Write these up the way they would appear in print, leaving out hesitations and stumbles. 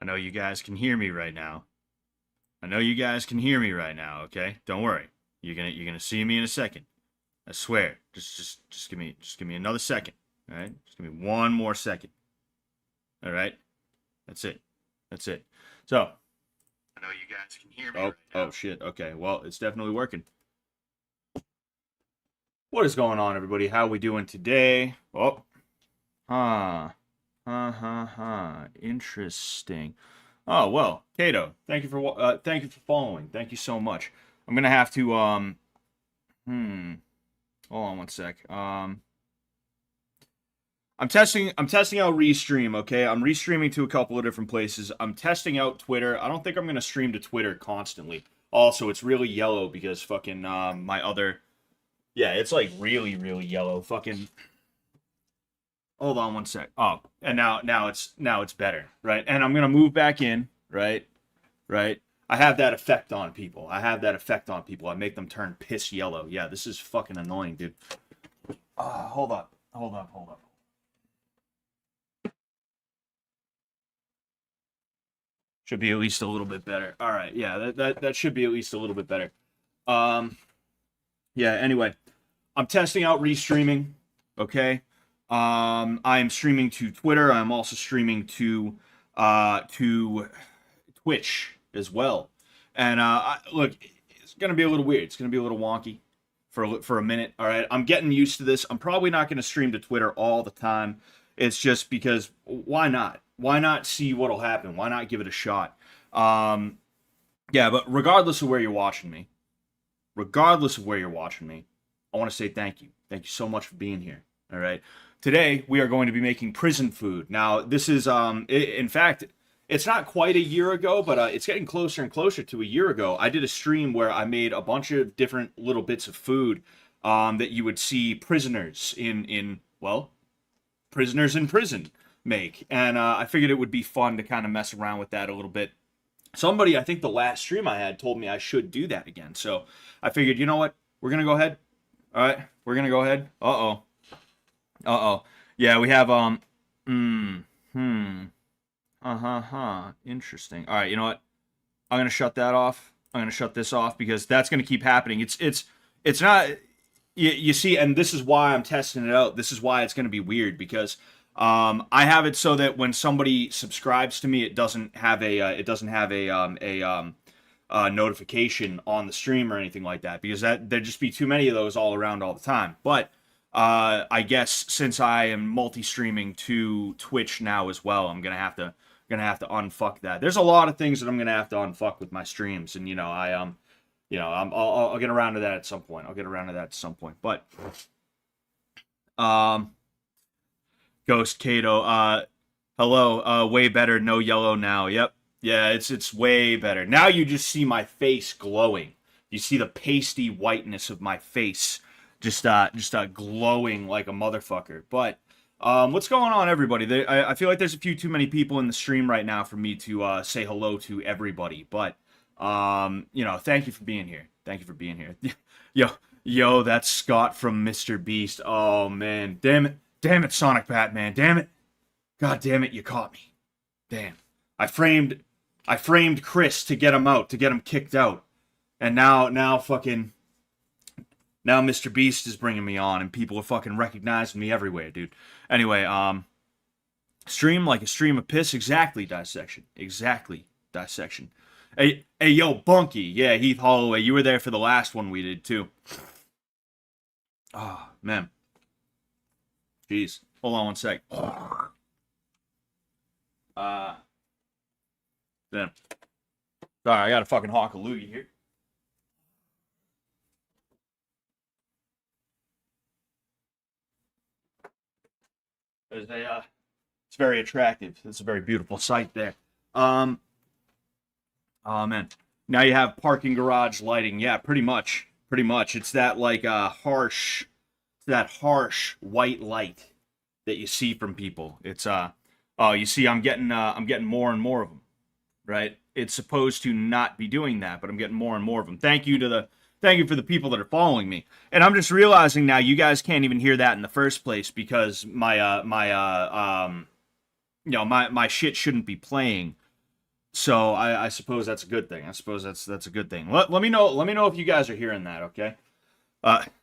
I know you guys can hear me right now. I know you guys can hear me right now, okay? Don't worry. You're gonna see me in a second. I swear. Just give me another second. Alright? Just give me one more second. Alright? That's it. That's it. So I know you guys can hear me right now. Oh shit. Okay. Well, it's definitely working. What is going on, everybody? How we doing today? Oh. Huh. Interesting. Oh well, Kato, thank you for following. Thank you so much. I'm gonna have to hmm. Hold on one sec. I'm testing out Restream. Okay, I'm restreaming to a couple of different places. I'm testing out Twitter. I don't think I'm gonna stream to Twitter constantly. Also, it's really yellow because fucking my other yeah, it's like really yellow. Fucking hold on one sec. Oh, and now it's better, right? And I'm gonna move back in, right? Right? I have that effect on people. I have that effect on people. I make them turn piss yellow. Yeah, this is fucking annoying, dude. Hold on. Hold on. Hold on. Should be at least a little bit better. All right. Yeah, that should be at least a little bit better. Um yeah, anyway, I'm testing out restreaming, okay? I am streaming to Twitter. I'm also streaming to Twitch as well. And look, it's gonna be a little weird. It's gonna be a little wonky for a minute. All right, I'm getting used to this. I'm probably not gonna stream to Twitter all the time. It's just because why not? Why not see what'll happen? Why not give it a shot? Yeah, but regardless of where you're watching me, I want to say thank you. Thank you so much for being here. All right. Today we are going to be making prison food. Now this is in fact it's not quite a year ago, but it's getting closer and closer to a year ago. I did a stream where I made a bunch of different little bits of food that you would see prisoners in well prisoners in prison make, and I figured it would be fun to kind of mess around with that a little bit. Somebody, I think the last stream I had told me I should do that again, so I figured, you know what, we're gonna go ahead. All right, we're gonna go ahead. Uh oh. Yeah, we have mm, hmm. Interesting. All right, you know what? I'm gonna shut that off. I'm gonna shut this off because that's gonna keep happening. It's not. You see, and this is why I'm testing it out. This is why it's gonna be weird because I have it so that when somebody subscribes to me, it doesn't have a notification on the stream or anything like that because there'd just be too many of those all around all the time. But I guess since I am multi-streaming to Twitch now as well, I'm gonna have to unfuck that. There's a lot of things that I'm gonna have to unfuck with my streams, and I'll get around to that at some point. I'll get around to that at some point. But um, Ghost Kato, hello, way better, no yellow now. Yep, yeah, it's way better. Now you just see my face glowing. You see the pasty whiteness of my face just glowing like a motherfucker. But what's going on, everybody? I feel like there's a few too many people in the stream right now for me to say hello to everybody. But thank you for being here. Thank you for being here. Yo, that's Scott from Mr. Beast. Oh man, damn it, Sonic Batman, damn it, God damn it, you caught me. Damn, I framed Chris to get him out, to get him kicked out, and now fucking. Now Mr. Beast is bringing me on, and people are fucking recognizing me everywhere, dude. Anyway, stream like a stream of piss. Exactly, dissection. Exactly, dissection. Hey, yo, Bunky. Yeah, Heath Holloway. You were there for the last one we did, too. Oh, man. Jeez. Hold on one sec. Then. Sorry, I got a fucking hawk a loogie here. It's very attractive. It's a very beautiful sight there. Um, oh man. Now you have parking garage lighting. Yeah, pretty much. Pretty much. It's that harsh white light that you see from people. It's oh, you see I'm getting more and more of them, right? It's supposed to not be doing that, but I'm getting more and more of them. Thank you for the people that are following me. And I'm just realizing now you guys can't even hear that in the first place because my shit shouldn't be playing So I suppose that's a good thing. I suppose that's a good thing. Let me know. Let me know if you guys are hearing that. Okay.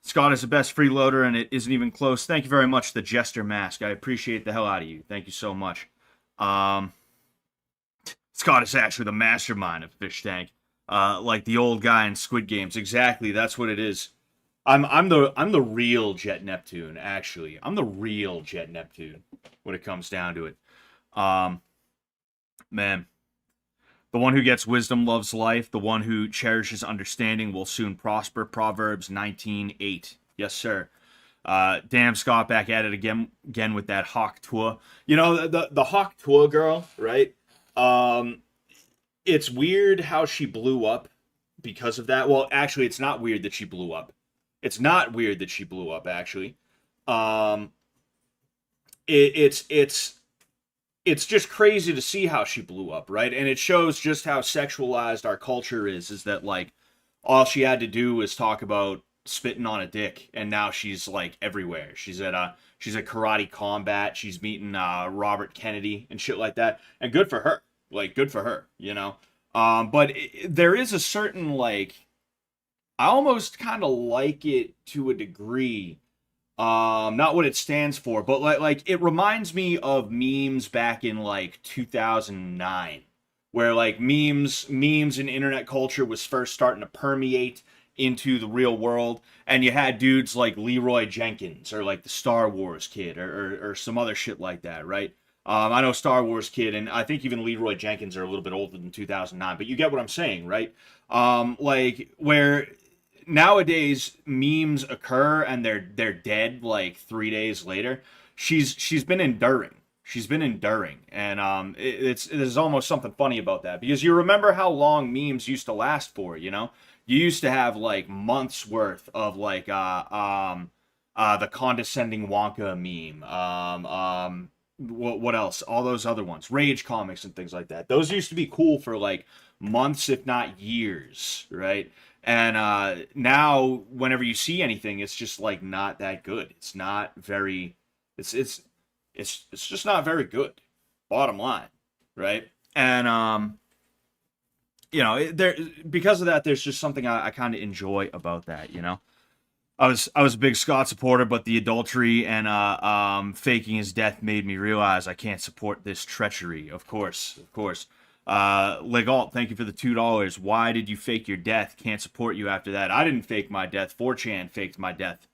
Scott is the best freeloader, and it isn't even close. Thank you very much, the Jester Mask. I appreciate the hell out of you. Thank you so much. Um, Scott is actually the mastermind of Fish Tank, like the old guy in Squid Games. Exactly, that's what it is. I'm the real Jet Neptune. Actually, I'm the real Jet Neptune when it comes down to it. Um, man, the one who gets wisdom loves life. The one who cherishes understanding will soon prosper. Proverbs 19:8. Yes, sir. Damn, Scott back at it again with that Hawk Tour. You know the Hawk Tour girl, right? Um, it's weird how she blew up because of that. Well, actually, it's not weird that she blew up. It's not weird that she blew up. Actually, um, it's it's just crazy to see how she blew up, right? And it shows just how sexualized our culture is. Is that like all she had to do was talk about spitting on a dick, and now she's like everywhere. She's at karate combat. She's meeting Robert Kennedy and shit like that. And good for her. Like good for her, you know. But there is a certain like I almost kind of like it to a degree, not what it stands for, but like it reminds me of memes back in like 2009, where like memes and internet culture was first starting to permeate into the real world, and you had dudes like Leroy Jenkins or like the Star Wars kid or some other shit like that, right? I know Star Wars kid, and I think even Leroy Jenkins are a little bit older than 2009, but you get what I'm saying, right? Like where nowadays memes occur and they're dead like 3 days later. She's been enduring. She's been enduring, and it's there's almost something funny about that because you remember how long memes used to last for. You know, you used to have like months worth of like the condescending Wonka meme. What else? All those other ones, Rage comics and things like that. Those used to be cool for like months, if not years, right? And now, whenever you see anything, it's just like not that good. It's not very. It's just not very good. Bottom line, right? And there because of that, there's just something I kind of enjoy about that. You know, I was a big Scott supporter, but the adultery and faking his death made me realize I can't support this treachery. Of course, of course. Legalt, thank you for the $2. Why did you fake your death? Can't support you after that. I didn't fake my death. 4chan faked my death.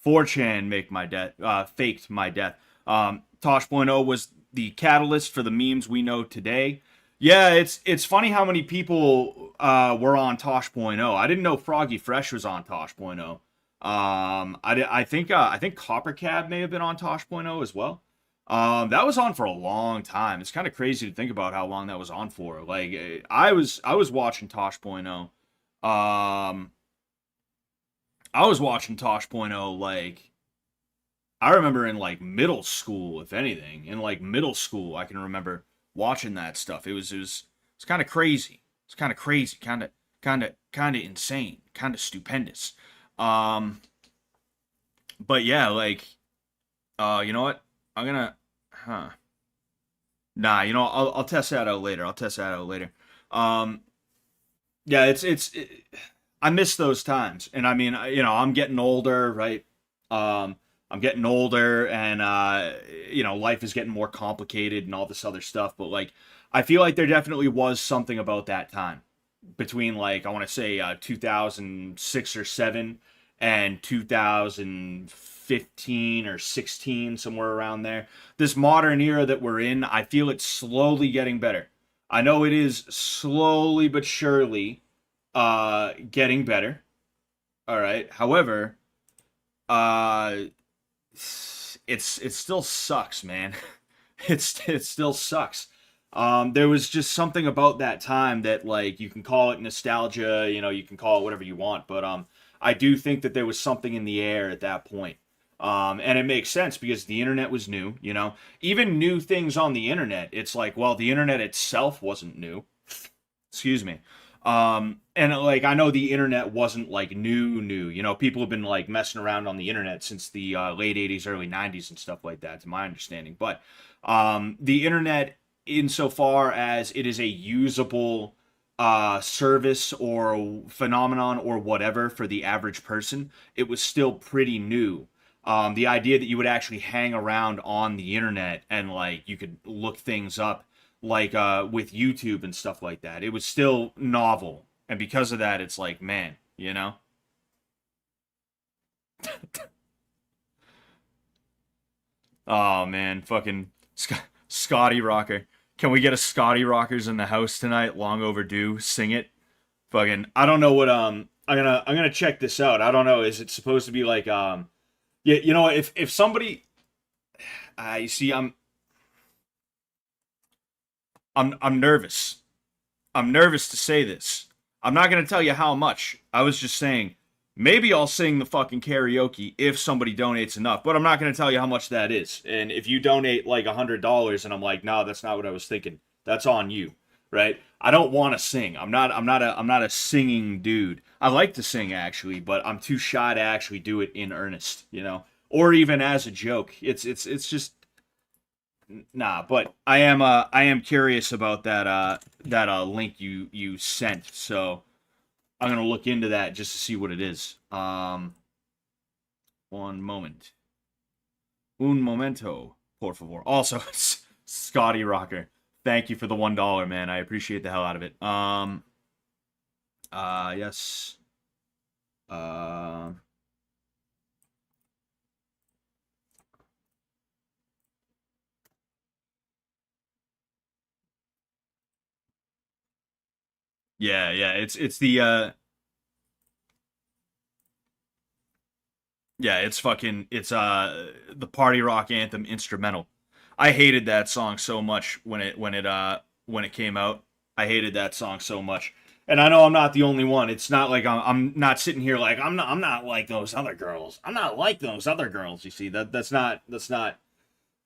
4chan make my death. Faked my death. Tosh.0 was the catalyst for the memes we know today. Yeah, it's funny how many people were on Tosh.0. I didn't know Froggy Fresh was on Tosh.0. I think Copper Cab may have been on Tosh.0 as well. That was on for a long time. It's kind of crazy to think about how long that was on for. Like I was watching Tosh.0. I was watching Tosh.0 like I remember in like middle school, if anything. In like middle school, I can remember watching that stuff. It's kind of crazy. It's kind of crazy, kind of insane, kind of stupendous. Um, but yeah, like you know what? I'm gonna huh. Nah, I'll test that out later. I'll test that out later. Um, yeah, I miss those times, and I mean, I'm getting older, right? Um, I'm getting older, and life is getting more complicated and all this other stuff. But like, I feel like there definitely was something about that time between like I want to say 2006 or seven and 2015 or 16, somewhere around there. This modern era that we're in, I feel it's slowly getting better. I know it is slowly but surely getting better. All right. However, uh, it still sucks, man. It still sucks. There was just something about that time that like you can call it nostalgia, you can call it whatever you want, but I do think that there was something in the air at that point. And it makes sense because the internet was new, even new things on the internet. It's like, well, the internet itself wasn't new. Excuse me. And like I know the internet wasn't like new. People have been like messing around on the internet since the late 80s, early 90s and stuff like that, to my understanding. But the internet insofar as it is a usable service or phenomenon or whatever for the average person, it was still pretty new. The idea that you would actually hang around on the internet and like you could look things up like with YouTube and stuff like that, it was still novel. And because of that, it's like, man, you know? Oh man, fucking Scotty Rocker. Can we get a Scotty Rockers in the house tonight? Long overdue. Sing it. Fucking I don't know what I'm gonna check this out. I don't know. Is it supposed to be like yeah, you know, if somebody you see I'm nervous. I'm nervous to say this. I'm not going to tell you how much. I was just saying maybe I'll sing the fucking karaoke if somebody donates enough, but I'm not going to tell you how much that is. And if you donate like $100 and I'm like, "No, that's not what I was thinking." That's on you, right? I don't want to sing. I'm not a singing dude. I like to sing actually, but I'm too shy to actually do it in earnest, you know? Or even as a joke. It's just nah, but I am curious about that link you sent. So I'm gonna look into that just to see what it is. One moment. Un momento, por favor. Also, Scotty Rocker, thank you for the $1, man. I appreciate the hell out of it. Yes. Uh, yeah, yeah. It's the yeah, it's fucking it's the party rock anthem instrumental. I hated that song so much when it came out. I hated that song so much. And I know I'm not the only one. It's not like I'm not sitting here like I'm not like those other girls. I'm not like those other girls. You see that's not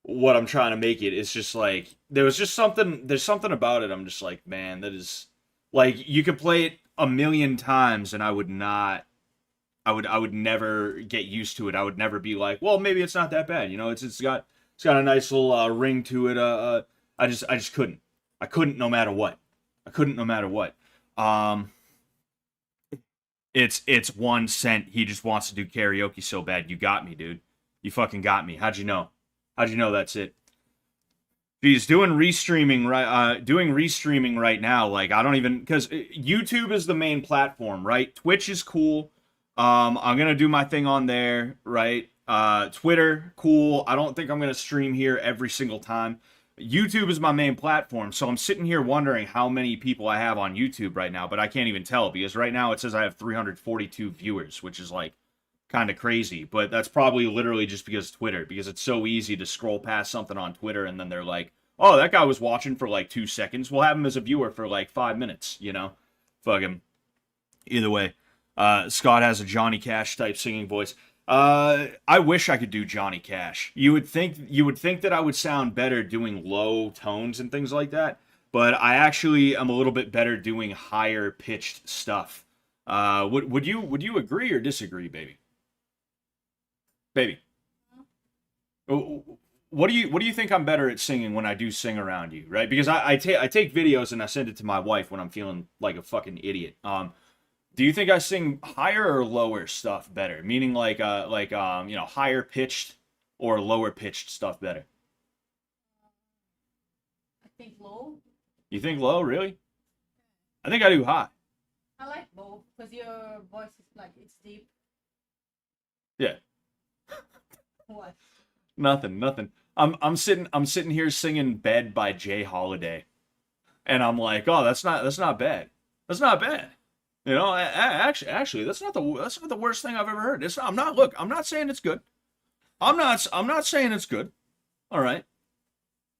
what I'm trying to make it. It's just like there's something about it. I'm just like, man, that is like you could play it a million times and I would never get used to it. I would never be like, well, maybe it's not that bad. You know, it's got a nice little ring to it. I just couldn't. I couldn't no matter what. I couldn't no matter what. Um, it's 1 cent. He just wants to do karaoke so bad. You got me, dude. You fucking got me. How'd you know? How'd you know that's it? He's doing restreaming right now. Like I don't even because YouTube is the main platform, right? Twitch is cool. I'm gonna do my thing on there, right? Twitter, cool. I don't think I'm gonna stream here every single time. YouTube is my main platform, so I'm sitting here wondering how many people I have on YouTube right now, but I can't even tell because right now it says I have 342 viewers, which is like kind of crazy, but that's probably literally just because Twitter, because it's so easy to scroll past something on Twitter and then they're like, oh, that guy was watching for like 2 seconds. We'll have him as a viewer for like 5 minutes, you know? Fuck him. Either way, Scott has a Johnny Cash type singing voice. I wish I could do Johnny Cash. You would think that I would sound better doing low tones and things like that, but I actually am a little bit better doing higher pitched stuff. Would you agree or disagree, baby? Baby. What do you think I'm better at singing when I do sing around you, right? Because I take videos and I send it to my wife when I'm feeling like a fucking idiot. Do you think I sing higher or lower stuff better? Meaning higher pitched or lower pitched stuff better? I think low. You think low, really? I think I do high. I like both because your voice is like it's deep. Yeah. What? Nothing, nothing. I'm sitting here singing "Bed" by Jay Holiday, and I'm like, oh, that's not bad. That's not bad. You know, actually, that's not the worst thing I've ever heard. I'm not saying it's good. I'm not saying it's good. All right.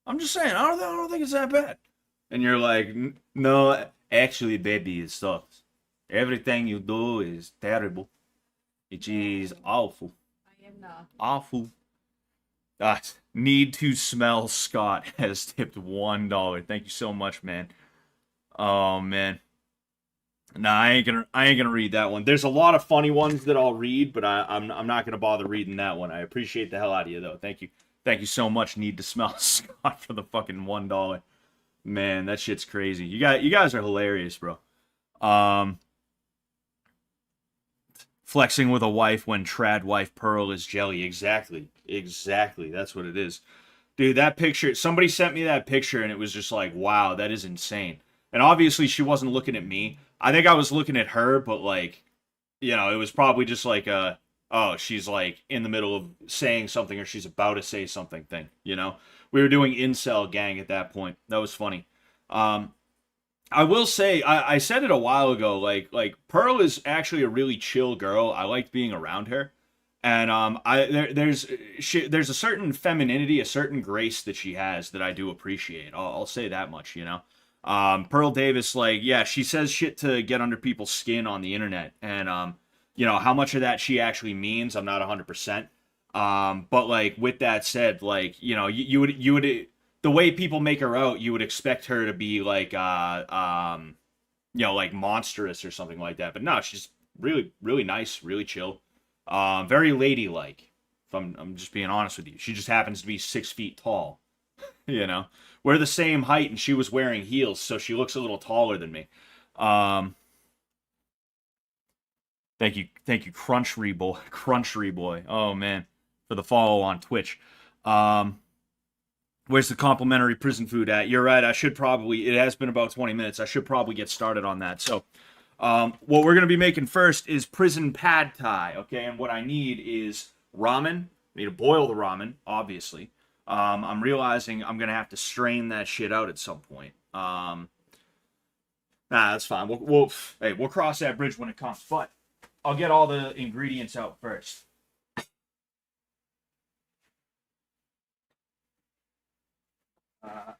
I'm just saying I don't think it's that bad. And you're like, No, actually, baby, it sucks. Everything you do is terrible. It is awful, I am not. awful. Ah, need to smell Scott has tipped $1. Thank you so much, man. Oh man. Nah, I ain't gonna read that one. There's a lot of funny ones that I'll read, but I'm not gonna bother reading that one. I appreciate the hell out of you though. Thank you so much. Need to smell Scott for the fucking $1. Man, that shit's crazy. You guys are hilarious, bro. Um, flexing with a wife when trad wife Pearl is jelly. Exactly. Exactly. That's what it is. Dude, that picture, somebody sent me that picture and it was just like, wow, that is insane. And obviously she wasn't looking at me. I think I was looking at her, but like, it was probably just like oh, she's like in the middle of saying something or she's about to say something thing. We were doing incel gang at that point. That was funny. Um, I will say, I said it a while ago. Like Pearl is actually a really chill girl. I liked being around her, and there's a certain femininity, a certain grace that she has that I do appreciate. I'll say that much. Pearl Davis, like, yeah, she says shit to get under people's skin on the internet, and how much of that she actually means, I'm not 100%. But like with that said, like you would the way people make her out, you would expect her to be like like monstrous or something like that. But no, she's really really nice, really chill, very ladylike. If I'm just being honest with you, she just happens to be 6 feet tall. You know, we're the same height, and she was wearing heels, so she looks a little taller than me. Um, thank you, Crunchery boy. Oh man, for the follow on Twitch. Um, Where's the complimentary prison food at? You're right. I should probably. It has been about 20 minutes. I should probably get started on that. So, what we're gonna be making first is prison pad thai. Okay, and what I need is ramen. I need to boil the ramen, obviously. I'm realizing I'm gonna have to strain that shit out at some point. That's fine. We'll cross that bridge when it comes. But I'll get all the ingredients out first. Uh,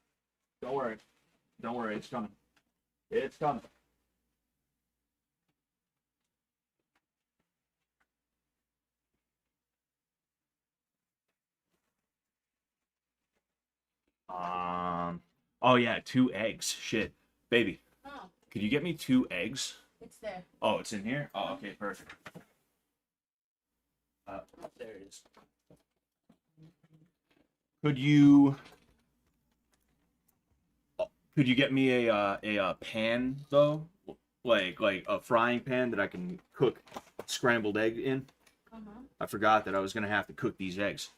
don't worry. Don't worry. It's coming. It's coming. Um. Oh yeah, 2 eggs. Shit, baby. Oh, Could you get me 2 eggs? it's there. Oh, it's in here. Oh, okay, perfect. Uh, there it is. Could you could you get me a pan though, like a frying pan that I can cook scrambled egg in? Uh-huh. I forgot that I was gonna have to cook these eggs.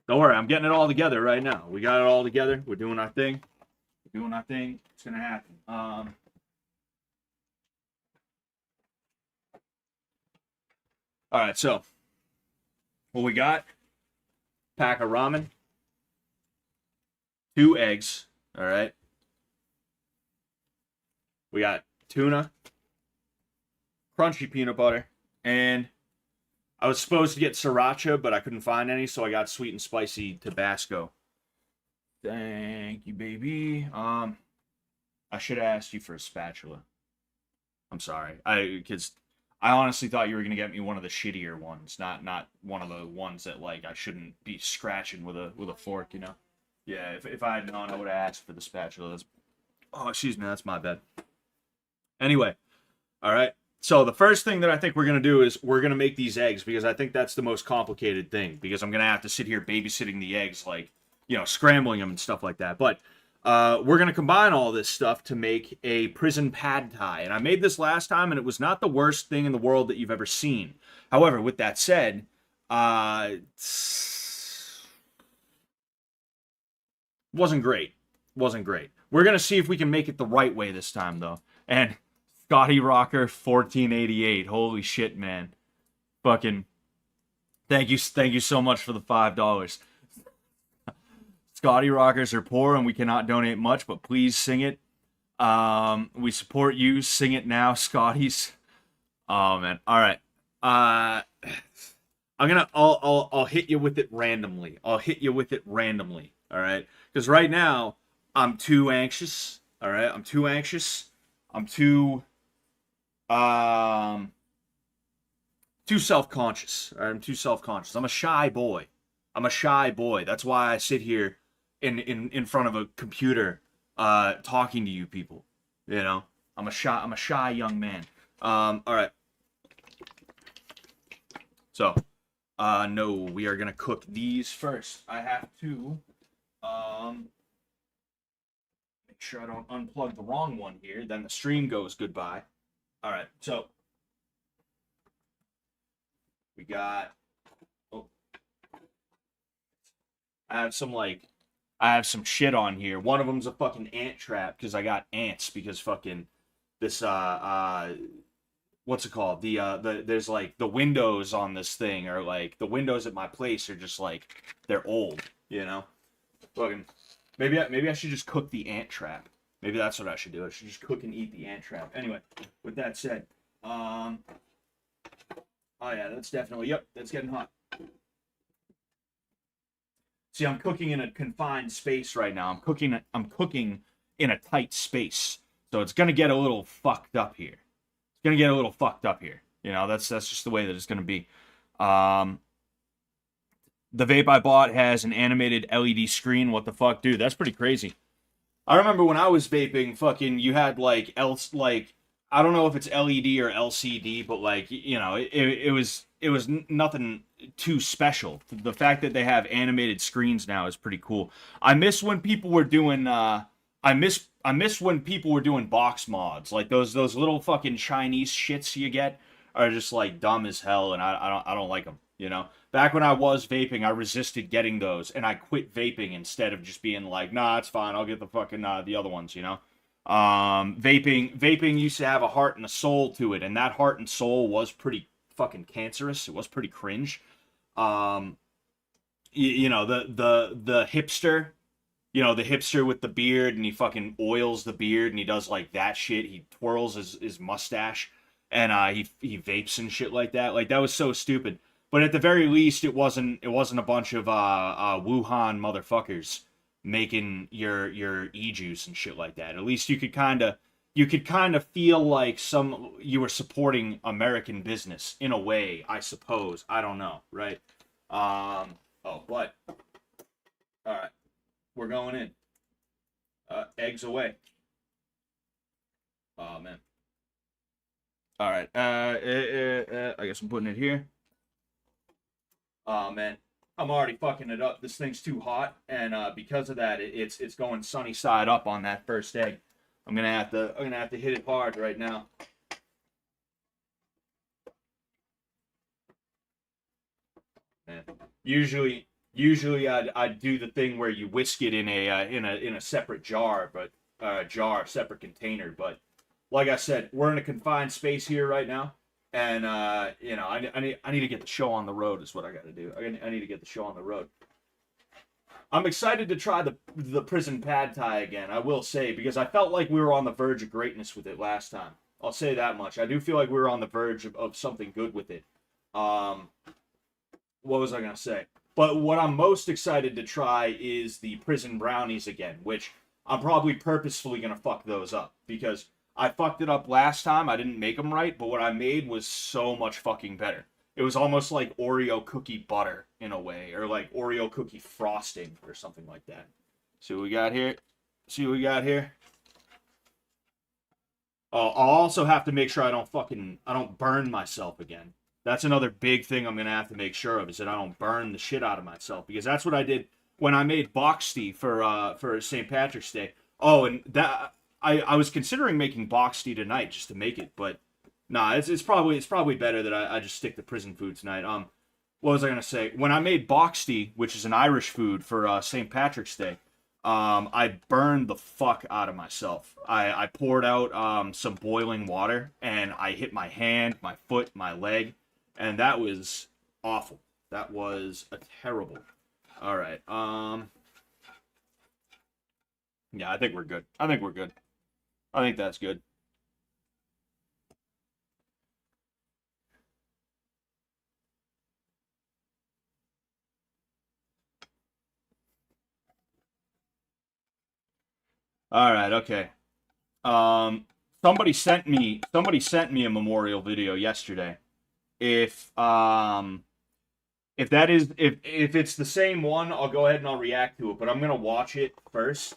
Don't worry, I'm getting it all together right now. We got it all together. We're doing our thing. We're doing our thing. It's gonna happen. All right, so what we got? Pack of ramen, 2 eggs. All right. We got tuna, crunchy peanut butter, and I was supposed to get sriracha, but I couldn't find any, so I got sweet and spicy Tabasco. Thank you, baby. I should have asked you for a spatula. I'm sorry. I honestly thought you were gonna get me one of the shittier ones, not one of the ones that like I shouldn't be scratching with a fork. Yeah, if I had known, I would have asked for the spatula. Oh, excuse me, that's my bad. Anyway, all right. So the first thing that I think we're gonna do is we're gonna make these eggs because I think that's the most complicated thing because I'm gonna have to sit here babysitting the eggs, like scrambling them and stuff like that. But we're gonna combine all this stuff to make a prison pad thai, and I made this last time, and it was not the worst thing in the world that you've ever seen. However, with that said, wasn't great. Wasn't great. We're gonna see if we can make it the right way this time, though. And Scotty Rocker 1488. Holy shit, man. Fucking thank you so much for the $5. Scotty Rockers are poor and we cannot donate much, but please sing it. We support you. Sing it now, Scotties. Oh man. All right. I'll hit you with it randomly. I'll hit you with it randomly. All right. Because right now I'm too anxious. All right. I'm too anxious. I'm um too self-conscious. All right? I'm too self-conscious. I'm a shy boy. I'm a shy boy. That's why I sit here in front of a computer talking to you people. I'm a shy young man. All right. So, no, we are gonna cook these first. I have to sure I don't unplug the wrong one here. Then the stream goes goodbye. All right, so we got. Oh, I have some shit on here. One of them's a fucking ant trap because I got ants because fucking this what's it called? There's like the windows on this thing or like the windows at my place are just like they're old, you know. Fucking maybe I should just cook the ant trap. Maybe that's what I should do. I should just cook and eat the ant trap. Anyway, with that said, oh yeah, that's definitely that's getting hot. See, I'm cooking in a confined space right now. I'm cooking in a tight space. So it's gonna get a little fucked up here. It's gonna get a little fucked up here. You know, that's just the way that it's gonna be. The vape I bought has an animated LED screen. What the fuck, dude? That's pretty crazy. I remember when I was vaping, fucking, you had like I don't know if it's LED or LCD, but like you know, it was nothing too special. The fact that they have animated screens now is pretty cool. I miss when people were doing I miss when people were doing box mods, like those little fucking Chinese shits you get are just like dumb as hell, and I don't like them. You know, back when I was vaping, I resisted getting those, and I quit vaping instead of just being like, nah, it's fine, I'll get the fucking the other ones. You know, vaping used to have a heart and a soul to it, and that heart and soul was pretty fucking cancerous. It was pretty cringe. You know, the hipster. You know, the hipster with the beard, and he fucking oils the beard, and he does like that shit. He twirls his mustache, and he vapes and shit like that. Like that was so stupid. But at the very least, it wasn't a bunch of Wuhan motherfuckers making your e-juice and shit like that. At least you could kind of feel like you were supporting American business in a way, I suppose. I don't know, right? But all right. We're going in. Eggs away. Oh, man. All right. I guess I'm putting it here. Oh, man. I'm already fucking it up. This thing's too hot, and because of that, it's going sunny side up on that first egg. I'm gonna have to hit it hard right now. Man. Usually I'd do the thing where you whisk it in a separate jar, but separate container. But like I said, we're in a confined space here right now, and you know, I need to get the show on the road is what I got to do. I need to get the show on the road. I'm excited to try the prison pad thai again. I will say, because I felt like we were on the verge of greatness with it last time. I'll say that much. I do feel like we were on the verge of something good with it. What was I gonna say? But what I'm most excited to try is the prison brownies again, which I'm probably purposefully going to fuck those up. Because I fucked it up last time, I didn't make them right, but what I made was so much fucking better. It was almost like Oreo cookie butter, in a way, or like Oreo cookie frosting, or something like that. See what we got here? I'll also have to make sure I don't burn myself again. That's another big thing I'm gonna have to make sure of, is that I don't burn the shit out of myself, because that's what I did when I made box tea for St. Patrick's Day. Oh, and that I was considering making box tea tonight just to make it, but nah, it's probably better that I just stick to prison food tonight. What was I gonna say? When I made box tea, which is an Irish food for St. Patrick's Day, I burned the fuck out of myself. I poured out some boiling water, and I hit my hand, my foot, my leg. And that was awful. That was a terrible. All right. Yeah, I think we're good. I think that's good. All right. Okay. Somebody sent me a memorial video yesterday. If it's the same one, I'll go ahead and I'll react to it. But I'm gonna watch it first,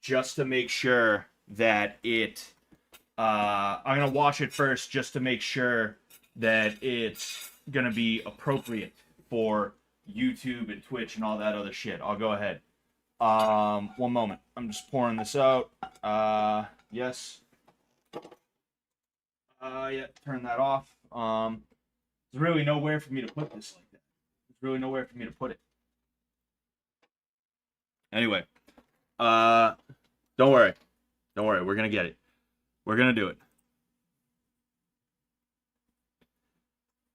just to make sure that I'm gonna watch it first just to make sure that it's gonna be appropriate for YouTube and Twitch and all that other shit. I'll go ahead. One moment. I'm just pouring this out. Yes. Yeah, turn that off. There's really nowhere for me to put this like that. There's really nowhere for me to put it. Anyway, uh, don't worry. Don't worry. We're gonna get it. We're gonna do it.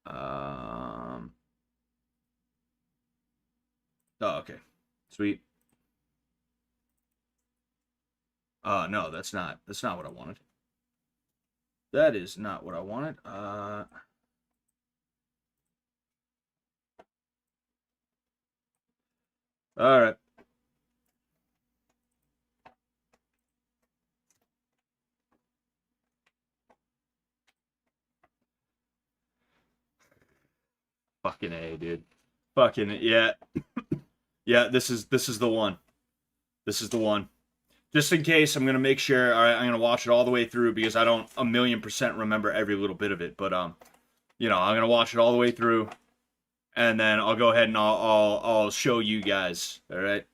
Um. Oh, okay. Sweet. No, that's not what I wanted. That is not what I wanted. All right. Fucking A, dude. Fucking yeah. Yeah, this is the one. This is the one. Just in case, I'm gonna make sure. All right, I'm gonna watch it all the way through because I don't 1,000,000% remember every little bit of it. But I'm gonna watch it all the way through, and then I'll go ahead and I'll show you guys. All right.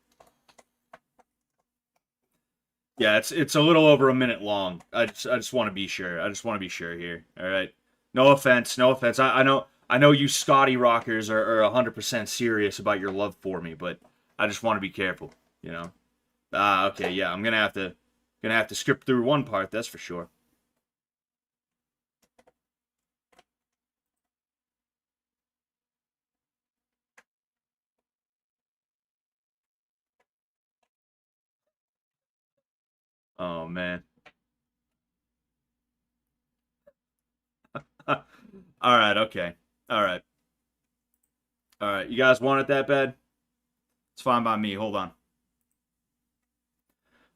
Yeah, it's a little over a minute long. I just want to be sure. I just want to be sure here. All right. No offense. No offense. I know you Scotty rockers are 100% serious about your love for me, but I just want to be careful. You know. Okay. Yeah. I'm gonna have to skip through one part. That's for sure. Oh man. All right. Okay. All right. All right. You guys want it that bad? It's fine by me. Hold on.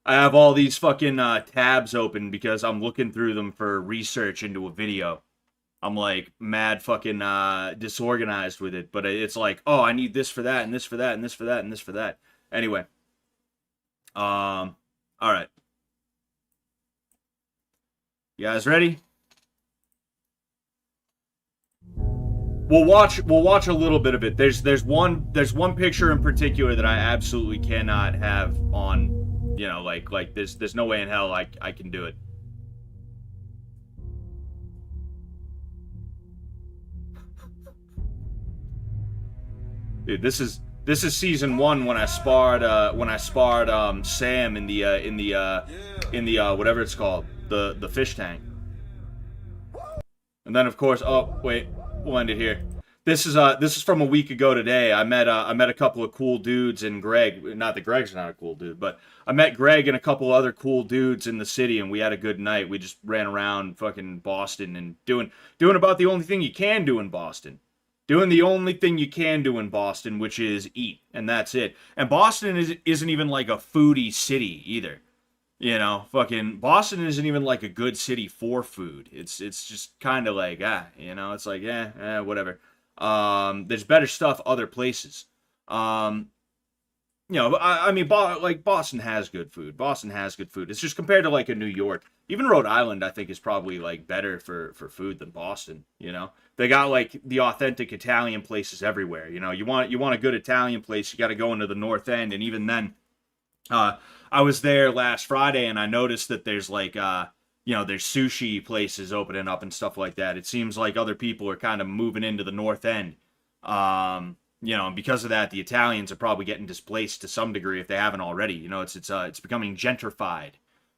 I have all these fucking tabs open because I'm looking through them for research into a video. I'm like mad fucking disorganized with it, but it's like, oh, I need this for that and this for that and this for that and this for that. Anyway, all right, you guys ready? We'll watch a little bit of it. There's one picture in particular that I absolutely cannot have on. Like there's no way in hell I can do it. Dude, this is season one when I sparred Sam in the whatever it's called, the fish tank. And then of course, oh wait, we'll end it here. This is from a week ago today. I met a couple of cool dudes and Greg. Not that Greg's not a cool dude, but I met Greg and a couple other cool dudes in the city, and we had a good night. We just ran around fucking Boston and doing about the only thing you can do in Boston. Doing the only thing you can do in Boston, which is eat, and that's it. And Boston isn't even like a foodie city either. Fucking Boston isn't even like a good city for food. It's just kind of like it's like whatever. There's better stuff other places. Um, I mean, like Boston has good food. Boston has good food. It's just compared to like a New York, even Rhode Island, I think is probably like better for food than Boston. They got like the authentic Italian places everywhere. You want a good Italian place, you got to go into the North End, and even then, I was there last Friday and I noticed that there's like there's sushi places opening up and stuff like that. It seems like other people are kind of moving into the North End. And because of that, the Italians are probably getting displaced to some degree if they haven't already. It's becoming gentrified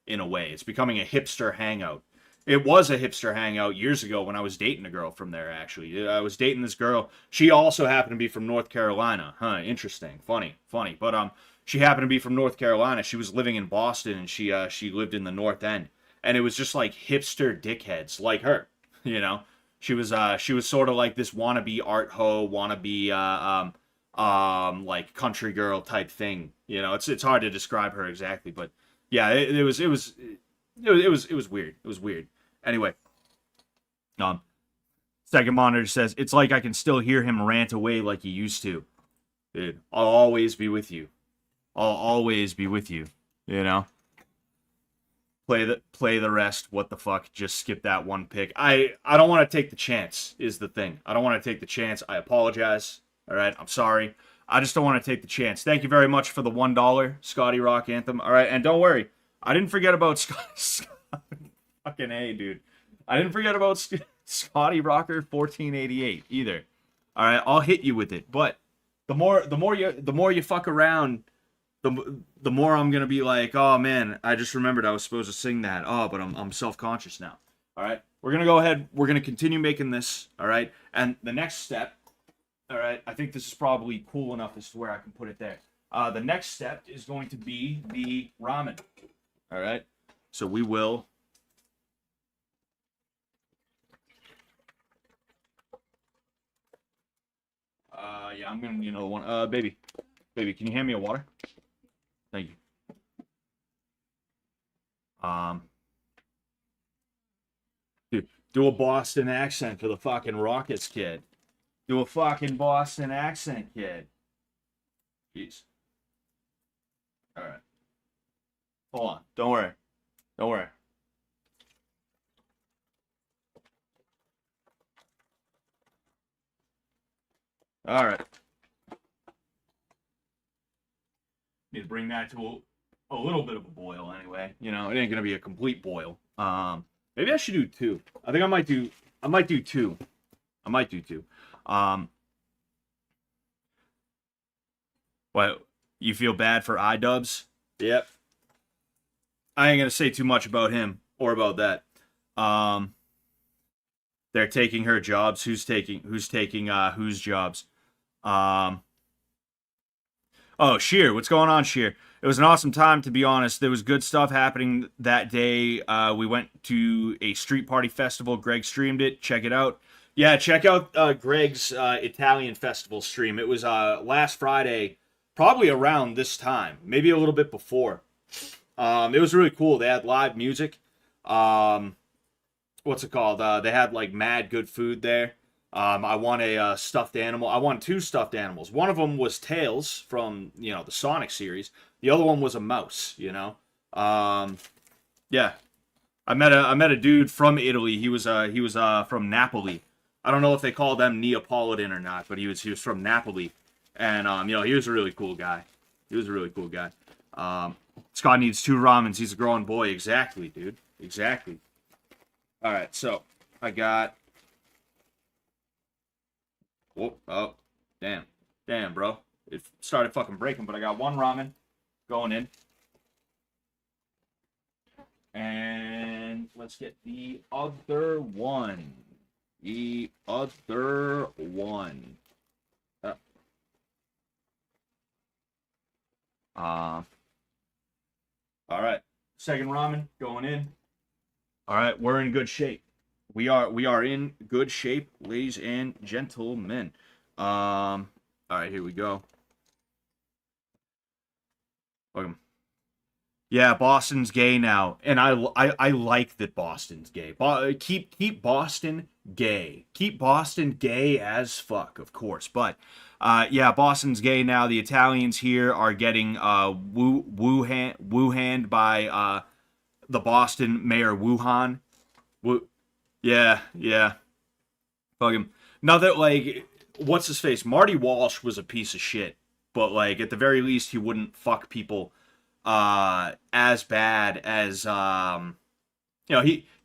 in a way. It's becoming a hipster hangout. It was a hipster hangout years ago when I was dating a girl from there. Actually, I was dating this girl. She also happened to be from North Carolina. Huh? Interesting. Funny. But she happened to be from North Carolina. She was living in Boston, and she lived in the North End, and it was just like hipster dickheads like her. You know, she was sort of like this wannabe art hoe, wannabe like country girl type thing. It's hard to describe her exactly, but yeah, it was weird. It was weird. Anyway, um, second monitor says it's like I can still hear him rant away like he used to. Dude, I'll always be with you. I'll always be with you. You know. Play the rest. What the fuck? Just skip that one pick. I don't want to take the chance. Is the thing. I don't want to take the chance. I apologize. All right. I'm sorry. I just don't want to take the chance. Thank you very much for the $1 Scotty Rock anthem. All right, and don't worry, I didn't forget about fucking A, dude. I didn't forget about Scotty Rocker 1488 either. All right, I'll hit you with it. But the more you fuck around, the more I'm gonna be like, oh man, I just remembered I was supposed to sing that. Oh, but I'm self conscious now. All right, we're gonna go ahead. We're gonna continue making this. All right, and the next step. All right, I think this is probably cool enough as to where I can put it there. The next step is going to be the ramen. All right, so we will. Yeah, I'm gonna need another one. Baby, can you hand me a water? Thank you. Do a Boston accent for the fucking Rockets kid. Do a fucking Boston accent, kid. Jeez. All right. Hold on. Don't worry. Don't worry. All right. Need to bring that to a little bit of a boil anyway. You know, it ain't gonna be a complete boil. Maybe I should do two. I think I might do two. I might do two. What? You feel bad for iDubbbz? Yep. I ain't gonna say too much about him or about that. They're taking her jobs. Who's taking whose jobs? Oh, Sheer, what's going on, Sheer? It was an awesome time, to be honest. There was good stuff happening that day. We went to a street party festival. Greg streamed it. Check it out. Yeah, check out Greg's Italian festival stream. It was last Friday, probably around this time, maybe a little bit before. It was really cool. They had live music. What's it called? They had like mad good food there. I won a stuffed animal. I won two stuffed animals. One of them was Tails from, the Sonic series. The other one was a mouse, Yeah. I met a dude from Italy. He was from Napoli. I don't know if they call them Neapolitan or not, but he was from Napoli. And he was a really cool guy. Scott needs two ramens. He's a growing boy. Exactly, dude. Exactly. All right, so I got. Whoa, oh, damn, bro. It started fucking breaking, but I got one ramen going in. And let's get the other one. All right. Second ramen going in. All right, we're in good shape. We are in good shape, ladies and gentlemen. All right, here we go. Welcome. Yeah, Boston's gay now, and I like that Boston's gay. Keep Boston gay. Keep Boston gay as fuck, of course. But yeah, Boston's gay now. The Italians here are getting woo-handed by the Boston mayor Wuhan. Yeah. Fuck him. Now that, like, what's his face? Marty Walsh was a piece of shit, but like at the very least he wouldn't fuck people as bad as he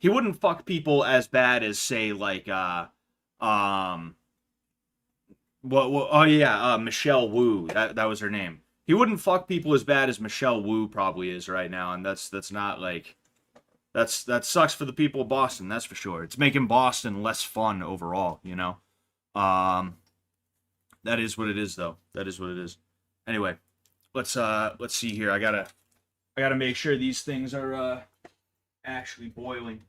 wouldn't fuck people as bad as, say, like Michelle Wu. That was her name. He wouldn't fuck people as bad as Michelle Wu probably is right now, and that's not like that sucks for the people of Boston, that's for sure. It's making Boston less fun overall, That is what it is, though. That is what it is. Anyway, let's see here. I gotta make sure these things are actually boiling.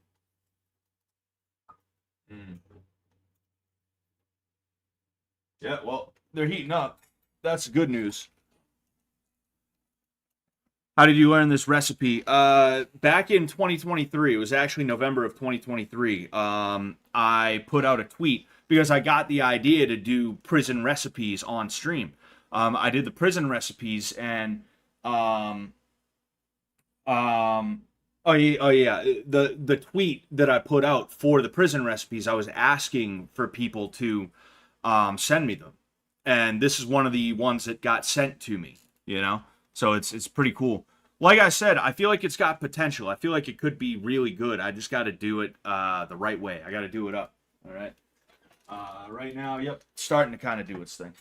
Yeah, well, they're heating up. That's good news. How did you learn this recipe? Back in 2023, it was actually November of 2023. I put out a tweet because I got the idea to do prison recipes on stream. I did the prison recipes, and oh yeah, the tweet that I put out for the prison recipes, I was asking for people to send me them. and this is one of the ones that got sent to me, you know? So it's pretty cool. Like I said, I feel like it's got potential. I feel like it could be really good. I just got to do it the right way. I got to do it up. All right. Right now, yep, starting to kind of do its thing.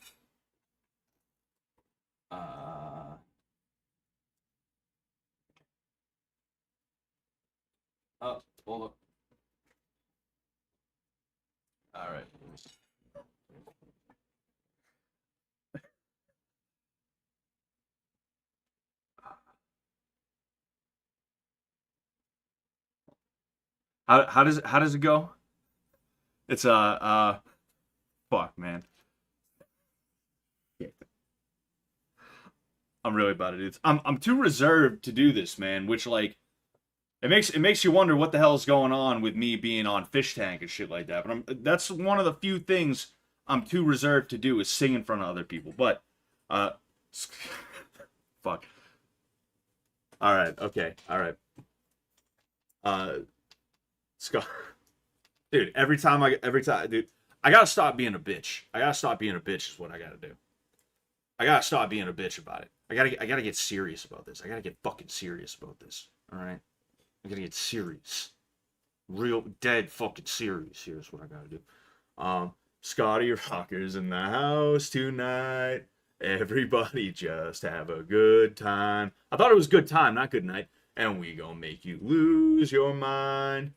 Oh, hold up. All right. How does it go? It's fuck, man. I'm really about to do this. I'm too reserved to do this, man. Which like it makes you wonder what the hell is going on with me being on Fish Tank and shit like that. But that's one of the few things I'm too reserved to do is sing in front of other people. But uh, fuck. All right. Okay. All right. Uh, Scott, dude. Every time, dude. I gotta stop being a bitch. I gotta stop being a bitch. Is what I gotta do. I gotta stop being a bitch about it. I gotta get serious about this. I gotta get fucking serious about this. All right. I gotta get serious. Real dead fucking serious. Here's what I gotta do. Scotty Rocker's in the house tonight. Everybody just have a good time. I thought it was good time, not good night. And we gonna make you lose your mind.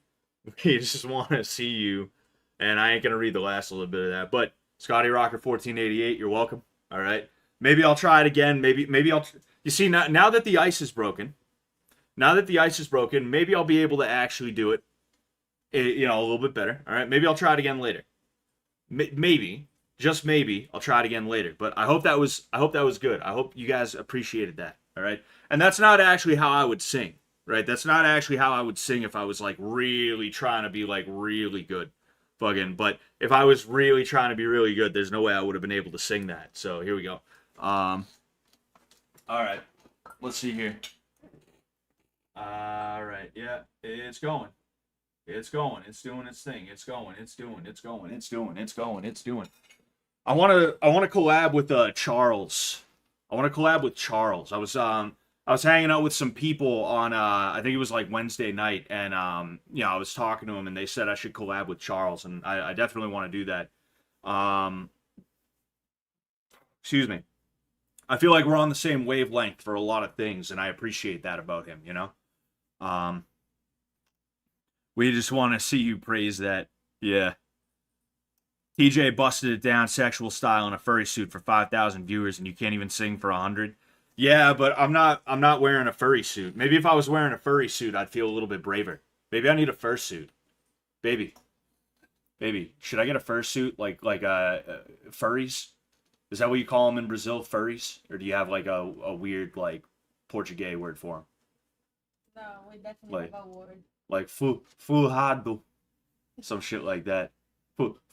We just wanna see you. And I ain't gonna read the last little bit of that. But Scotty Rocker 1488, you're welcome. All right. Maybe I'll try it again. Maybe I'll. You see now that the ice is broken. Now that the ice is broken, maybe I'll be able to actually do it. A little bit better. All right. Maybe I'll try it again later. Maybe, just maybe, I'll try it again later. But I hope that was good. I hope you guys appreciated that. All right. And that's not actually how I would sing. Right. That's not actually how I would sing if I was like really trying to be like really good. Fucking. But if I was really trying to be really good, there's no way I would have been able to sing that. So here we go. All right. Let's see here. All right. Yeah, it's going. It's going. It's doing its thing. It's going. It's doing. It's going. It's doing. It's going. It's doing. I want to collab with Charles. I want to collab with Charles. I was hanging out with some people on I think it was like Wednesday night, and I was talking to him, and they said I should collab with Charles, and I definitely want to do that. Um, Excuse me. I feel like we're on the same wavelength for a lot of things, and I appreciate that about him. Um, we just want to see you praise that. Yeah. TJ busted it down sexual style in a furry suit for 5,000 viewers, and you can't even sing for 100. Yeah, but I'm not wearing a furry suit. Maybe if I was wearing a furry suit, I'd feel a little bit braver. Maybe I need a fursuit. Baby, baby, should I get a fursuit like furries? Is that what you call them in Brazil, furries? Or do you have like a weird like Portuguese word for them? No, we definitely Like have a word. like furrado, some shit like that.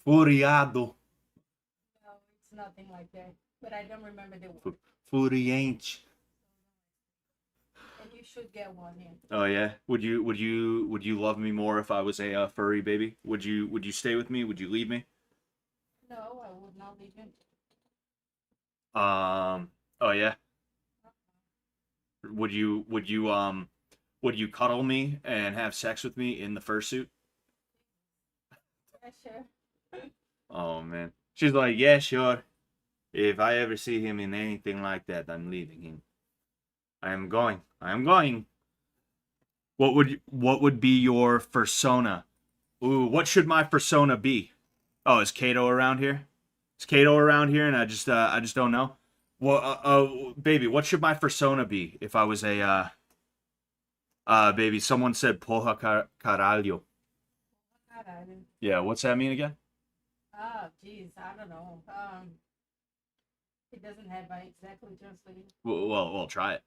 Furiado, No, it's nothing like that. But I don't remember the word. furiente. And you should get one in. Oh yeah. Would you love me more if I was a furry baby? Would you stay with me? Would you leave me? No, I would not leave you. Oh yeah. Would you cuddle me and have sex with me in the fursuit? Yeah, sure. Oh man. She's like, yeah, sure. If I ever see him in anything like that, I'm leaving him. I am going. I am going. What would be your persona? Ooh, what should my persona be? Oh, is Kato around here? Is Kato around here? And I just don't know. Well, baby, what should my persona be if I was a baby? Someone said porra caralho. Caralho. Yeah, what's that mean again? Oh, jeez, I don't know. It doesn't have I exactly translated. Well, try it.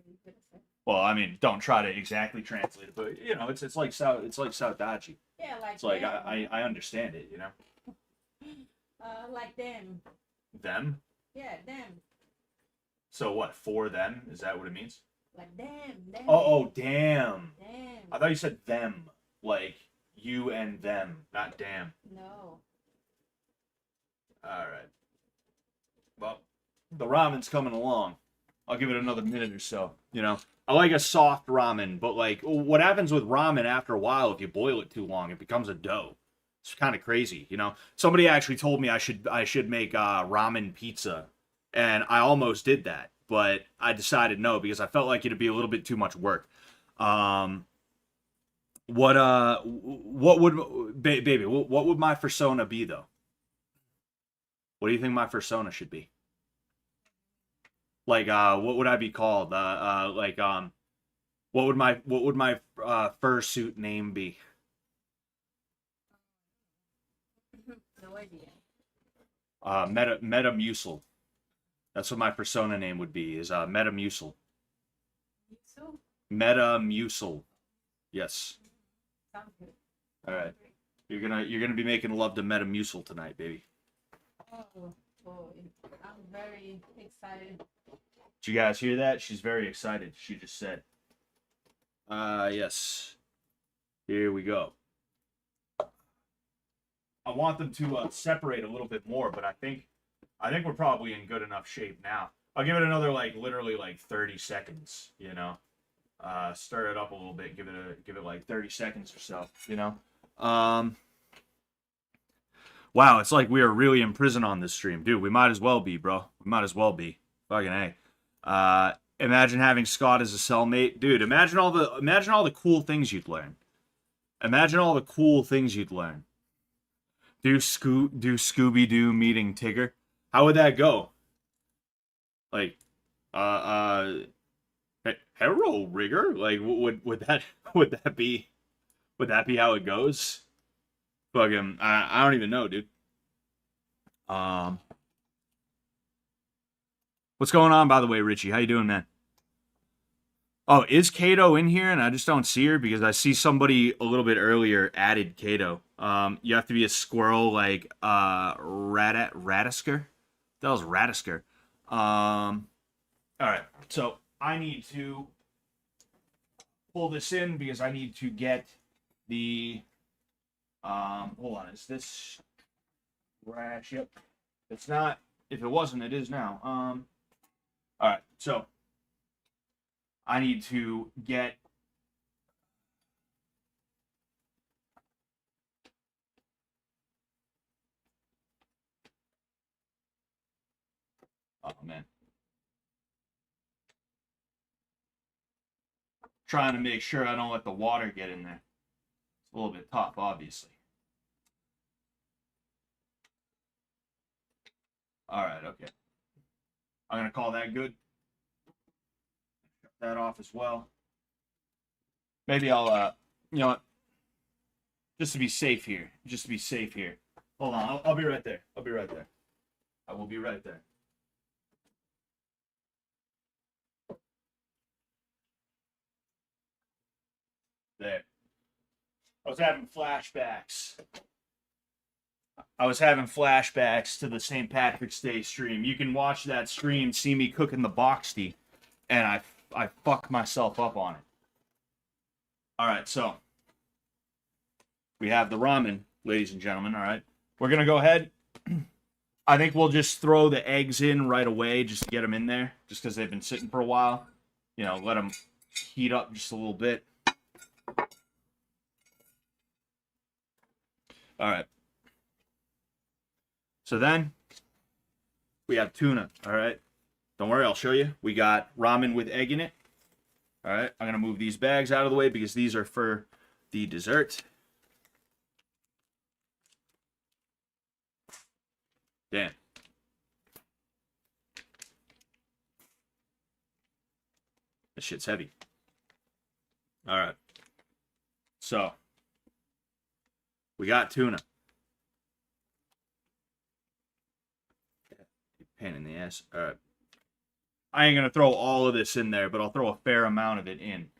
You could have said. Well, I mean, don't try to exactly translate it, but it's like Saudachi. Yeah, like It's like them. I understand it, you know. Like them. Them. Yeah, them. So what? For them? Is that what it means? Like them. Oh, damn. Them. I thought you said them, like you and them, not damn. No. All right. Well, the ramen's coming along. I'll give it another minute or so. You know, I like a soft ramen, but like, what happens with ramen after a while if you boil it too long? It becomes a dough. It's kind of crazy, you know. Somebody actually told me I should make ramen pizza, and I almost did that, but I decided no because I felt like it'd be a little bit too much work. Um, what would baby? What would my persona be though? What do you think my persona should be? Like, what would I be called? What would my fursuit name be? No idea. Metamucil. That's what my persona name would be. Is Metamucil. So Metamucil. Yes. sounds good. All right. You're gonna be making love to Metamucil tonight, baby. Oh boy, I'm very excited. Did you guys hear that? She's very excited. She just said. Yes. Here we go. I want them to separate a little bit more, but I think we're probably in good enough shape now. I'll give it another like literally like 30 seconds, you know. Stir it up a little bit, give it like 30 seconds or so, you know. Wow, it's like we are really in prison on this stream. Dude, we might as well be, bro. We might as well be. Fucking A. Imagine having Scott as a cellmate. Dude, imagine all the cool things you'd learn. Imagine all the cool things you'd learn. Do Scooby-Doo meeting Tigger. How would that go? Like, hello, Rigger. Like, would that would that be how it goes? Fucking, I don't even know, dude. What's going on, by the way, Richie? How you doing, man? Oh, is Kato in here? And I just don't see her because I see somebody a little bit earlier added Kato. You have to be a squirrel like Radisker. That was Radisker. All right, so I need to pull this in because I need to get the hold on, is this rash? Yep. It's not. If it wasn't, it is now. All right, so I need to get oh man. Trying to make sure I don't let the water get in there. It's a little bit tough, obviously. All right, okay. I'm gonna call that good. Shut that off as well. Maybe I'll, you know what? Just to be safe here. Just to be safe here. Hold on, I'll be right there. I'll be right there. I will be right there. There. I was having flashbacks. I was having flashbacks to the St. Patrick's Day stream. You can watch that stream, see me cooking the boxty, and I fuck myself up on it. All right, so we have the ramen, ladies and gentlemen. All right, we're gonna go ahead. I think we'll just throw the eggs in right away, just to get them in there, just because they've been sitting for a while. You know, let them heat up just a little bit. All right. So then we have tuna. All right. Don't worry, I'll show you. We got ramen with egg in it. All right. I'm going to move these bags out of the way because these are for the dessert. Damn. This shit's heavy. All right. So we got tuna. Pain in the ass. All right. I ain't gonna throw all of this in there, but I'll throw a fair amount of it in.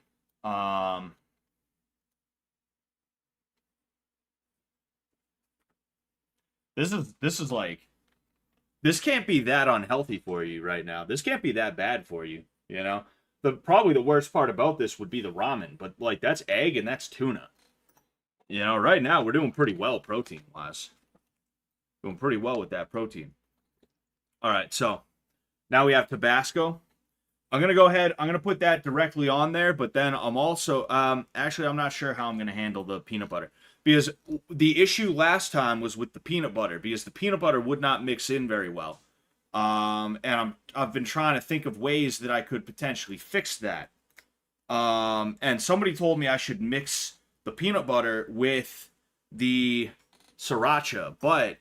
This is like, this can't be that unhealthy for you right now. This can't be that bad for you. You know, probably the worst part about this would be the ramen, but like that's egg and that's tuna. You know, right now we're doing pretty well protein wise. Doing pretty well with that protein. All right, so now we have Tabasco. I'm gonna go ahead. I'm gonna put that directly on there, but then I'm also actually I'm not sure how I'm gonna handle the peanut butter because the issue last time was with the peanut butter because the peanut butter would not mix in very well. And I've been trying to think of ways that I could potentially fix that. And somebody told me I should mix the peanut butter with the sriracha, but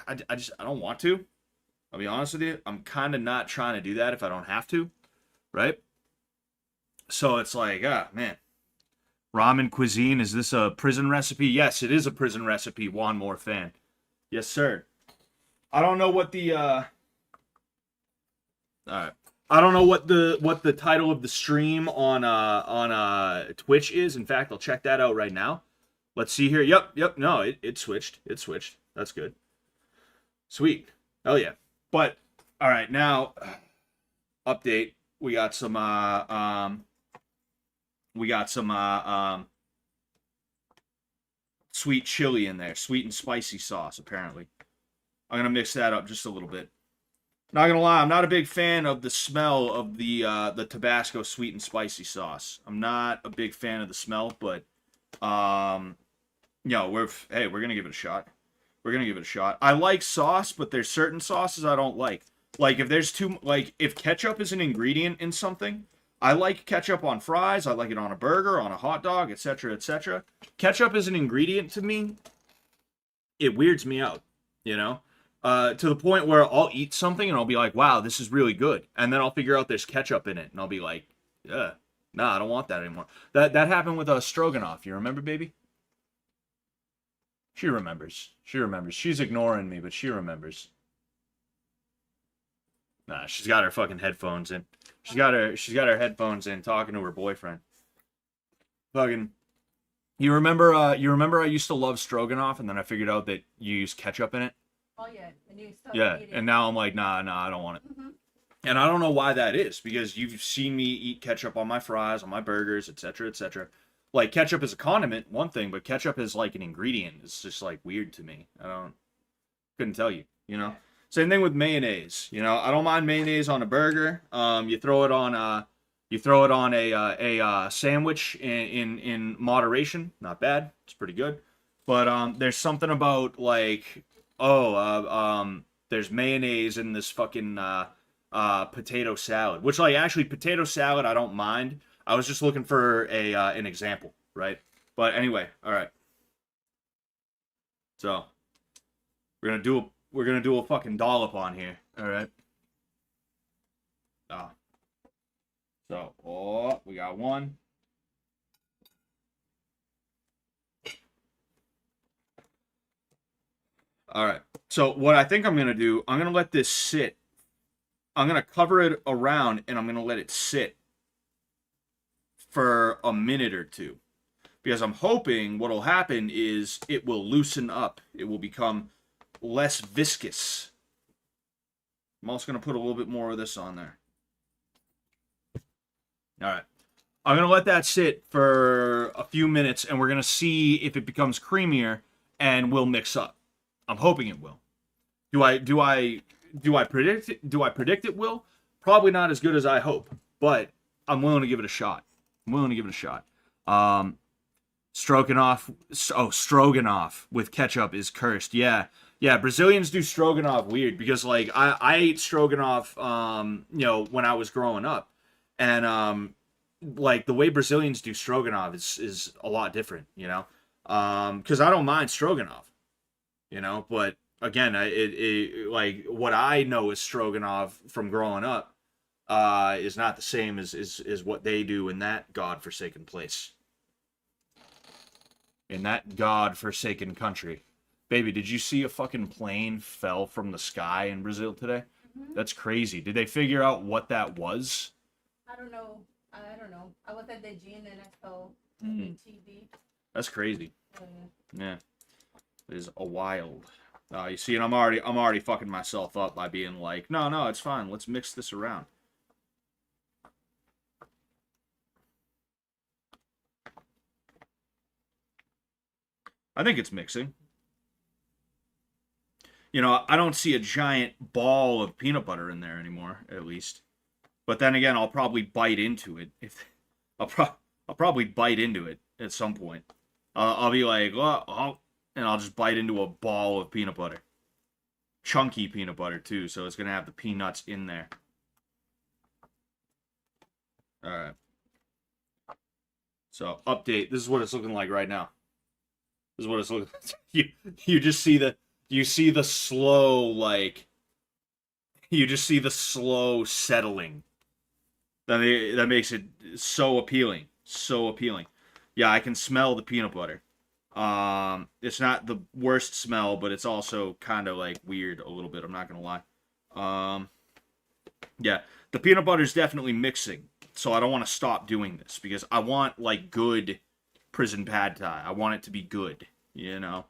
I don't want to. I'll be honest with you. I'm kind of not trying to do that if I don't have to, right? So it's like, ah, man. Ramen cuisine, is this a prison recipe? Yes, it is a prison recipe. One more fan. Yes, sir. I don't know what the all right. I don't know what the title of the stream on Twitch is. In fact, I'll check that out right now. Let's see here. Yep. No, it switched. It switched. That's good. Sweet. Oh yeah. But all right, now update. We got some sweet chili in there, sweet and spicy sauce apparently. I'm gonna mix that up just a little bit. Not gonna lie, I'm not a big fan of the smell of the Tabasco sweet and spicy sauce. I'm not a big fan of the smell, but we're gonna give it a shot. We're gonna give it a shot. I like sauce, but there's certain sauces I don't like. Like if ketchup is an ingredient in something, I like ketchup on fries. I like it on a burger, on a hot dog, etc., etc. Ketchup is an ingredient to me. It weirds me out, you know, to the point where I'll eat something and I'll be like, "Wow, this is really good," and then I'll figure out there's ketchup in it, and I'll be like, "Yeah, nah, I don't want that anymore." That happened with stroganoff. You remember, baby? She remembers. She remembers. She's ignoring me, but she remembers. Nah, she's got her fucking headphones in. She's got her headphones in talking to her boyfriend. Fucking you remember I used to love stroganoff and then I figured out that you use ketchup in it? Oh yeah, and you still Yeah, eat it. and now I'm like, nah, I don't want it. And I don't know why that is because you've seen me eat ketchup on my fries, on my burgers, etc., etc. Like ketchup is a condiment, one thing, but ketchup is like an ingredient. It's just like weird to me. Couldn't tell you, you know. Yeah. Same thing with mayonnaise. You know, I don't mind mayonnaise on a burger. You throw it on a sandwich in moderation. Not bad. It's pretty good. But there's something about like there's mayonnaise in this fucking potato salad, which like actually potato salad I don't mind. I was just looking for a an example, right? But anyway, all right. So we're gonna do a fucking dollop on here. All right. Oh. So we got one. All right. So what I think I'm gonna do, I'm gonna let this sit. I'm gonna cover it around and I'm gonna let it sit for a minute or two. Because I'm hoping what'll happen is it will loosen up. It will become less viscous. I'm also gonna put a little bit more of this on there. All right. I'm gonna let that sit for a few minutes, and we're gonna see if it becomes creamier, and we'll mix up. I'm hoping it will. Do I predict it? Do I predict it will? Probably not as good as I hope, but I'm willing to give it a shot. I'm willing to give it a shot. Stroganoff. Oh, stroganoff with ketchup is cursed. Yeah. Brazilians do stroganoff weird because like I ate stroganoff, when I was growing up, and like the way Brazilians do stroganoff is a lot different, you know. Because I don't mind stroganoff, you know, but again, it like what I know is stroganoff from growing up, is not the same as what they do in that godforsaken place, in that godforsaken country. Baby, did you see a fucking plane fell from the sky in Brazil today? That's crazy. Did they figure out what that was? I don't know. I don't know. I was at the gym and I saw TV. That's crazy. Uh, Yeah, it is a wild. You see, and I'm already fucking myself up by being like, no, it's fine. Let's mix this around. I think it's mixing. You know, I don't see a giant ball of peanut butter in there anymore, at least. But then again, I'll probably bite into it. If I'll, pro- I'll probably bite into it at some point. I'll be like, and I'll just bite into a ball of peanut butter. Chunky peanut butter, too, so it's going to have the peanuts in there. All right. So, update. This is what it's looking like right now. This is what it's looking like. You just see the slow, like, you just see the slow settling. That makes it so appealing. So appealing. Yeah, I can smell the peanut butter. It's not the worst smell, but it's also kind of like weird a little bit. I'm not gonna lie. Um, yeah, the peanut butter is definitely mixing, so I don't want to stop doing this because I want like good prison pad thai. I want it to be good, you know.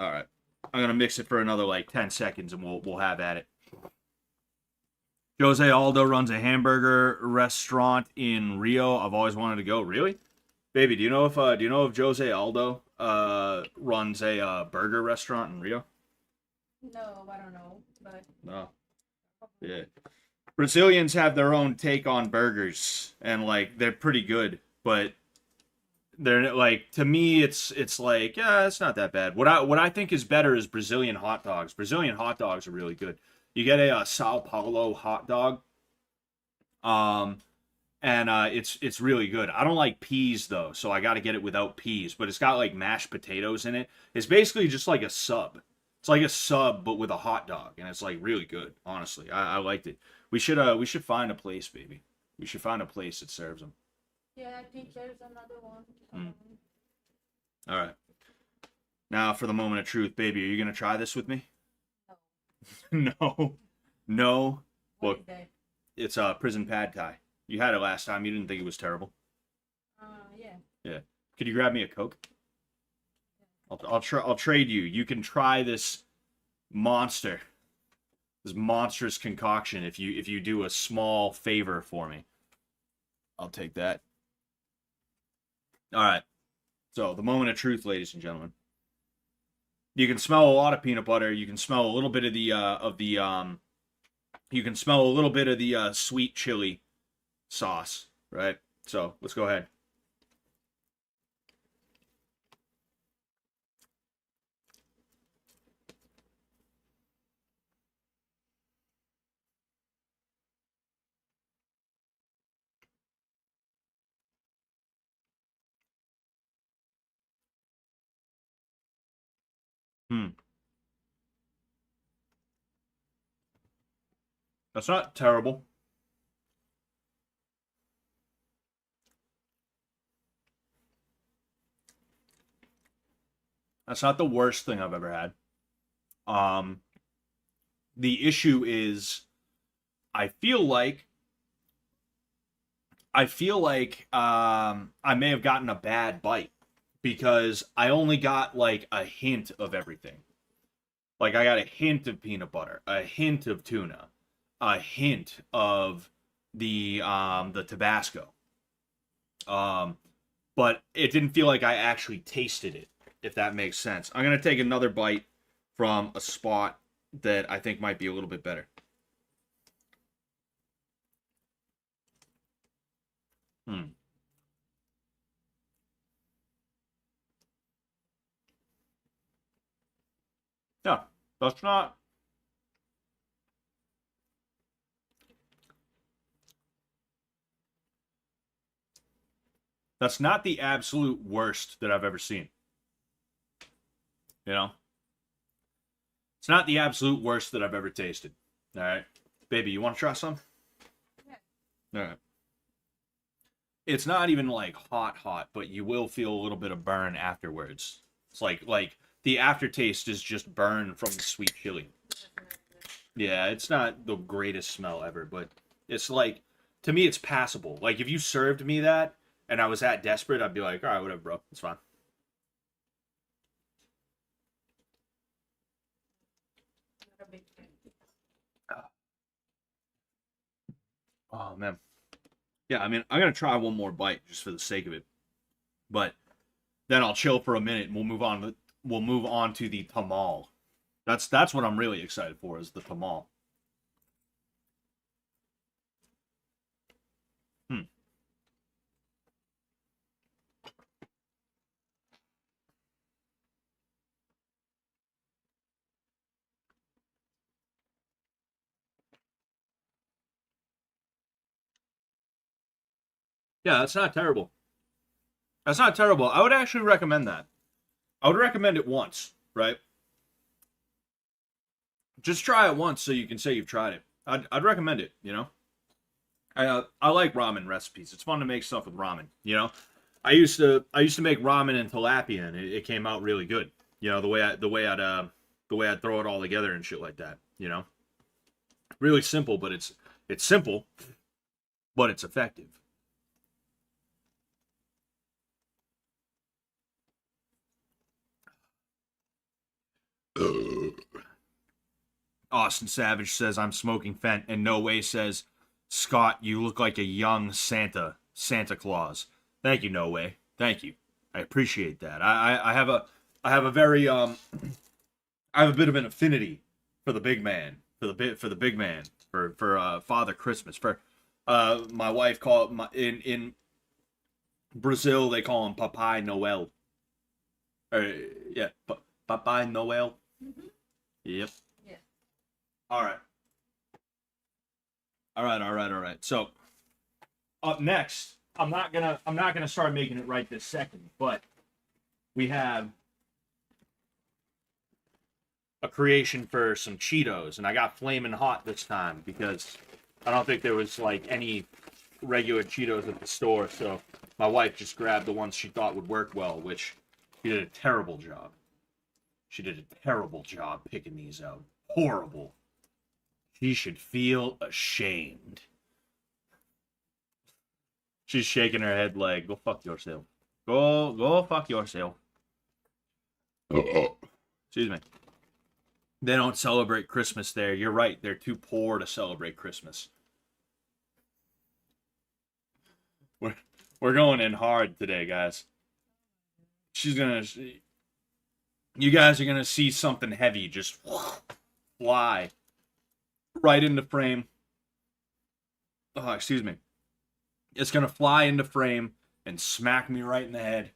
All right, I'm gonna mix it for another like 10 seconds, and we'll have at it. Jose Aldo runs a hamburger restaurant in Rio. I've always wanted to go. Really? Baby, do you know if Jose Aldo runs a burger restaurant in Rio? No, I don't know, but No. Yeah. Brazilians have their own take on burgers and like they're pretty good, but they're like to me it's like, yeah, it's not that bad. What I think is better is Brazilian hot dogs. Brazilian hot dogs are really good. You get a Sao Paulo hot dog. Um and it's really good. I don't like peas though, so I got to get it without peas. But it's got like mashed potatoes in it. It's basically just like a sub. It's like a sub, but with a hot dog, and it's like really good. Honestly, I liked it. We should find a place, baby. We should find a place that serves them. yeah, I think there's another one. Mm. All right. Now for the moment of truth, baby. Are you gonna try this with me? No. No, no. What Look, is that? it's prison pad thai. You had it last time. You didn't think it was terrible. Yeah. Yeah. Could you grab me a Coke? I'll trade you. You can try monster, this monstrous concoction if you do a small favor for me. I'll take that. All right. So the moment of truth, ladies and gentlemen. You can smell a lot of peanut butter. You can smell a little bit of the. You can smell a little bit of the sweet chili sauce, right? So let's go ahead. Hmm. That's not terrible. That's not the worst thing I've ever had. Um, the issue is I feel like I may have gotten a bad bite because I only got like a hint of everything. Like I got a hint of peanut butter, a hint of tuna, a hint of the Tabasco. Um, but it didn't feel like I actually tasted it, if that makes sense. I'm gonna take another bite from a spot that I think might be a little bit better. Hmm. Yeah, that's not that's not the absolute worst that I've ever seen. You know, it's not the absolute worst that I've ever tasted. All right, baby, you want to try some? Yeah. All right. It's not even like hot, but you will feel a little bit of burn afterwards. It's like the aftertaste is just burn from the sweet chili. Yeah, it's not the greatest smell ever, but it's like to me it's passable. Like if you served me that and I was that desperate, I'd be like, all right, whatever, bro, it's fine. Not a big fan. Oh man, Yeah, I mean, I'm gonna try one more bite just for the sake of it, but then I'll chill for a minute and we'll move on to the tamal. That's what I'm really excited for is the tamal. Hmm. Yeah, that's not terrible. That's not terrible. I would actually recommend that. I would recommend it once, right? Just try it once so you can say you've tried it. I'd recommend it. You know, I like ramen recipes. It's fun to make stuff with ramen. You know, I used to make ramen in tilapia and it came out really good. You know, the way I'd throw it all together and shit like that. You know, really simple, but it's simple, but it's effective. Austin Savage says I'm smoking Fent, and No Way says, Scott, you look like a young Santa Claus. Thank you, No Way. Thank you. I appreciate that. I have a very I have a bit of an affinity for the big man, for the big man, for Father Christmas. For my wife call my in Brazil they call him Papai Noel. Or yeah, Papai Noel. Mm-hmm. Yep. Yeah. All right. All right. So up next, I'm not gonna start making it right this second, but we have a creation for some Cheetos, and I got flaming hot this time because I don't think there was like any regular Cheetos at the store, so my wife just grabbed the ones she thought would work well, which she did a terrible job. She did a terrible job picking these out. Horrible. She should feel ashamed. She's shaking her head like, go fuck yourself. Go fuck yourself. Excuse me. They don't celebrate Christmas there. You're right. They're too poor to celebrate Christmas. We're we're going in hard today, guys. She's gonna. You guys are gonna see something heavy just fly right into frame. Oh, excuse me. It's gonna fly into frame and smack me right in the head.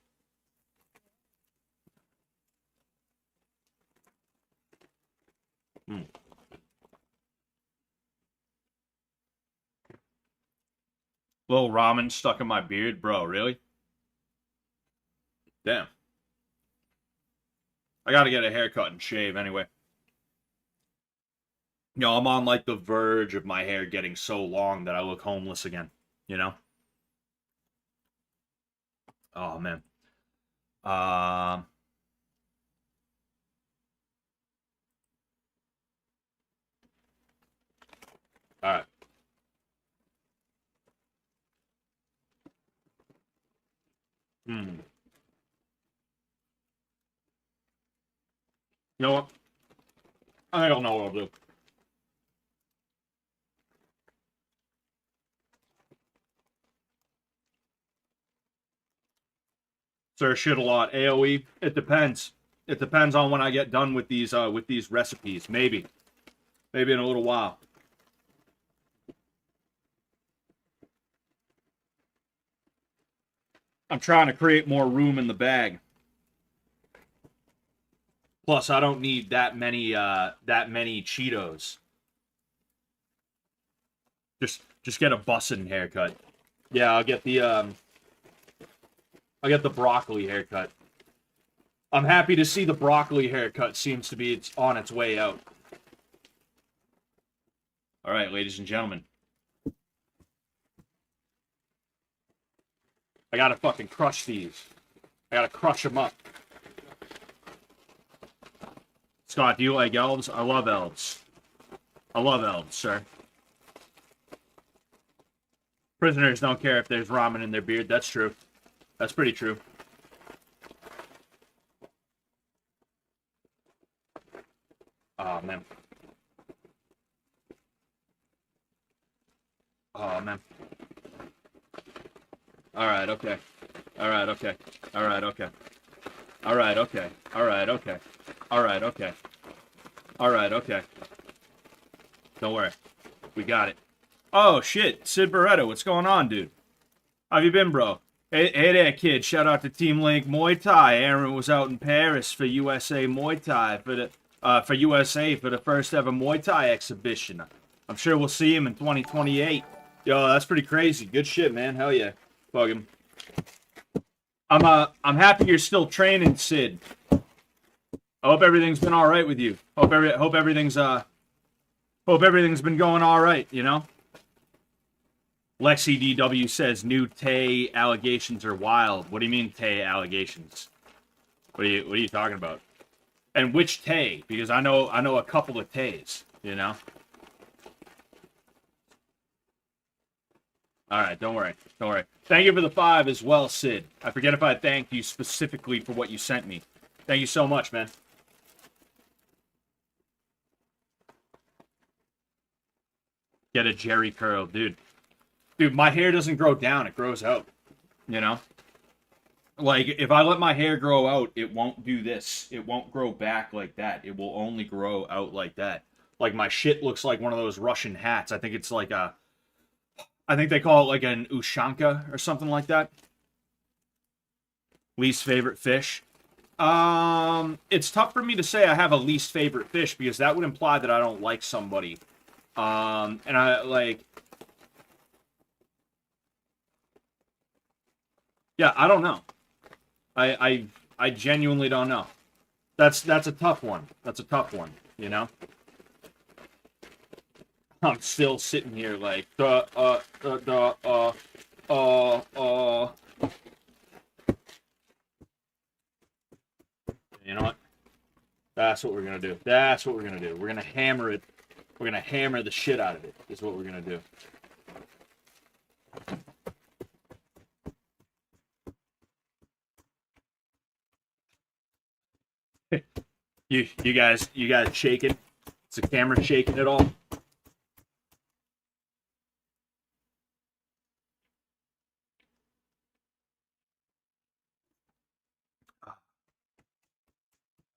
Mm. Little ramen stuck in my beard, bro. Really? Damn. I gotta get a haircut and shave anyway. You know, I'm on like the verge of my hair getting so long that I look homeless again. You know? Oh man. Um. All right. Hmm. You know what? I don't know what I'll do. Sir, shit a lot. AOE. It depends. It depends on when I get done with these recipes. Maybe. Maybe in a little while. I'm trying to create more room in the bag. Plus, I don't need that many Cheetos. Just get a bussin' haircut. Yeah, I'll get the broccoli haircut. I'm happy to see the broccoli haircut seems to be it's on its way out. All right, ladies and gentlemen. I gotta fucking crush these. I gotta crush them up. Scott, do you like elves? I love elves. I love elves, sir. Prisoners don't care if there's ramen in their beard. That's true. That's pretty true. Oh, man. Oh, man. All right, okay. All right, okay. All right, okay. All right, okay. All right, okay. All right, okay. All right, okay. Don't worry. We got it. Oh, shit. Sid Barretto, what's going on, dude? How have you been, bro? Hey there, kid. Shout out to Team Link Muay Thai. Aaron was out in Paris for USA Muay Thai for USA for the first ever Muay Thai exhibition. I'm sure we'll see him in 2028. Yo, that's pretty crazy. Good shit, man. Hell yeah. Bug him. I'm happy you're still training, Sid. I hope everything's been all right with you. Hope everything's been going all right. You know. Lexi DW says new Tay allegations are wild. What do you mean Tay allegations? What are you talking about? And which Tay? Because I know a couple of Tays. You know. All right, don't worry. Don't worry. Thank you for the 5 as well, Sid. I forget if I thanked you specifically for what you sent me. Thank you so much, man. Get a Jerry curl, dude. Dude, my hair doesn't grow down, it grows out. You know? Like, if I let my hair grow out, it won't do this. It won't grow back like that. It will only grow out like that. Like, my shit looks like one of those Russian hats. I think it's like a... I think they call it like an ushanka or something like that. Least favorite fish. It's tough for me to say I have a least favorite fish because that would imply that I don't like somebody. And I like... Yeah, I don't know. I genuinely don't know. That's a tough one. That's a tough one, you know? I'm still sitting here like You know what? That's what we're gonna do. That's what we're gonna do. We're gonna hammer it. We're gonna hammer the shit out of it. Is what we're gonna do. You guys shaking? Is the camera shaking at all?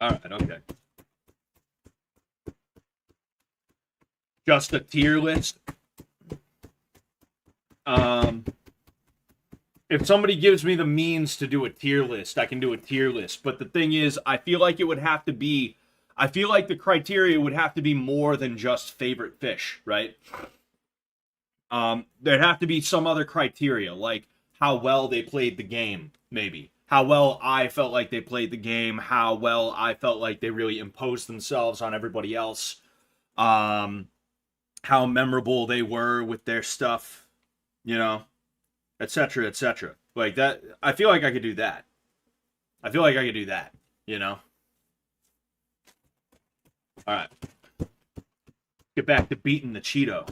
All right. Okay. Just a tier list. Um, if somebody gives me the means to do a tier list, I can do a tier list. But the thing is, I feel like it would have to be. I feel like the criteria would have to be more than just favorite fish, right? There'd have to be some other criteria, like how well they played the game, maybe. How well I felt like they played the game, how well I felt like they really imposed themselves on everybody else, um, how memorable they were with their stuff, you know, etc., etc. Like that, I feel like I could do that. I feel like I could do that, you know? All right, get back to beating the Cheeto.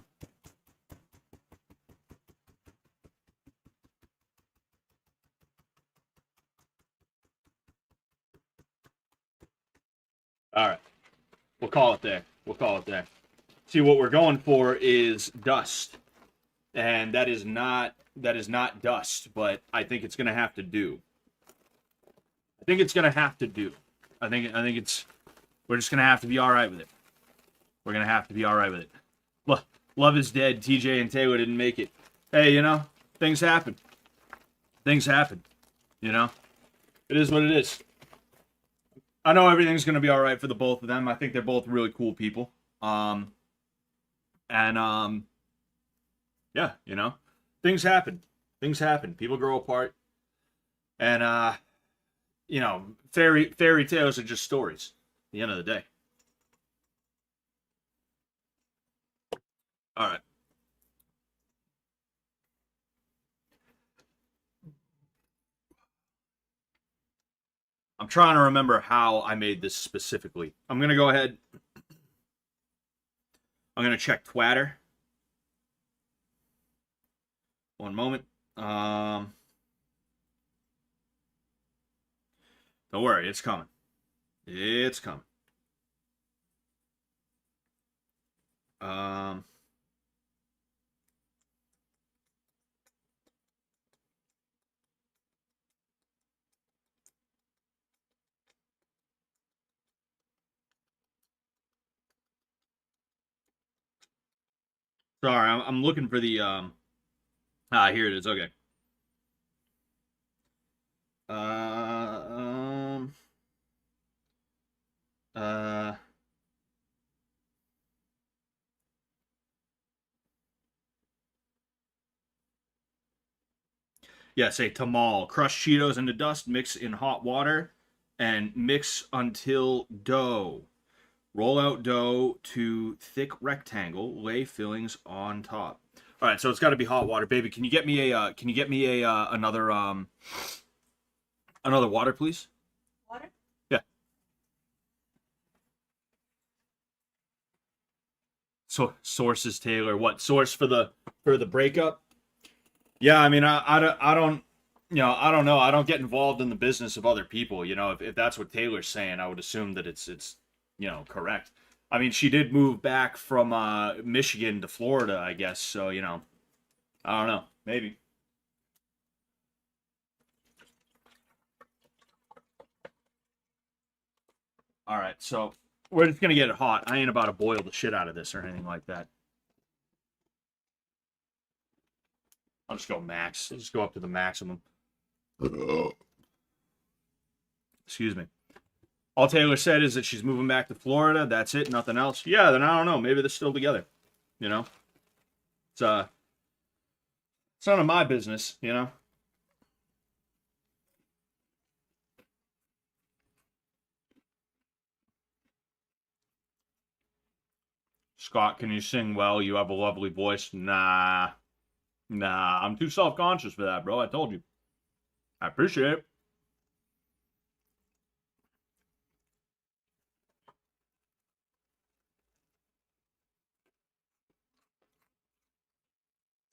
All right, we'll call it there. We'll call it there. See, what we're going for is dust, and that is not dust, but I think it's gonna have to do. I think it's gonna have to do. I think it's we're just gonna have to be all right with it. We're gonna have to be all right with it. Love is dead. TJ and Taylor didn't make it. Hey, you know, things happen. Things happen. You know, it is what it is. I know everything's gonna be all right for the both of them. I think they're both really cool people. And yeah, you know, things happen. Things happen. People grow apart, and you know, fairy tales are just stories. At the end of the day. All right. I'm trying to remember how I made this specifically. I'm gonna go ahead. I'm gonna check Twitter. One moment. Don't worry, it's coming. It's coming. Um, Sorry, I'm looking for the here it is. Okay. Uh, um, uh, yeah, say Tamal. Crush Cheetos into dust, mix in hot water, and mix until dough. Roll out dough to thick rectangle. Lay fillings on top. All right, so it's got to be hot water, baby. Can you get me a? Can you get me a another water, please? Water? Yeah. So sources, Taylor. What source for the breakup? Yeah, I mean, I don't, I don't know. I don't get involved in the business of other people. If that's what Taylor's saying, I would assume that it's correct. I mean, she did move back from Michigan to Florida, I guess. So I don't know. Maybe. All right, so we're just gonna get it hot. I ain't about to boil the shit out of this or anything like that. I'll just go max. I'll just go up to the maximum. Excuse me. All Taylor said is that she's moving back to Florida. That's it. Nothing else. Yeah, then I don't know. Maybe they're still together. You know, it's it's none of my business. Scott, can you sing well? You have a lovely voice. Nah, I'm too self conscious for that, bro. I told you. I appreciate it.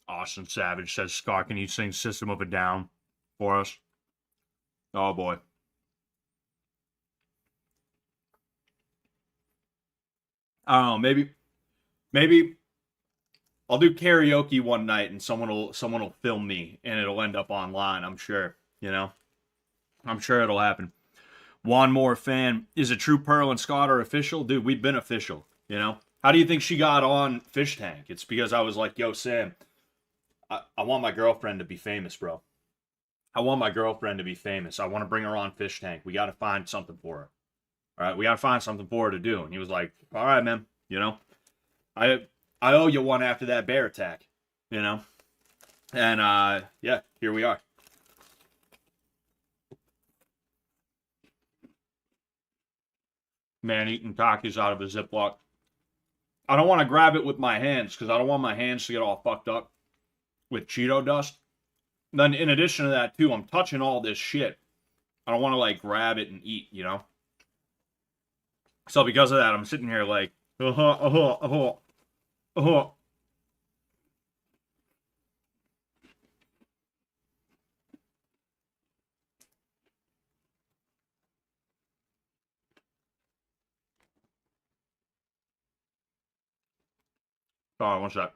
Austin Savage says, Scott, can you sing System of a Down for us? Oh boy. I don't know. Maybe I'll do karaoke one night and someone will film me and it'll end up online. I'm sure. I'm sure it'll happen. One more fan. Is it true Pearl and Scott are official? Dude, we've been official. How do you think she got on Fish Tank? It's because I was like, yo, Sam, I want my girlfriend to be famous, bro. I want my girlfriend to be famous. I want to bring her on Fish Tank. We got to find something for her. All right, we got to find something for her to do. And he was like, all right, man. I I owe you one after that bear attack. You know, and yeah, here we are. Man eating Takis out of a Ziploc. I don't want to grab it with my hands because I don't want my hands to get all fucked up with Cheeto dust. Then in addition to that too, I'm touching all this shit. I don't want to like grab it and eat. So because of that, I'm sitting here like, uh-huh. Sorry, one sec.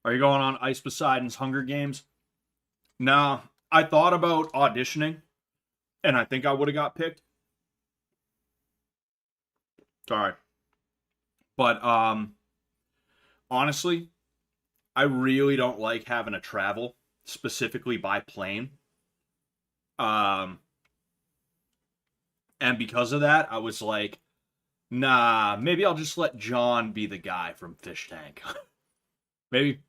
Are you going on Ice Poseidon's Hunger Games? Nah, I thought about auditioning, and I think I would have got picked. Sorry, but honestly, I really don't like having to travel specifically by plane. Um, and because of that, I was like, nah, maybe I'll just let John be the guy from Fish Tank. maybe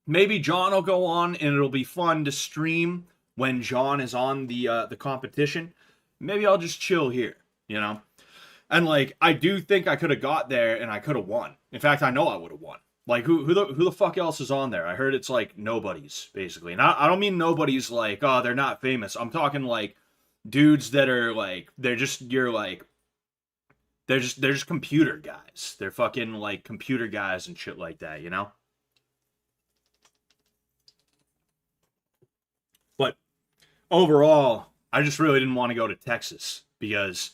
maybe John will go on, and it'll be fun to stream when John is on the competition. Maybe I'll just chill here. And like, I do think I could have got there and I could have won. In fact, I know I would have won. Like, who the fuck else is on there? I heard it's like nobodies basically. And I don't mean nobodies like, oh, they're not famous. I'm talking like dudes that are like, they're just computer guys. They're fucking like computer guys and shit like that. But overall, I just really didn't want to go to Texas because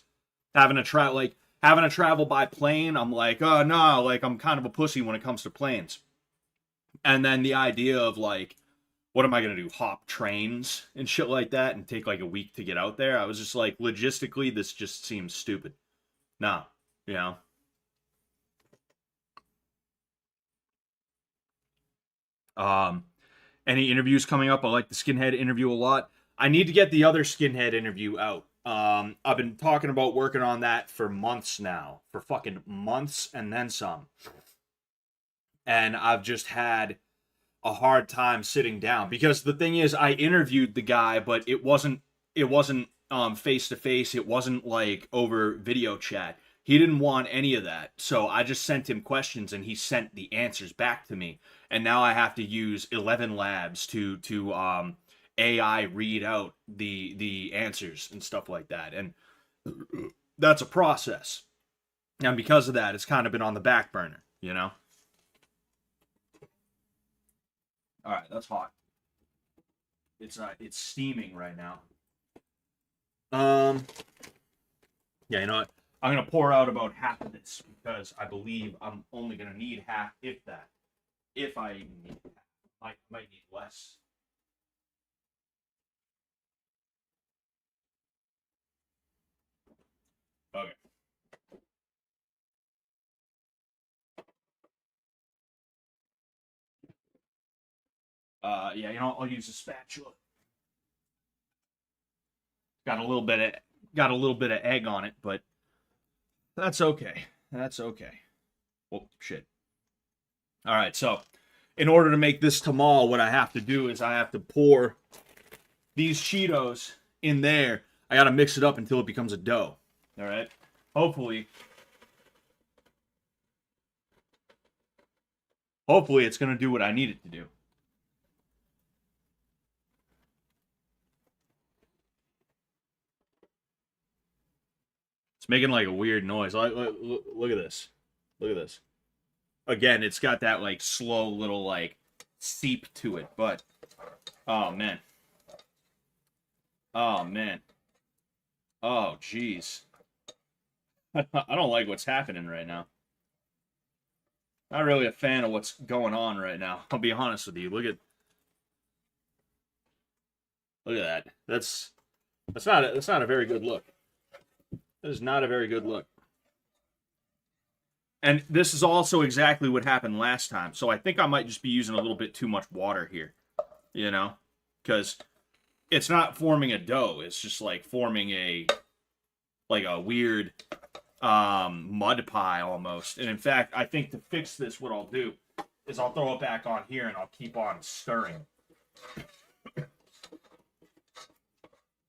having to travel by plane, I'm like, oh no, like I'm kind of a pussy when it comes to planes. And then the idea of like, what am I gonna do? Hop trains and shit like that and take like a week to get out there? I was just like, logistically, this just seems stupid. No, you know. Um, any interviews coming up? I like the skinhead interview a lot. I need to get the other skinhead interview out. I've been talking about working on that for months now, for fucking months and then some. And I've just had a hard time sitting down because the thing is, I interviewed the guy, but it wasn't face to face. It wasn't like over video chat. He didn't want any of that, so I just sent him questions and he sent the answers back to me. And now I have to use 11 labs to AI read out the answers and stuff like that, and that's a process. And because of that, it's kind of been on the back burner, you know. All right, that's hot. It's steaming right now. Um, yeah, you know what? I'm gonna pour out about half of this because I believe I'm only gonna need half, if that. If I even need half, might need less. Okay. Yeah, you know, I'll use a spatula. Got a little bit of egg on it, but that's okay. That's okay. Well, shit. All right, so in order to make this tamal, what I have to do is I have to pour these Cheetos in there. I got to mix it up until it becomes a dough. All right. Hopefully it's going to do what I need it to do. It's making like a weird noise. Look at this. Look at this. Again, it's got that like slow little like seep to it, but oh man. Oh man. Oh jeez. I don't like what's happening right now. Not really a fan of what's going on right now. I'll be honest with you. Look at that. That's not a very good look. That is not a very good look. And this is also exactly what happened last time. So I think I might just be using a little bit too much water here. You know? Because it's not forming a dough. It's just like forming a weird mud pie almost. And in fact, I think to fix this, what I'll do is I'll throw it back on here and I'll keep on stirring.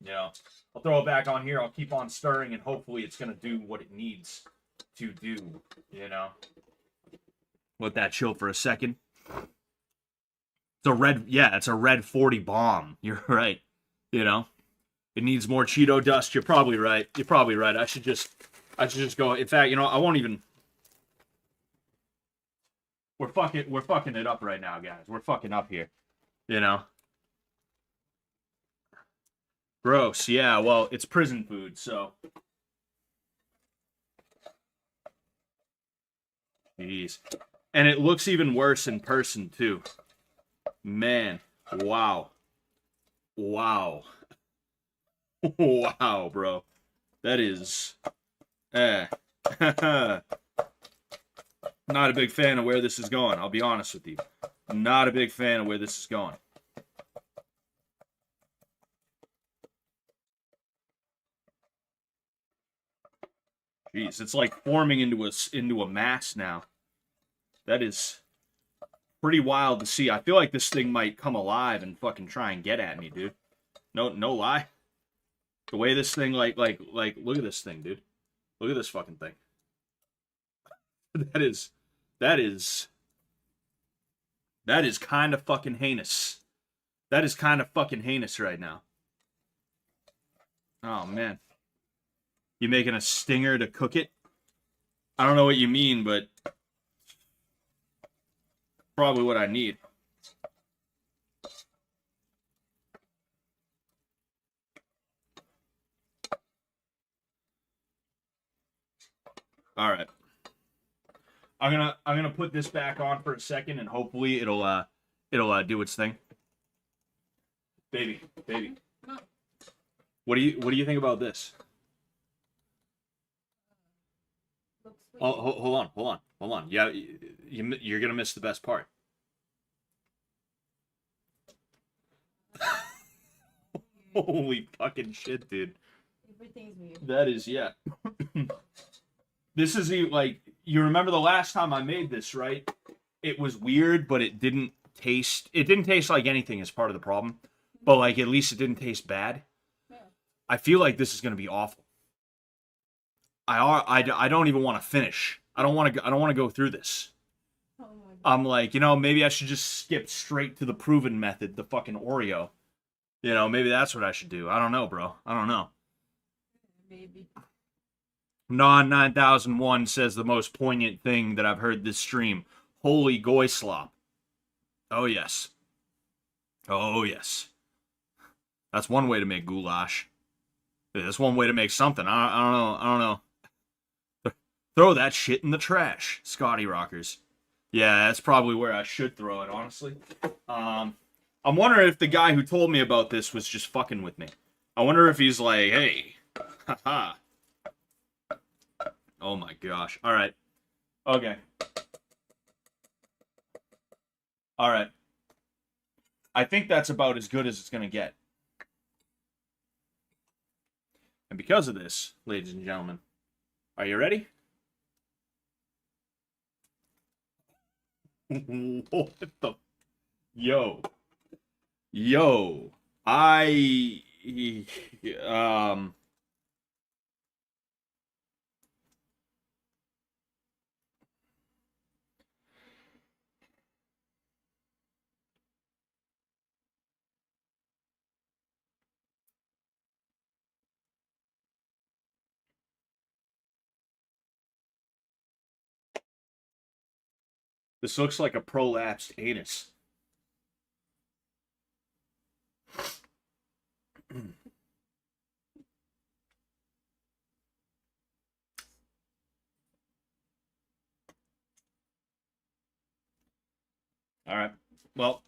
You know, I'll throw it back on here. I'll keep on stirring, and hopefully it's going to do what it needs to do, you know. Let that chill for a second. It's a red 40 bomb. You're right. You know, it needs more Cheeto dust. You're probably right. I should just go. In fact, you know, I won't even. We're fucking it up right now, guys. We're fucking up here. You know. Gross. Yeah. Well, it's prison food, so. Jeez. And it looks even worse in person too. Man. Wow. Wow. Wow, bro. That is. Not a big fan of where this is going. I'll be honest with you. Not a big fan of where this is going. Jeez, it's like forming into a mass now. That is pretty wild to see. I feel like this thing might come alive and fucking try and get at me, dude. No lie. The way this thing like look at this thing, dude. Look at this fucking thing. That is kind of fucking heinous. That is kind of fucking heinous right now. Oh man. You making a stinger to cook it? I don't know what you mean, but probably what I need. All right. I'm gonna put this back on for a second, and hopefully it'll do its thing. Baby. What do you think about this? Oh, hold on. Yeah, you're gonna miss the best part. Holy fucking shit, dude. Everything's weird. That is, yeah. This is like, you remember the last time I made this, right? It was weird, but it didn't taste like anything as part of the problem. But like, at least it didn't taste bad. Yeah. I feel like this is gonna be awful. I don't even want to finish. I don't want to go through this. Oh my god. I'm like, maybe I should just skip straight to the proven method, the fucking Oreo. Maybe that's what I should do. I don't know, bro. I don't know. Maybe. Non 9001 says the most poignant thing that I've heard this stream. Holy goy slop. Oh yes. Oh yes. That's one way to make goulash. That's one way to make something. I don't know. Throw that shit in the trash, Scotty Rockers. Yeah, that's probably where I should throw it, honestly. I'm wondering if the guy who told me about this was just fucking with me. I wonder if he's like, hey, haha. Oh my gosh. All right. Okay. All right. I think that's about as good as it's going to get. And because of this, ladies and gentlemen, are you ready? What the? Yo. Um. This looks like a prolapsed anus. All right. Well,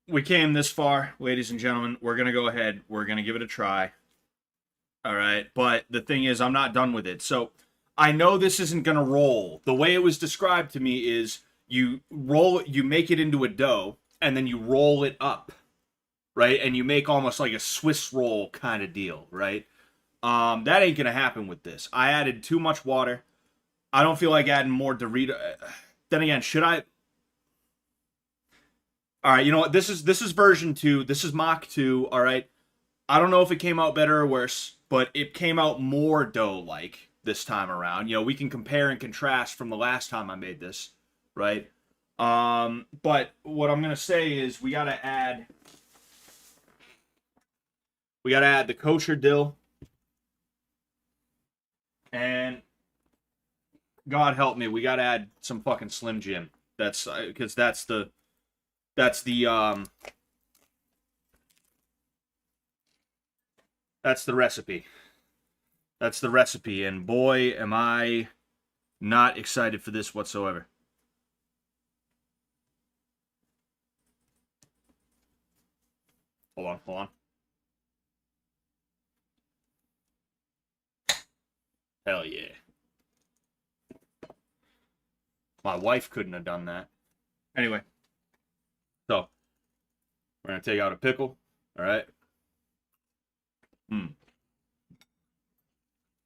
we came this far, ladies and gentlemen. We're going to go ahead. We're going to give it a try. All right. But the thing is, I'm not done with it. So I know this isn't going to roll. The way it was described to me is you make it into a dough, and then you roll it up, right? And you make almost like a Swiss roll kind of deal, right? That ain't going to happen with this. I added too much water. I don't feel like adding more Dorito. Then again, should I? All right, you know what? This is version 2. This is Mach 2, all right? I don't know if it came out better or worse, but it came out more dough-like this time around. We can compare and contrast from the last time I made this, right? But what I'm going to say is we got to add the kosher dill, and God help me, we got to add some fucking Slim Jim. That's because that's the recipe. That's the recipe, and boy, am I not excited for this whatsoever. Hold on. Hell yeah. My wife couldn't have done that. Anyway, so we're going to take out a pickle, all right?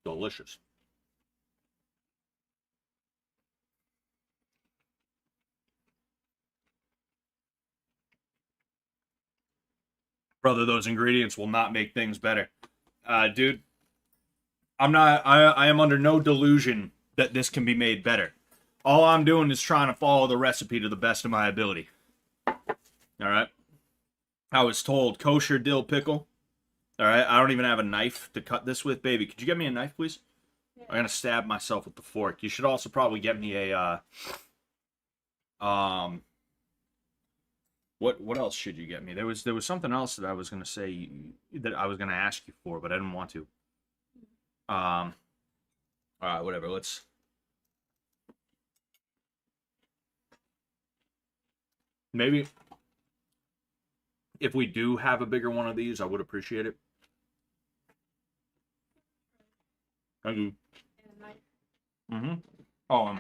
Delicious. Brother, those ingredients will not make things better. Dude, I am under no delusion that this can be made better. All I'm doing is trying to follow the recipe to the best of my ability. All right? I was told kosher dill pickle. All right? I don't even have a knife to cut this with. Baby, could you get me a knife, please? Yeah. I'm going to stab myself with the fork. You should also probably get me a what else should you get me? There was something else that I was gonna say that I was gonna ask you for, but I didn't want to. All right, whatever. Let's. Maybe if we do have a bigger one of these, I would appreciate it. Thank you. And a knife Mm-hmm. Oh,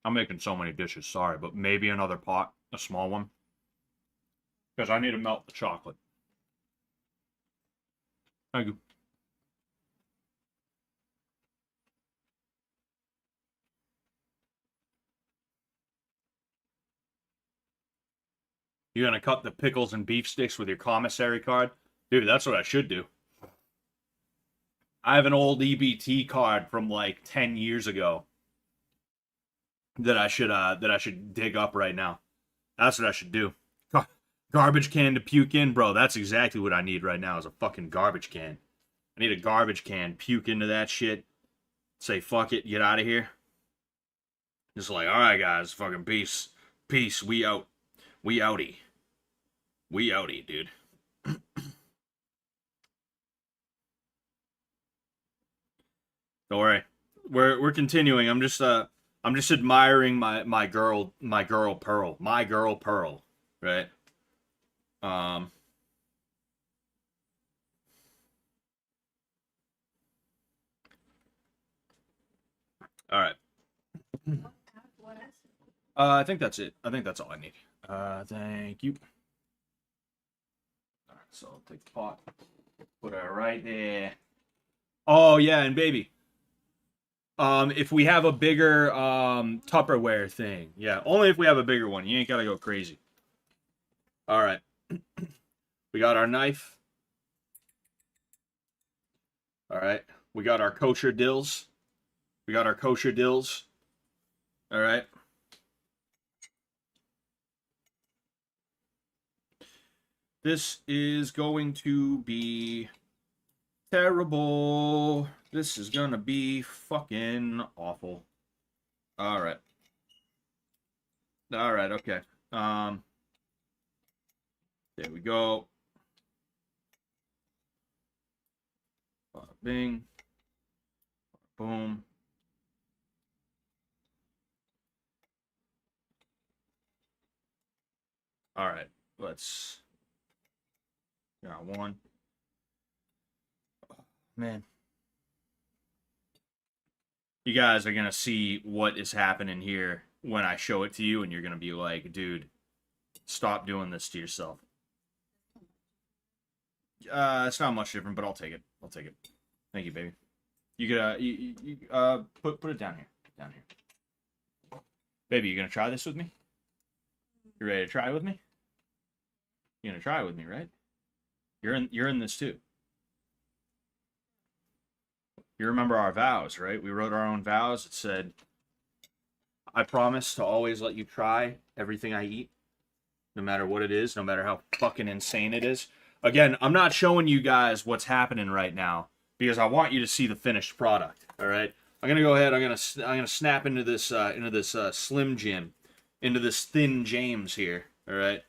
I'm making so many dishes. Sorry, but maybe another pot, a small one, because I need to melt the chocolate. Thank you. You're gonna cut the pickles and beef sticks with your commissary card, dude. That's what I should do. I have an old EBT card from like 10 years ago that I should dig up right now. That's what I should do. Garbage can to puke in, bro. That's exactly what I need right now is a fucking garbage can. I need a garbage can, puke into that shit, say fuck it, get out of here. Just like, all right, guys, fucking peace, peace. We out, we outie, we outie, dude. Don't worry, we're continuing. I'm just admiring my girl Pearl, right? Um, all right. What else? I think that's it. I think that's all I need. Thank you. All right, so I'll take the pot, put it right there. Oh yeah, and baby, if we have a bigger Tupperware thing, yeah, only if we have a bigger one. You ain't gotta go crazy. All right, we got our knife. All right, we got our kosher dills. We got our kosher dills. All right. This is going to be terrible. This is gonna be fucking awful. All right. All right. Okay. Um. There we go. Bada bing. Boom. All right. Let's. Got one. Man. You guys are gonna see what is happening here when I show it to you, and you're gonna be like, dude, stop doing this to yourself. It's not much different, but I'll take it. I'll take it. Thank you, baby. You could put it down here. Down here. Baby, you gonna try this with me? You ready to try it with me? You're gonna try it with me, right? You're in this too. You remember our vows, right? We wrote our own vows. It said, I promise to always let you try everything I eat, no matter what it is, no matter how fucking insane it is. Again, I'm not showing you guys what's happening right now because I want you to see the finished product. All right, I'm gonna go ahead. I'm gonna snap into this Slim Jim, into this Thin James here. All right,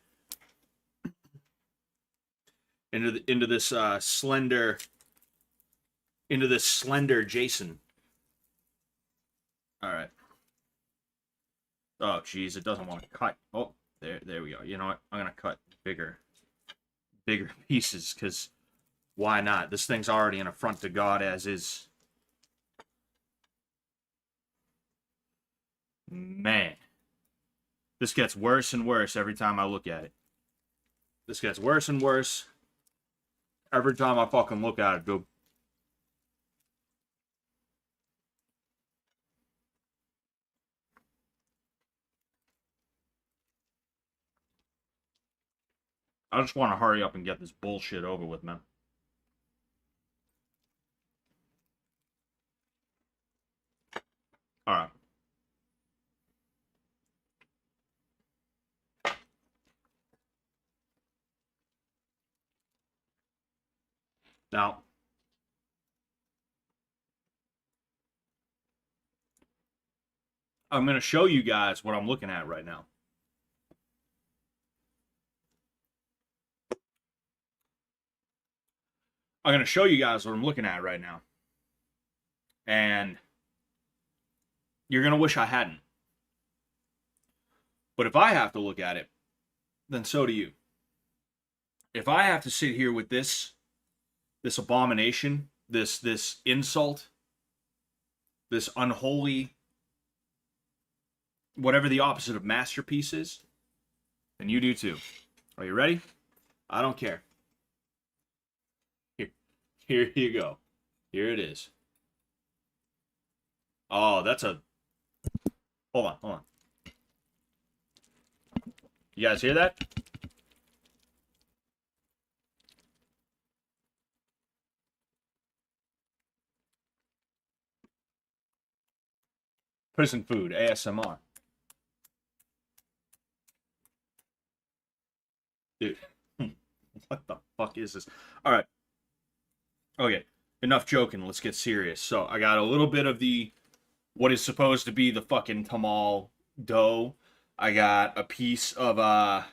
into this slender Jason. All right. Oh, geez, it doesn't want to cut. Oh, there we go. You know what? I'm gonna cut bigger pieces because why not? This thing's already an affront to God as is. Man, this gets worse and worse every time I look at it. This gets worse and worse every time I fucking look at it, dude. I just want to hurry up and get this bullshit over with, man. All right. Now, I'm going to show you guys what I'm looking at right now. I'm going to show you guys what I'm looking at right now. And you're going to wish I hadn't. But if I have to look at it, then so do you. If I have to sit here with this abomination, this insult, this unholy, whatever the opposite of masterpiece is, then you do too. Are you ready? I don't care. Here you go. Here it is. Oh, that's a... Hold on, hold on. You guys hear that? Prison food, ASMR. Dude, what the fuck is this? All right. Okay, enough joking. Let's get serious. So I got a little bit of the what is supposed to be the fucking Tamal dough. I got a piece of um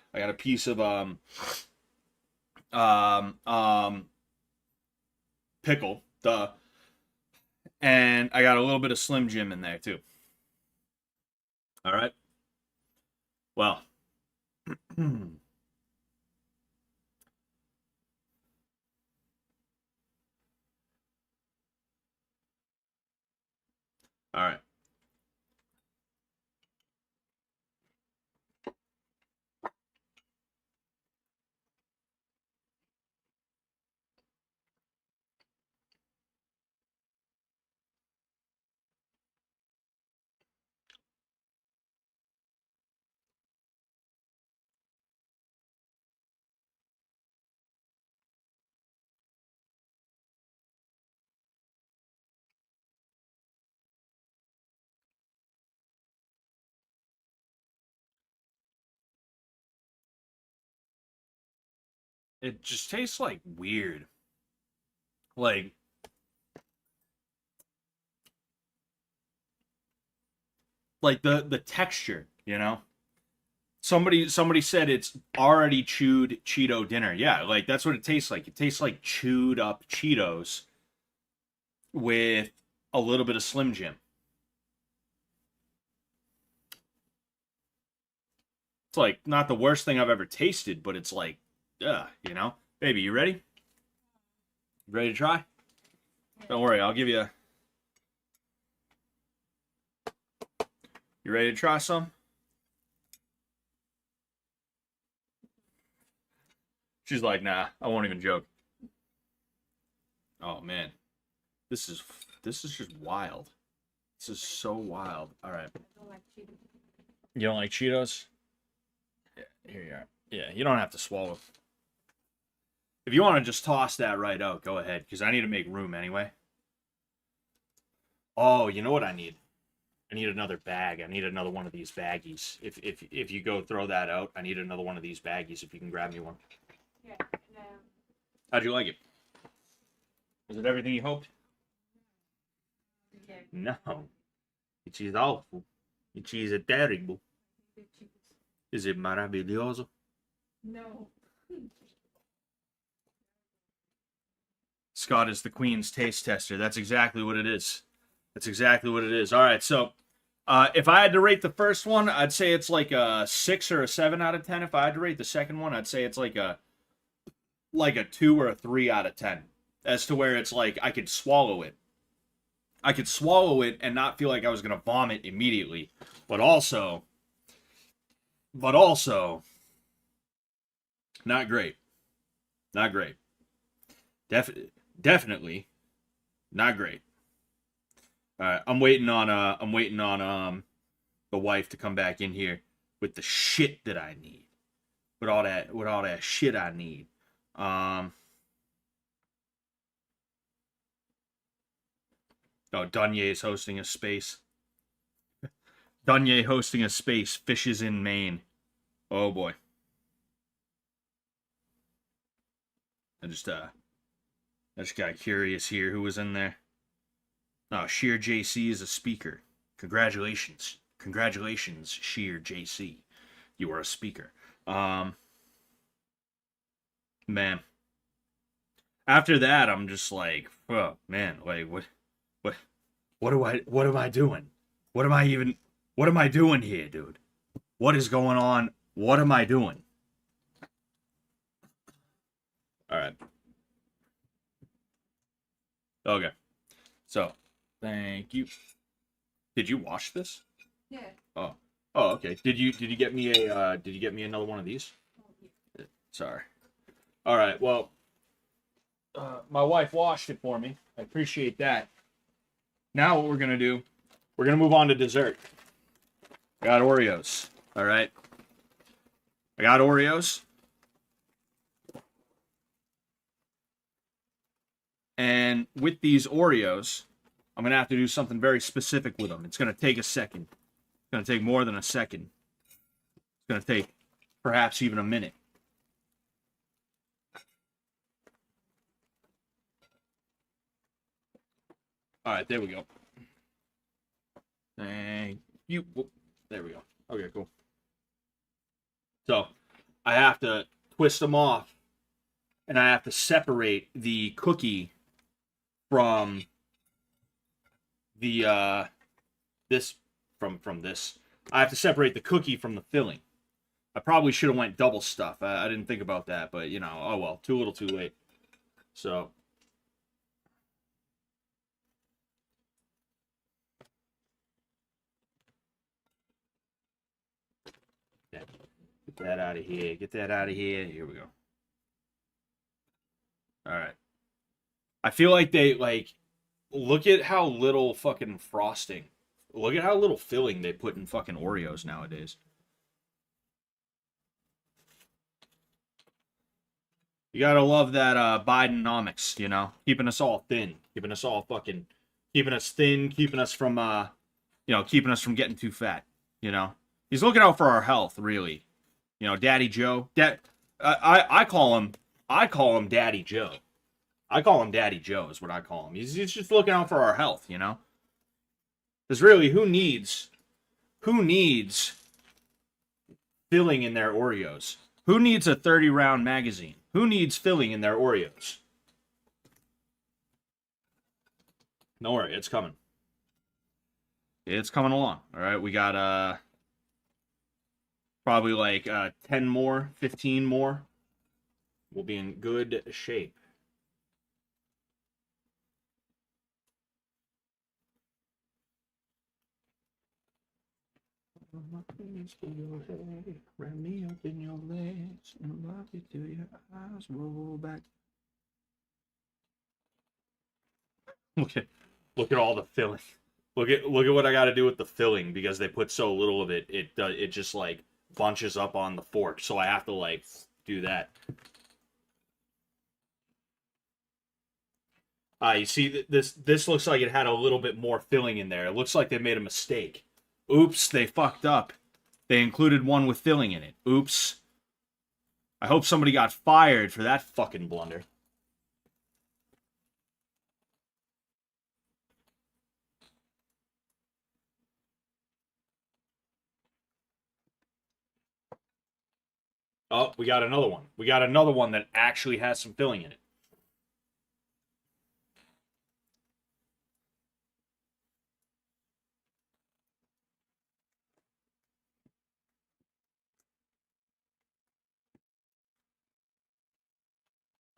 um pickle, duh, and I got a little bit of Slim Jim in there too. All right. Well, all right. It just tastes like weird. Like the texture, you know? Somebody said it's already chewed Cheeto dinner. Yeah, like that's what it tastes like. It tastes like chewed up Cheetos with a little bit of Slim Jim. It's like not the worst thing I've ever tasted, but it's like, you know? Baby, you ready? Ready to try? Don't worry, I'll give you You ready to try some? She's like, nah, I won't even joke. Oh man. This is this is just wild. This is so wild. All right. You don't like Cheetos? Yeah, here you are. Yeah, you don't have to swallow. If you want to just toss that right out, go ahead, because I need to make room anyway. Oh, you know what I need? I need another bag. I need another one of these baggies. If you go throw that out, I need another one of these baggies. If you can grab me one. Yeah. No. How'd you like it? Was it everything you hoped? Yeah. No. It is awful. It is terrible. Is it maravilloso? No. Scott is the Queen's taste tester. That's exactly what it is. That's exactly what it is. All right, so if I had to rate the first one, I'd say it's like a 6 or a 7 out of 10. If I had to rate the second one, I'd say it's like a 2 or a 3 out of 10. As to where it's like I could swallow it. I could swallow it and not feel like I was gonna vomit immediately. But also, not great. Not great. Definitely not great. All right, I'm waiting on the wife to come back in here with the shit that I need. With all that shit I need. Oh, Dunye is hosting a space. Dunye hosting a space. Fishes in Maine. Oh boy. I just got curious here. Who was in there? Oh, Sheer JC is a speaker. Congratulations. Congratulations, Sheer JC. You are a speaker. Man. After that, I'm just like, oh man, like what what am I doing? What am I doing here, dude? What is going on? What am I doing? All right. Okay. So, thank you. Did you wash this? Yeah. Oh. Oh, okay. Did you get me a did you get me another one of these? Sorry. All right. Well, my wife washed it for me. I appreciate that. Now what we're gonna do? We're gonna move on to dessert. I got Oreos. All right. I got Oreos. And with these Oreos, I'm going to have to do something very specific with them. It's going to take a second. It's going to take more than a second. It's going to take perhaps even a minute. All right, there we go. Thank you. Whoop. There we go. Okay, cool. So I have to twist them off, and I have to separate the cookie from the this from this. I have to separate the cookie from the filling. I probably should have went double stuff. I didn't think about that, but you know, oh well, too little, too late. So yeah, get that out of here. Get that out of here. Here we go. All right. I feel like they like look at how little fucking frosting. Look at how little filling they put in fucking Oreos nowadays. You gotta love that Bidenomics, you know, keeping us all thin, keeping us all fucking, keeping us thin, keeping us from keeping us from getting too fat. You know, he's looking out for our health, really. You know, Daddy Joe. I call him Daddy Joe. I call him Daddy Joe is what I call him. He's just looking out for our health, you know. Because really, who needs filling in their Oreos? Who needs a 30-round magazine? Who needs filling in their Oreos? Don't worry, it's coming. It's coming along. All right, we got probably like 10 more, 15 more. We'll be in good shape. Wrap me up in your legs and lock it till your eyes roll back. Look at all the filling. Look at what I got to do with the filling because they put so little of it. It just like bunches up on the fork, so I have to like do that. You see, this looks like it had a little bit more filling in there. It looks like they made a mistake. Oops, they fucked up. They included one with filling in it. Oops. I hope somebody got fired for that fucking blunder. Oh, we got another one. We got another one that actually has some filling in it.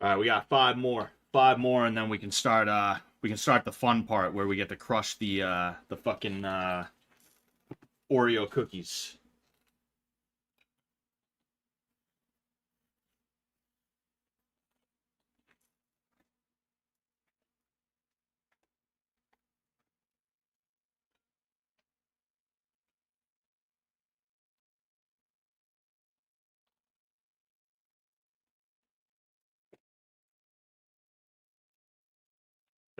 All right, we got five more. Five more, and then we can start the fun part where we get to crush the fucking Oreo cookies.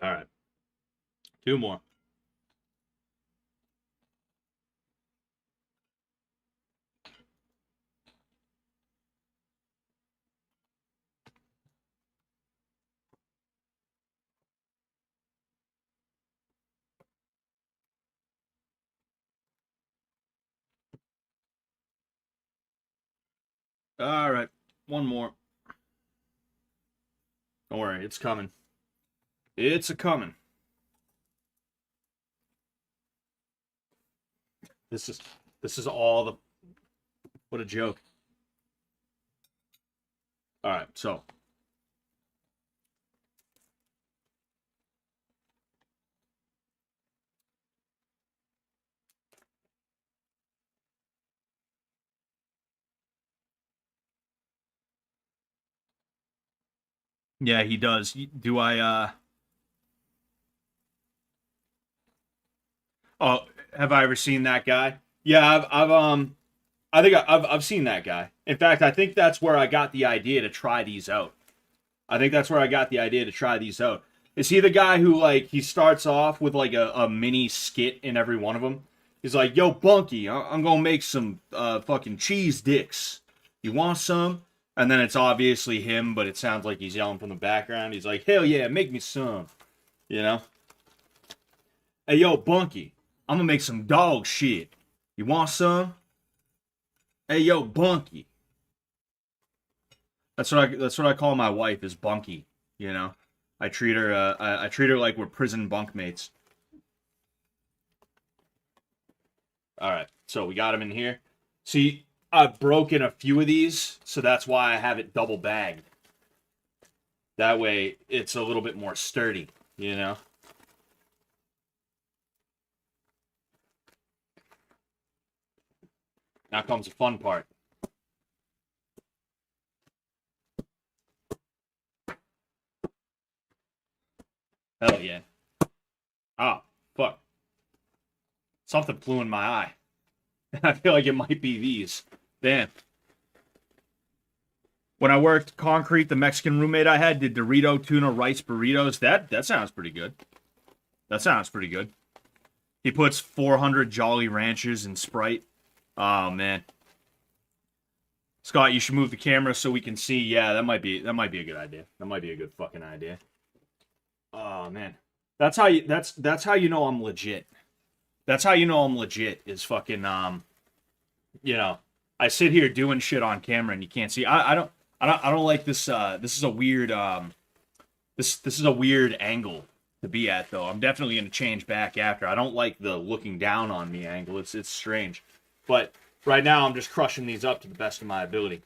All right. Two more. All right. One more. Don't worry, it's coming. It's a coming. This is all the what a joke. All right, so Yeah, he does. Do I? Oh, have I ever seen that guy? Yeah, I think I've seen that guy. In fact, I think that's where I got the idea to try these out. I think that's where I got the idea to try these out. Is he the guy who like he starts off with like a mini skit in every one of them? He's like, "Yo, Bunky, I'm gonna make some fucking cheese dicks. You want some?" And then it's obviously him, but it sounds like he's yelling from the background. He's like, "Hell yeah, make me some." You know? Hey, yo, Bunky, I'm gonna make some dog shit. You want some? Hey, yo, Bunky. That's what I call my wife is Bunky. You know, I treat her like we're prison bunkmates. All right, so we got him in here. See, I've broken a few of these, so that's why I have it double bagged. That way, it's a little bit more sturdy. You know. Now comes the fun part. Hell yeah. Oh, fuck. Something flew in my eye. I feel like it might be these. Damn. When I worked concrete, the Mexican roommate I had did Dorito tuna rice burritos. That sounds pretty good. That sounds pretty good. He puts 400 Jolly Ranchers in Sprite. Oh man. Scott, you should move the camera so we can see. Yeah, that might be a good idea. That might be a good fucking idea. Oh man. That's how you know I'm legit. That's how you know I'm legit is fucking you know, I sit here doing shit on camera and you can't see. I don't like this this is a weird this is a weird angle to be at though. I'm definitely going to change back after. I don't like the looking down on me angle. It's strange. But right now I'm just crushing these up to the best of my ability.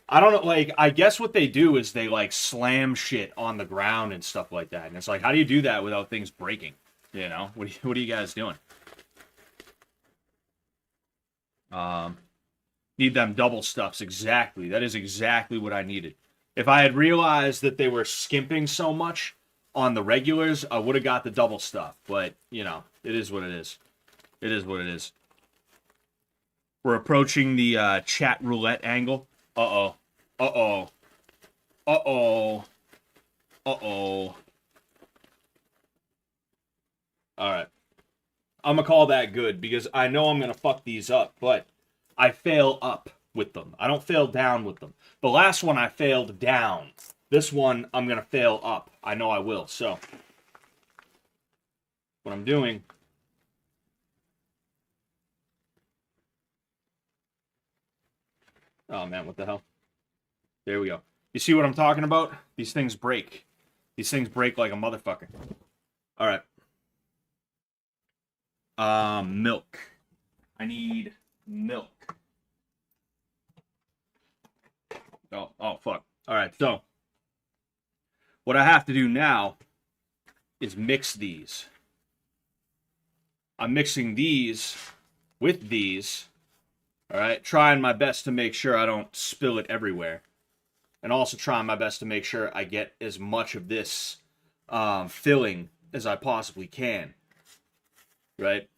I don't know, like, I guess what they do is they, like, slam shit on the ground and stuff like that. And it's like, how do you do that without things breaking? You know? What are you guys doing? Um, Need them double stuffs. Exactly. That is exactly what I needed. If I had realized that they were skimping so much on the regulars, I would have got the double stuff. But, you know, it is what it is. It is what it is. We're approaching the chat roulette angle. Uh-oh. Uh-oh. Uh-oh. Uh-oh. Alright. I'm gonna call that good because I know I'm gonna fuck these up, but I fail up with them. I don't fail down with them. The last one I failed down. This one I'm gonna fail up. I know I will. So what I'm doing. Oh man, what the hell? There we go. You see what I'm talking about? These things break. These things break like a motherfucker. Alright. Milk. I need milk. Oh, fuck. Alright, so what I have to do now is mix these. I'm mixing these with these. Alright, trying my best to make sure I don't spill it everywhere. And also trying my best to make sure I get as much of this filling as I possibly can. Right?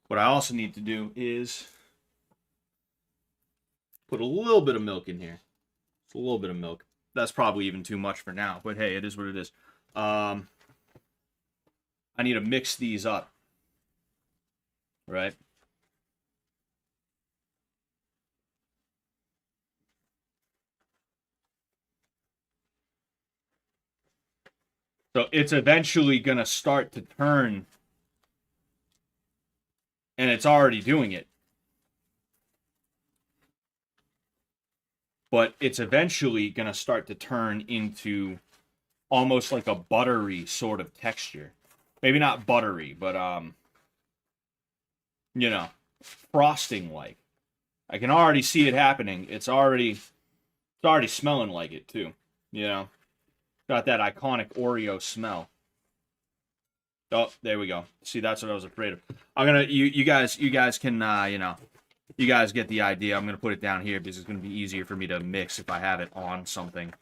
What I also need to do is put a little bit of milk in here. Just a little bit of milk. That's probably even too much for now, but hey, it is what it is. I need to mix these up. Right? So it's eventually going to start to turn, and it's already doing it. But it's eventually going to start to turn into almost like a buttery sort of texture. Maybe not buttery, but you know, frosting like. I can already see it happening. It's already smelling like it too. You know, got that iconic Oreo smell. Oh, there we go. See, that's what I was afraid of. I'm gonna you guys can you know, you guys get the idea. I'm gonna put it down here because it's gonna be easier for me to mix if I have it on something.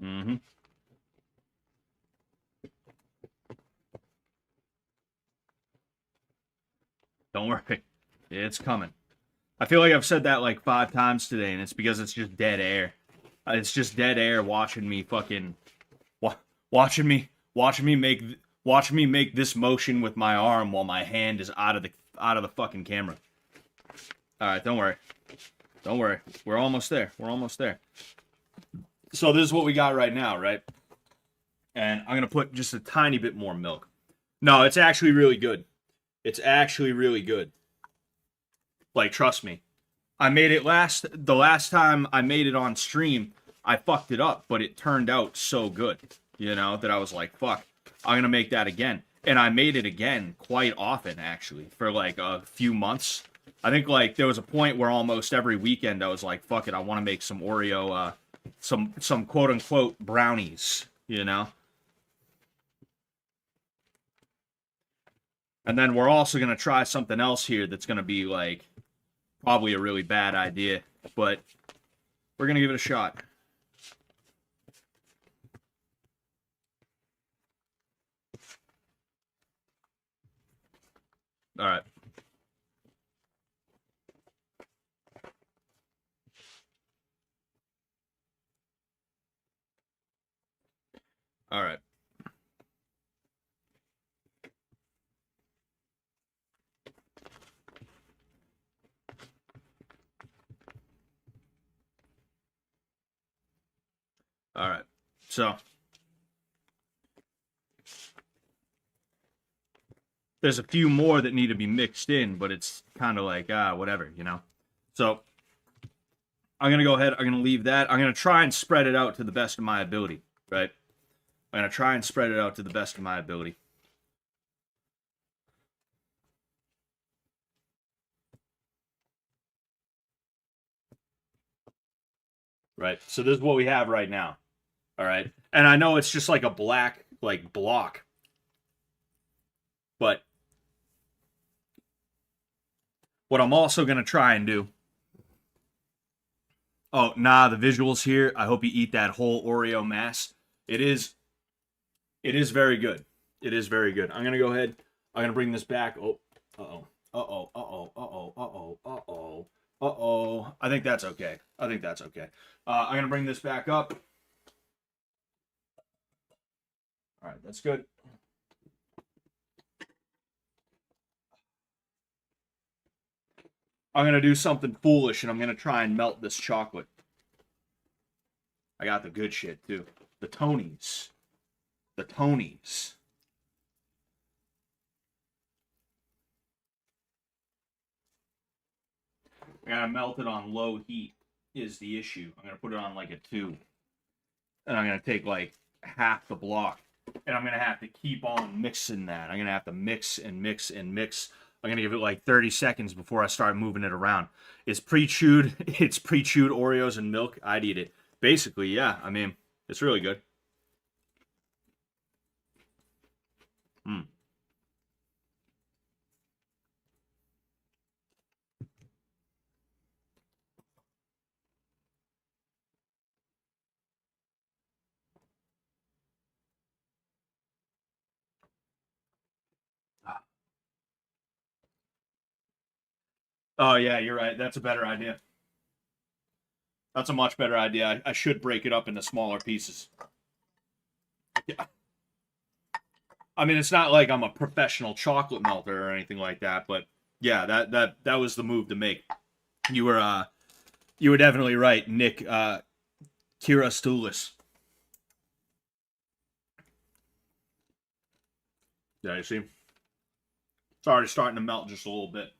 Mm-hmm. Don't worry. It's coming. I feel like I've said that like 5 times today, and it's because it's just dead air. It's just dead air watching me fucking, wa- watching me make this motion with my arm while my hand is out of the fucking camera. All right, don't worry, don't worry. We're almost there. We're almost there. So this is what we got right now, right? And I'm gonna put just a tiny bit more milk. No, it's actually really good. It's actually really good. Like, trust me. I made it the last time I made it on stream, I fucked it up, but it turned out so good, that I was like, fuck, I'm gonna make that again. And I made it again quite often, actually, for like a few months. I think like there was a point where almost every weekend I was like, fuck it, I want to make some Oreo, some quote unquote brownies. And then we're also gonna try something else here that's gonna be like probably a really bad idea, but we're gonna give it a shot. All right. All right. All right. So there's a few more that need to be mixed in, but it's kind of like whatever. So I'm gonna go ahead. I'm gonna leave that. I'm gonna try and spread it out to the best of my ability. Right. I'm gonna try and spread it out to the best of my ability. Right. So this is what we have right now. All right. And I know it's just like a black like block, but what I'm also gonna try and do. Oh, nah, the visuals here. I hope you eat that whole Oreo mass. It is very good. It is very good. I'm gonna go ahead. I'm gonna bring this back. Oh, uh-oh. Uh-oh. Uh-oh. Uh-oh. Uh-oh. Uh-oh. Uh-oh. I think that's okay. I think that's okay. I'm gonna bring this back up. All right, that's good. I'm gonna do something foolish and I'm gonna try and melt this chocolate. I got the good shit too. The Tonys. The Tonys. I gotta melt it on low heat is the issue. I'm gonna put it on like a 2. And I'm gonna take like half the block. And I'm gonna have to keep on mixing that. I'm gonna have to mix and mix and mix. I'm gonna give it like 30 seconds before I start moving it around. It's pre-chewed. It's pre-chewed Oreos and milk. I'd eat it. Basically, yeah. I mean, it's really good. Mm. Oh yeah, you're right. That's a better idea. That's a much better idea. I should break it up into smaller pieces. Yeah. I mean, it's not like I'm a professional chocolate melter or anything like that, but yeah, that was the move to make. You were you were definitely right, Nick. Kira Stulis. Yeah, you see, it's already starting to melt just a little bit.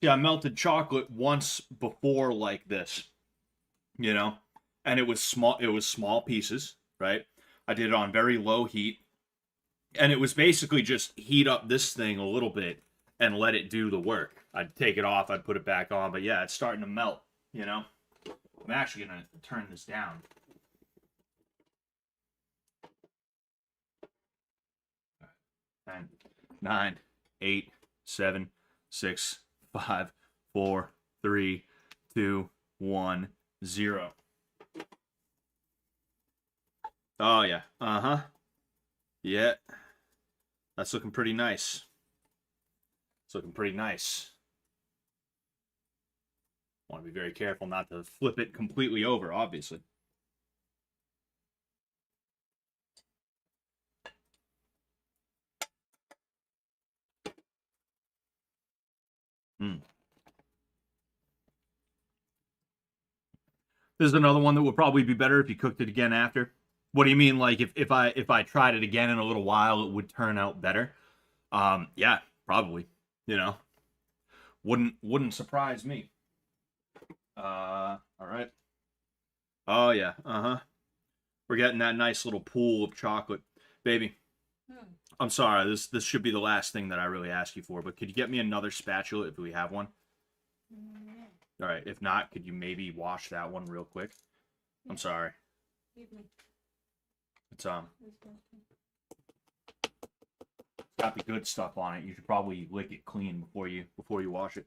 Yeah, I melted chocolate once before like this, you know, and it was small. It was small pieces, right? I did it on very low heat, And it was basically just heat up this thing a little bit and let it do the work. I'd take it off, I'd put it back on, but yeah, it's starting to melt, you know? I'm actually going to turn this down. 10, 9, 8, 7, 6, 5, 4, 3, 2, 1, 0. Oh, yeah. Uh-huh. Yeah. That's looking pretty nice. It's looking pretty nice. Want to be very careful not to flip it completely over, obviously. Mm. This is another one that would probably be better if you cooked it again after. What do you mean? Like if I tried it again in a little while, it would turn out better? Yeah, probably. You know, wouldn't surprise me. All right. Oh yeah. Uh-huh. We're getting that nice little pool of chocolate, baby. I'm sorry. This should be the last thing that I really ask you for, but could you get me another spatula if we have one? All right. If not, could you maybe wash that one real quick? I'm sorry. It's got the good stuff on it. You should probably lick it clean before you wash it.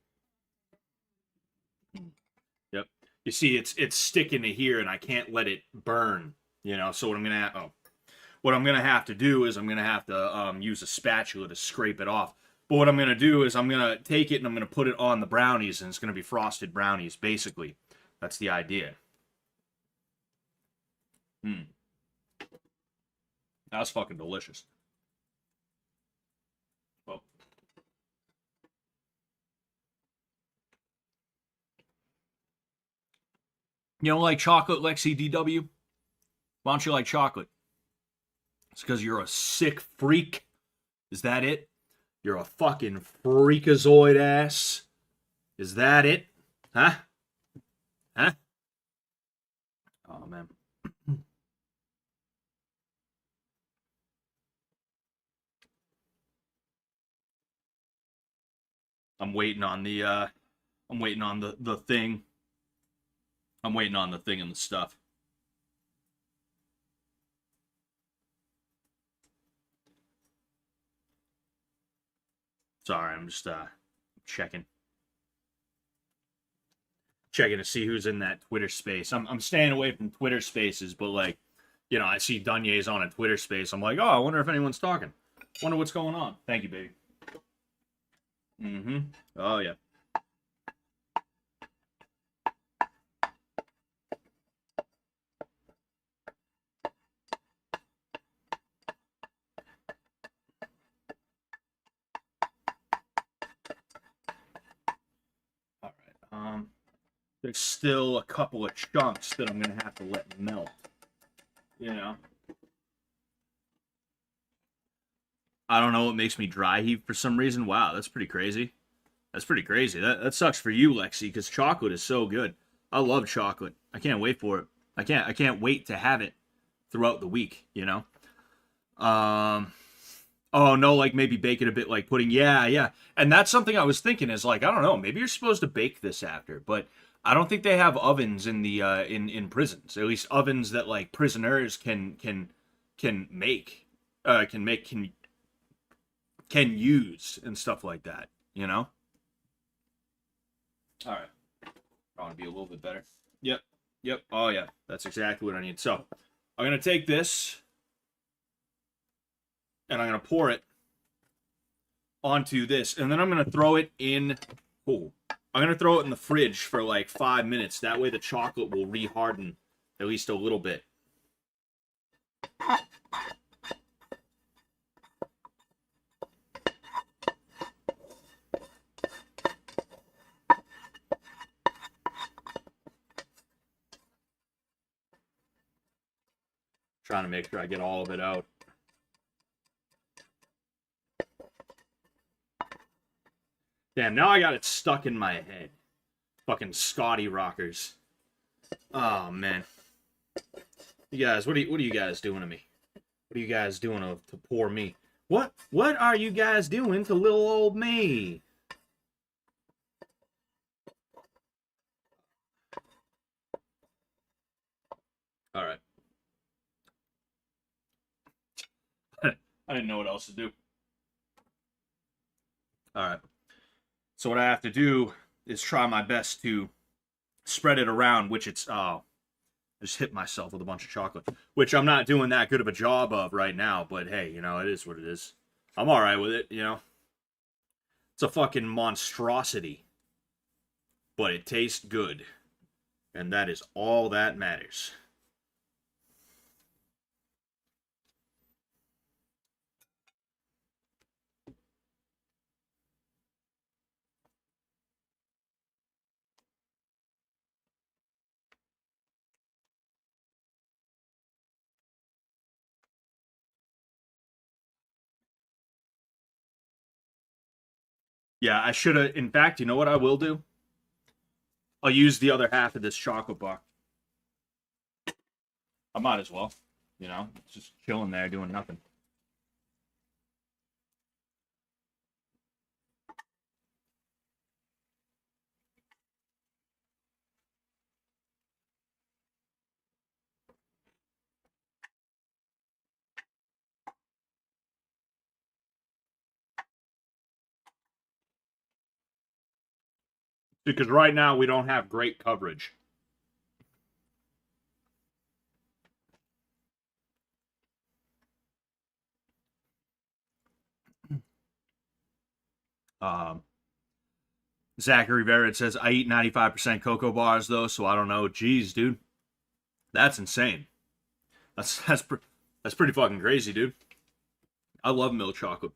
Yep. You see, it's sticking to here, and I can't let it burn. You know. So what I'm gonna have to do is I'm gonna have to use a spatula to scrape it off. But what I'm gonna do is I'm gonna take it and I'm gonna put it on the brownies, and it's gonna be frosted brownies. Basically, that's the idea. That was fucking delicious. Well, you don't like chocolate, Lexi DW? Why don't you like chocolate? It's because you're a sick freak. Is that it? You're a fucking freakazoid ass. Is that it? Huh? Huh? Oh man. I'm waiting on the I'm waiting on the thing. I'm waiting on the thing and the stuff. Sorry, I'm just checking to see who's in that Twitter space. I'm staying away from Twitter spaces, but like, you know, I see Dunye's on a Twitter space. I'm like, oh, I wonder if anyone's talking. Wonder what's going on. Thank you, baby. Mm-hmm. Oh yeah. All right. There's still a couple of chunks that I'm gonna have to let melt. You know. I don't know what makes me dry heave for some reason. Wow, that's pretty crazy. That's pretty crazy. That sucks for you, Lexi, because chocolate is so good. I love chocolate. I can't wait for it. I can't wait to have it throughout the week, you know? Oh no, like maybe bake it a bit like pudding. Yeah, yeah. And that's something I was thinking is like, I don't know, maybe you're supposed to bake this after, but I don't think they have ovens in the in prisons. At least ovens that like prisoners can make can use and stuff like that, you know? All right. I want to be a little bit better. Yep. Yep. Oh, yeah. That's exactly what I need. So, I'm going to take this and I'm going to pour it onto this. And then I'm going to throw it in. Oh, I'm going to throw it in the fridge for like 5 minutes. That way the chocolate will reharden at least a little bit. Trying to make sure I get all of it out. Damn, now I got it stuck in my head. Fucking Scotty rockers. Oh, man. You guys, what are you guys doing to me? What are you guys doing to poor me? What are you guys doing to little old me? All right. I didn't know what else to do. All right. So what I have to do is try my best to spread it around, which it's I just hit myself with a bunch of chocolate, which I'm not doing that good of a job of right now, but hey, you know, it is what it is. I'm all right with it, you know. It's a fucking monstrosity, but it tastes good, and that is all that matters. Yeah, I should have. In fact, you know what I will do? I'll use the other half of this chocolate bar. I might as well. You know, it's just chilling there doing nothing. Because right now we don't have great coverage. Um, Zachary Barrett says, I eat 95% cocoa bars, though, so I don't know. Jeez, dude. That's insane. That's pretty fucking crazy, dude. I love milk chocolate.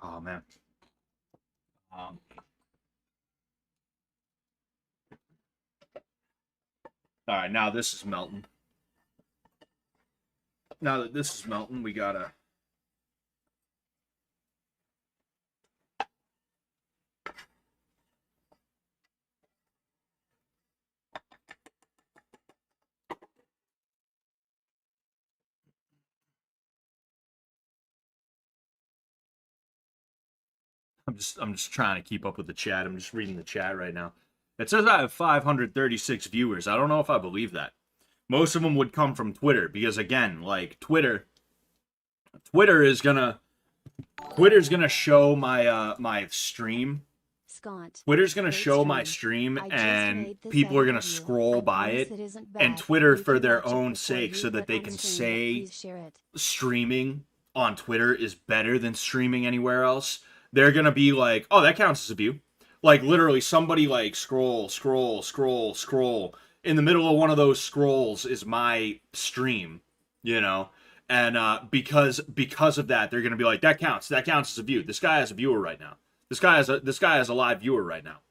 Oh, man. Um, all right, now this is melting. Now that this is melting, we gotta... I'm just trying to keep up with the chat. I'm just reading the chat right now. It says I have 536 viewers. I don't know if I believe that. Most of them would come from Twitter because again, like Twitter is gonna Twitter's gonna show my stream. Scott, Twitter's gonna show my stream and people are gonna scroll by it. And Twitter, for their own sake, so that they can say streaming on Twitter is better than streaming anywhere else, they're gonna be like, oh, that counts as a view. Like literally somebody like scroll. In the middle of one of those scrolls is my stream, you know? And because of that, they're gonna be like, that counts as a view. This guy has a viewer right now. This guy has a live viewer right now.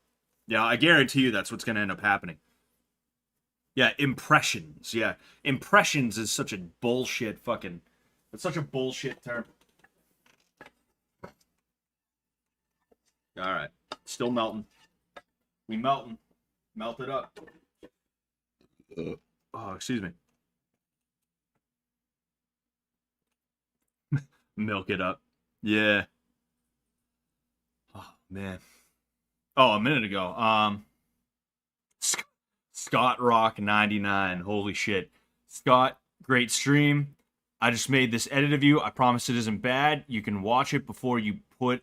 Yeah, I guarantee you that's what's gonna end up happening. Yeah, impressions. Yeah, impressions is such a bullshit fucking. It's such a bullshit term. All right, still melting. We melting. Melt it up. Oh, excuse me. Milk it up. Yeah. Oh man. Oh, a minute ago. Scott Rock 99. Holy shit. Scott, great stream. I just made this edit of you. I promise it isn't bad. You can watch it before you put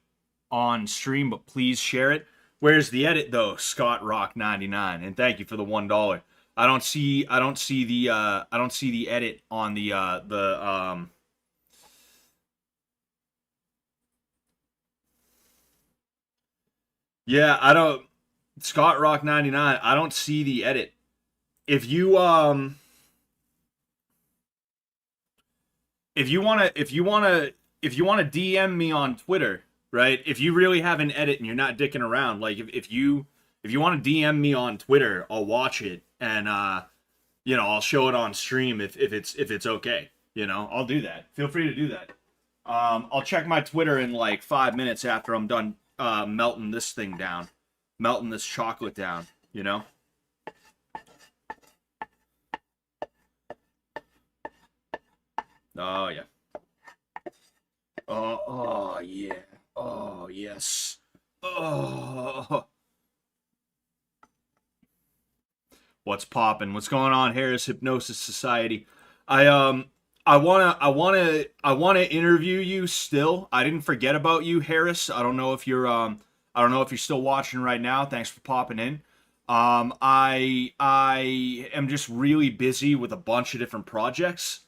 on stream, but please share it. Where's the edit though, Scott Rock 99? And thank you for the $1. I don't see the edit on the yeah, I don't Scott Rock 99, I don't see the edit. If you if you wanna DM me on Twitter, right? If you really have an edit and you're not dicking around, like if you want to DM me on Twitter, I'll watch it and you know, I'll show it on stream if it's okay. You know, I'll do that. Feel free to do that. I'll check my Twitter in like 5 minutes after I'm done melting this thing down. melting this chocolate down, you know? Oh, yeah. Oh, yeah. Oh, yes. Oh. What's poppin'? What's going on, Harris Hypnosis Society? I um I wanna interview you still. I didn't forget about you, Harris. I don't know if you're still watching right now. Thanks for popping in. I am just really busy with a bunch of different projects,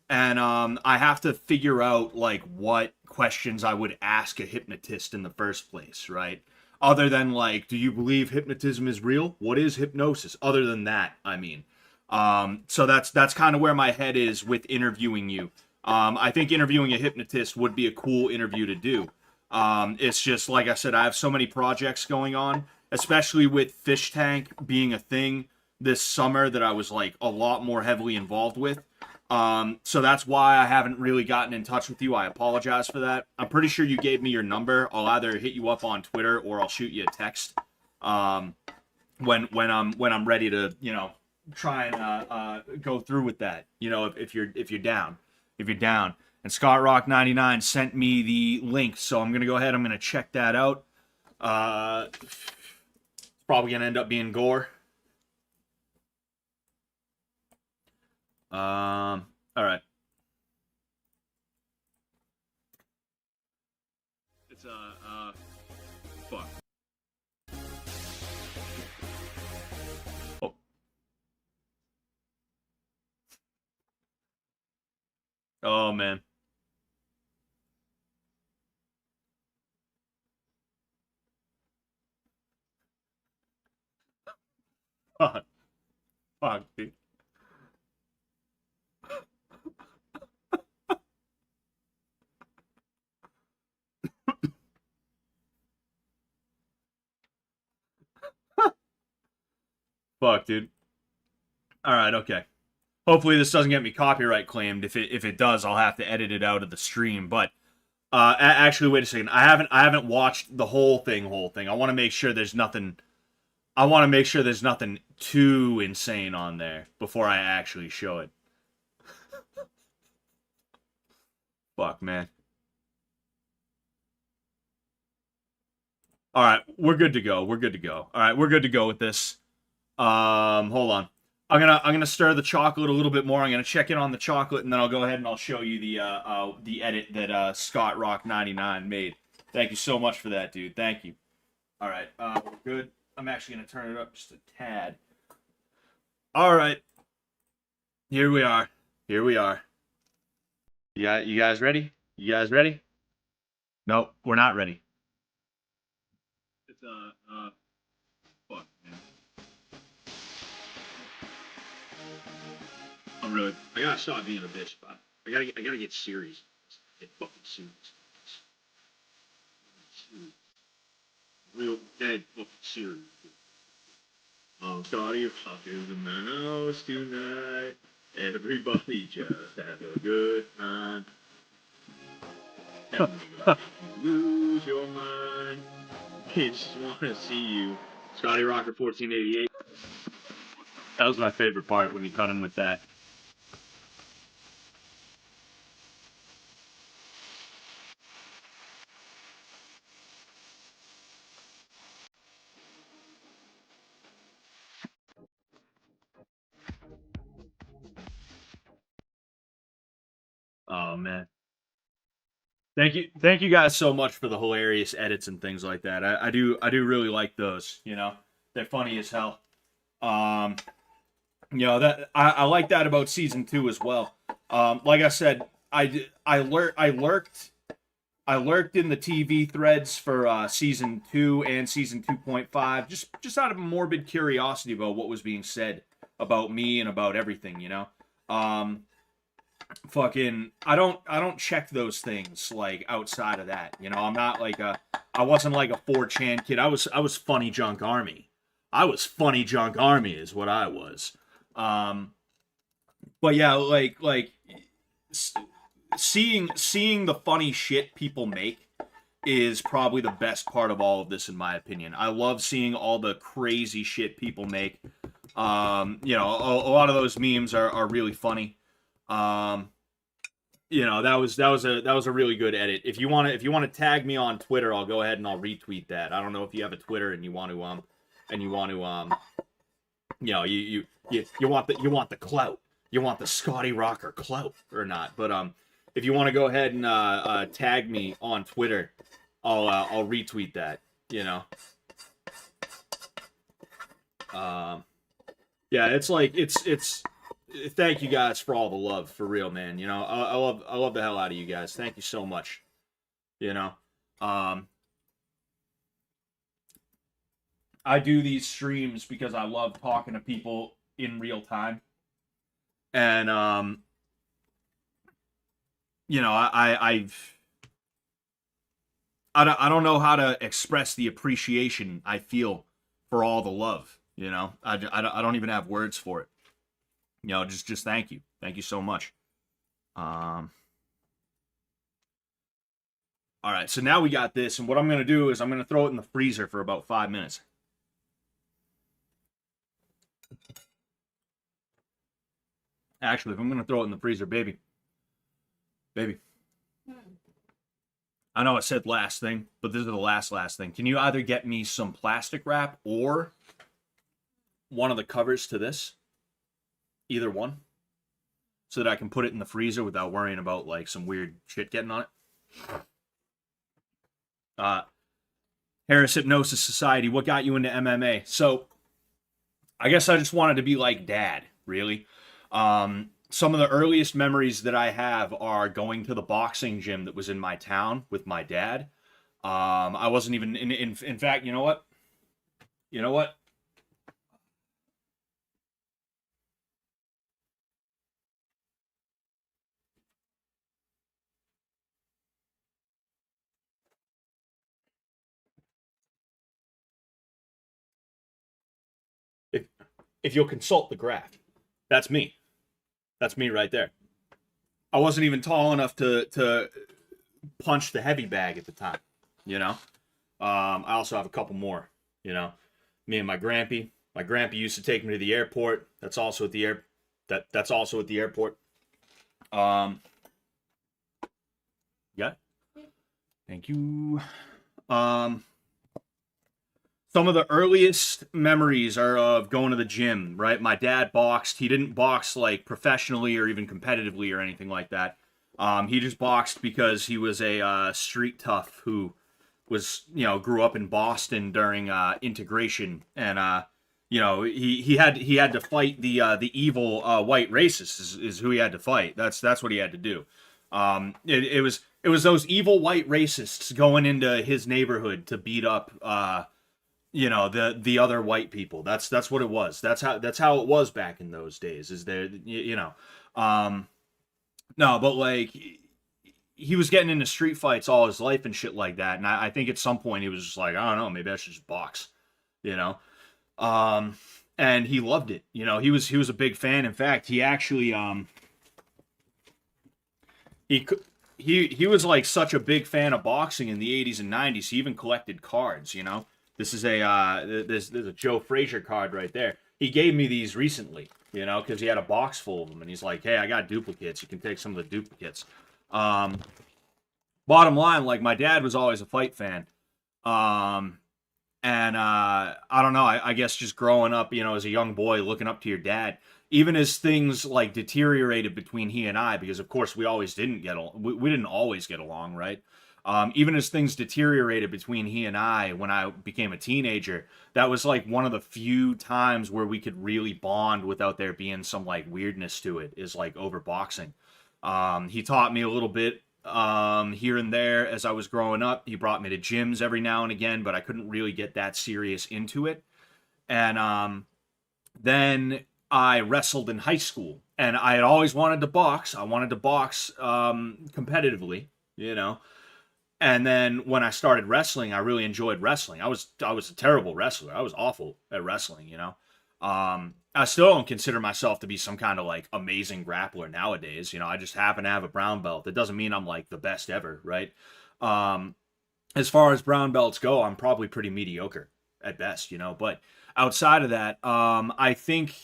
and I have to figure out like what questions I would ask a hypnotist in the first place, right? Other than like, do you believe hypnotism is real? What is hypnosis? Other than that, I mean, so that's kind of where my head is with interviewing you. I think interviewing a hypnotist would be a cool interview to do. It's just like I said, I have so many projects going on, especially with Fish Tank being a thing this summer that I was like a lot more heavily involved with. So that's why I haven't really gotten in touch with you. I apologize for that. I'm pretty sure you gave me your number. I'll either hit you up on Twitter or I'll shoot you a text. When I'm ready to try and go through with that. If you're down, if you're down. And Scott Rock 99 sent me the link, so I'm gonna go ahead. I'm gonna check that out. It's probably gonna end up being gore. All right. It's fuck. Oh, oh man. Fuck, fuck, dude. Fuck, dude. All right, okay. Hopefully this doesn't get me copyright claimed. If it does, I'll have to edit it out of the stream. But actually, wait a second. I haven't watched the whole thing. I want to make sure there's nothing. I want to make sure there's nothing too insane on there before I actually show it. Fuck, man. All right, we're good to go. We're good to go. All right, we're good to go with this. Hold on. I'm gonna stir the chocolate a little bit more. I'm gonna check in on the chocolate, and then I'll go ahead and I'll show you the edit that Scott Rock 99 made. Thank you so much for that, dude. Thank you. All right, we're good. I'm actually gonna turn it up just a tad. All right, here we are. Here we are. You guys ready? You guys ready? Nope, we're not ready. It's fuck, man. I gotta stop being a bitch, but I gotta get serious. Get fucking serious. Real dead fucking serious. Scotty, fucking in the house tonight. Everybody just have a good time. And you lose your mind. Kids just want to see you. Scotty Rocker 1488. That was my favorite part when you cut in with that. Oh man. Thank you guys so much for the hilarious edits and things like that. I do really like those. They're funny as hell. Um, that I like that about season 2 as well. Like I said, I lurked in the TV threads for season 2 and season 2.5, just out of morbid curiosity about what was being said about me and about everything. Fucking I don't check those things like outside of that. I'm not like I wasn't like a 4chan kid. I was funny junk army. I was funny junk army is what I was. Um but yeah, like seeing the funny shit people make is probably the best part of all of this, in my opinion. I love seeing all the crazy shit people make. A lot of those memes are really funny. Um, that was a really good edit. If you want to tag me on Twitter, I'll go ahead and I'll retweet that. I don't know if you have a Twitter and you want to you want the clout. You want the Scotty Rocker clout or not? But if you want to go ahead and tag me on Twitter, I'll retweet that. Yeah, it's like it's. Thank you guys for all the love, for real, man. I love the hell out of you guys. Thank you so much. You know, um, I do these streams because I love talking to people in real time, and I don't know how to express the appreciation I feel for all the love. I don't even have words for it. Just thank you so much. Um, all right, so now we got this, and what I'm gonna do is I'm gonna throw it in the freezer for about 5 minutes. Actually, if I'm gonna throw it in the freezer, baby, Hmm. I know I said last thing, but this is the last thing. Can you either get me some plastic wrap or one of the covers to this? Either one, so that I can put it in the freezer without worrying about like some weird shit getting on it. Uh, Harris Hypnosis Society, what got you into MMA? So I guess I just wanted to be like dad, really. Some of the earliest memories that I have are going to the boxing gym that was in my town with my dad. I wasn't even in fact, you know what? You know what? If if you'll consult the graph, that's me. That's me right there. I wasn't even tall enough to punch the heavy bag at the time. You know. I also have a couple more. You know, me and my grampy. My grampy used to take me to the airport. That's also at the air. That's also at the airport. Um, yeah. Thank you. Um, some of the earliest memories are of going to the gym. Right, my dad boxed. He didn't box like professionally or even competitively or anything like that. He just boxed because he was a street tough who was grew up in Boston during integration, and he had to fight the evil white racists is who he had to fight. That's what he had to do. It was those evil white racists going into his neighborhood to beat up the other white people. That's what it was. That's how it was back in those days. Is there no, but like he was getting into street fights all his life and shit like that. And I think at some point he was just like, I don't know, maybe I should just box, you know. Um, and he loved it. He was a big fan. In fact, he actually he he was like such a big fan of boxing in the 80s and 90s. He even collected cards. This is there's a Joe Frazier card right there. He gave me these recently. Because he had a box full of them, and he's like, "Hey, I got duplicates. You can take some of the duplicates." Um, Bottom line, like my dad was always a fight fan, um, and I don't know. I guess just growing up, as a young boy, looking up to your dad, even as things like deteriorated between he and I, because of course we always didn't we didn't always get along, right? Even as things deteriorated between he and I when I became a teenager, that was like one of the few times where we could really bond without there being some like weirdness to it, is like over boxing. He taught me a little bit here and there as I was growing up. He brought me to gyms every now and again, but I couldn't really get that serious into it. And then I wrestled in high school, and I had always wanted to box. I wanted to box competitively, you know. And then when I started wrestling, I really enjoyed wrestling. I was a terrible wrestler. I was awful at wrestling. I still don't consider myself to be some kind of like amazing grappler nowadays. I just happen to have a brown belt. That doesn't mean I'm like the best ever, right? Um, as far as brown belts go, I'm probably pretty mediocre at best, you know. But outside of that, I think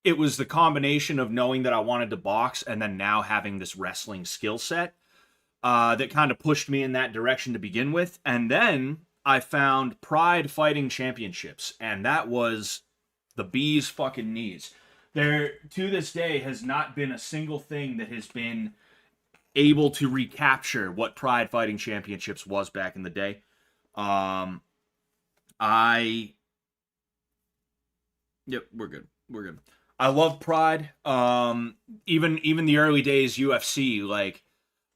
it was the combination of knowing that I wanted to box and then now having this wrestling skill set that kind of pushed me in that direction to begin with. And then I found Pride Fighting Championships, and that was the bee's fucking knees. There, to this day, has not been a single thing that has been able to recapture what Pride Fighting Championships was back in the day. Um, I, yep, we're good. We're good. I love Pride. Even the early days UFC, like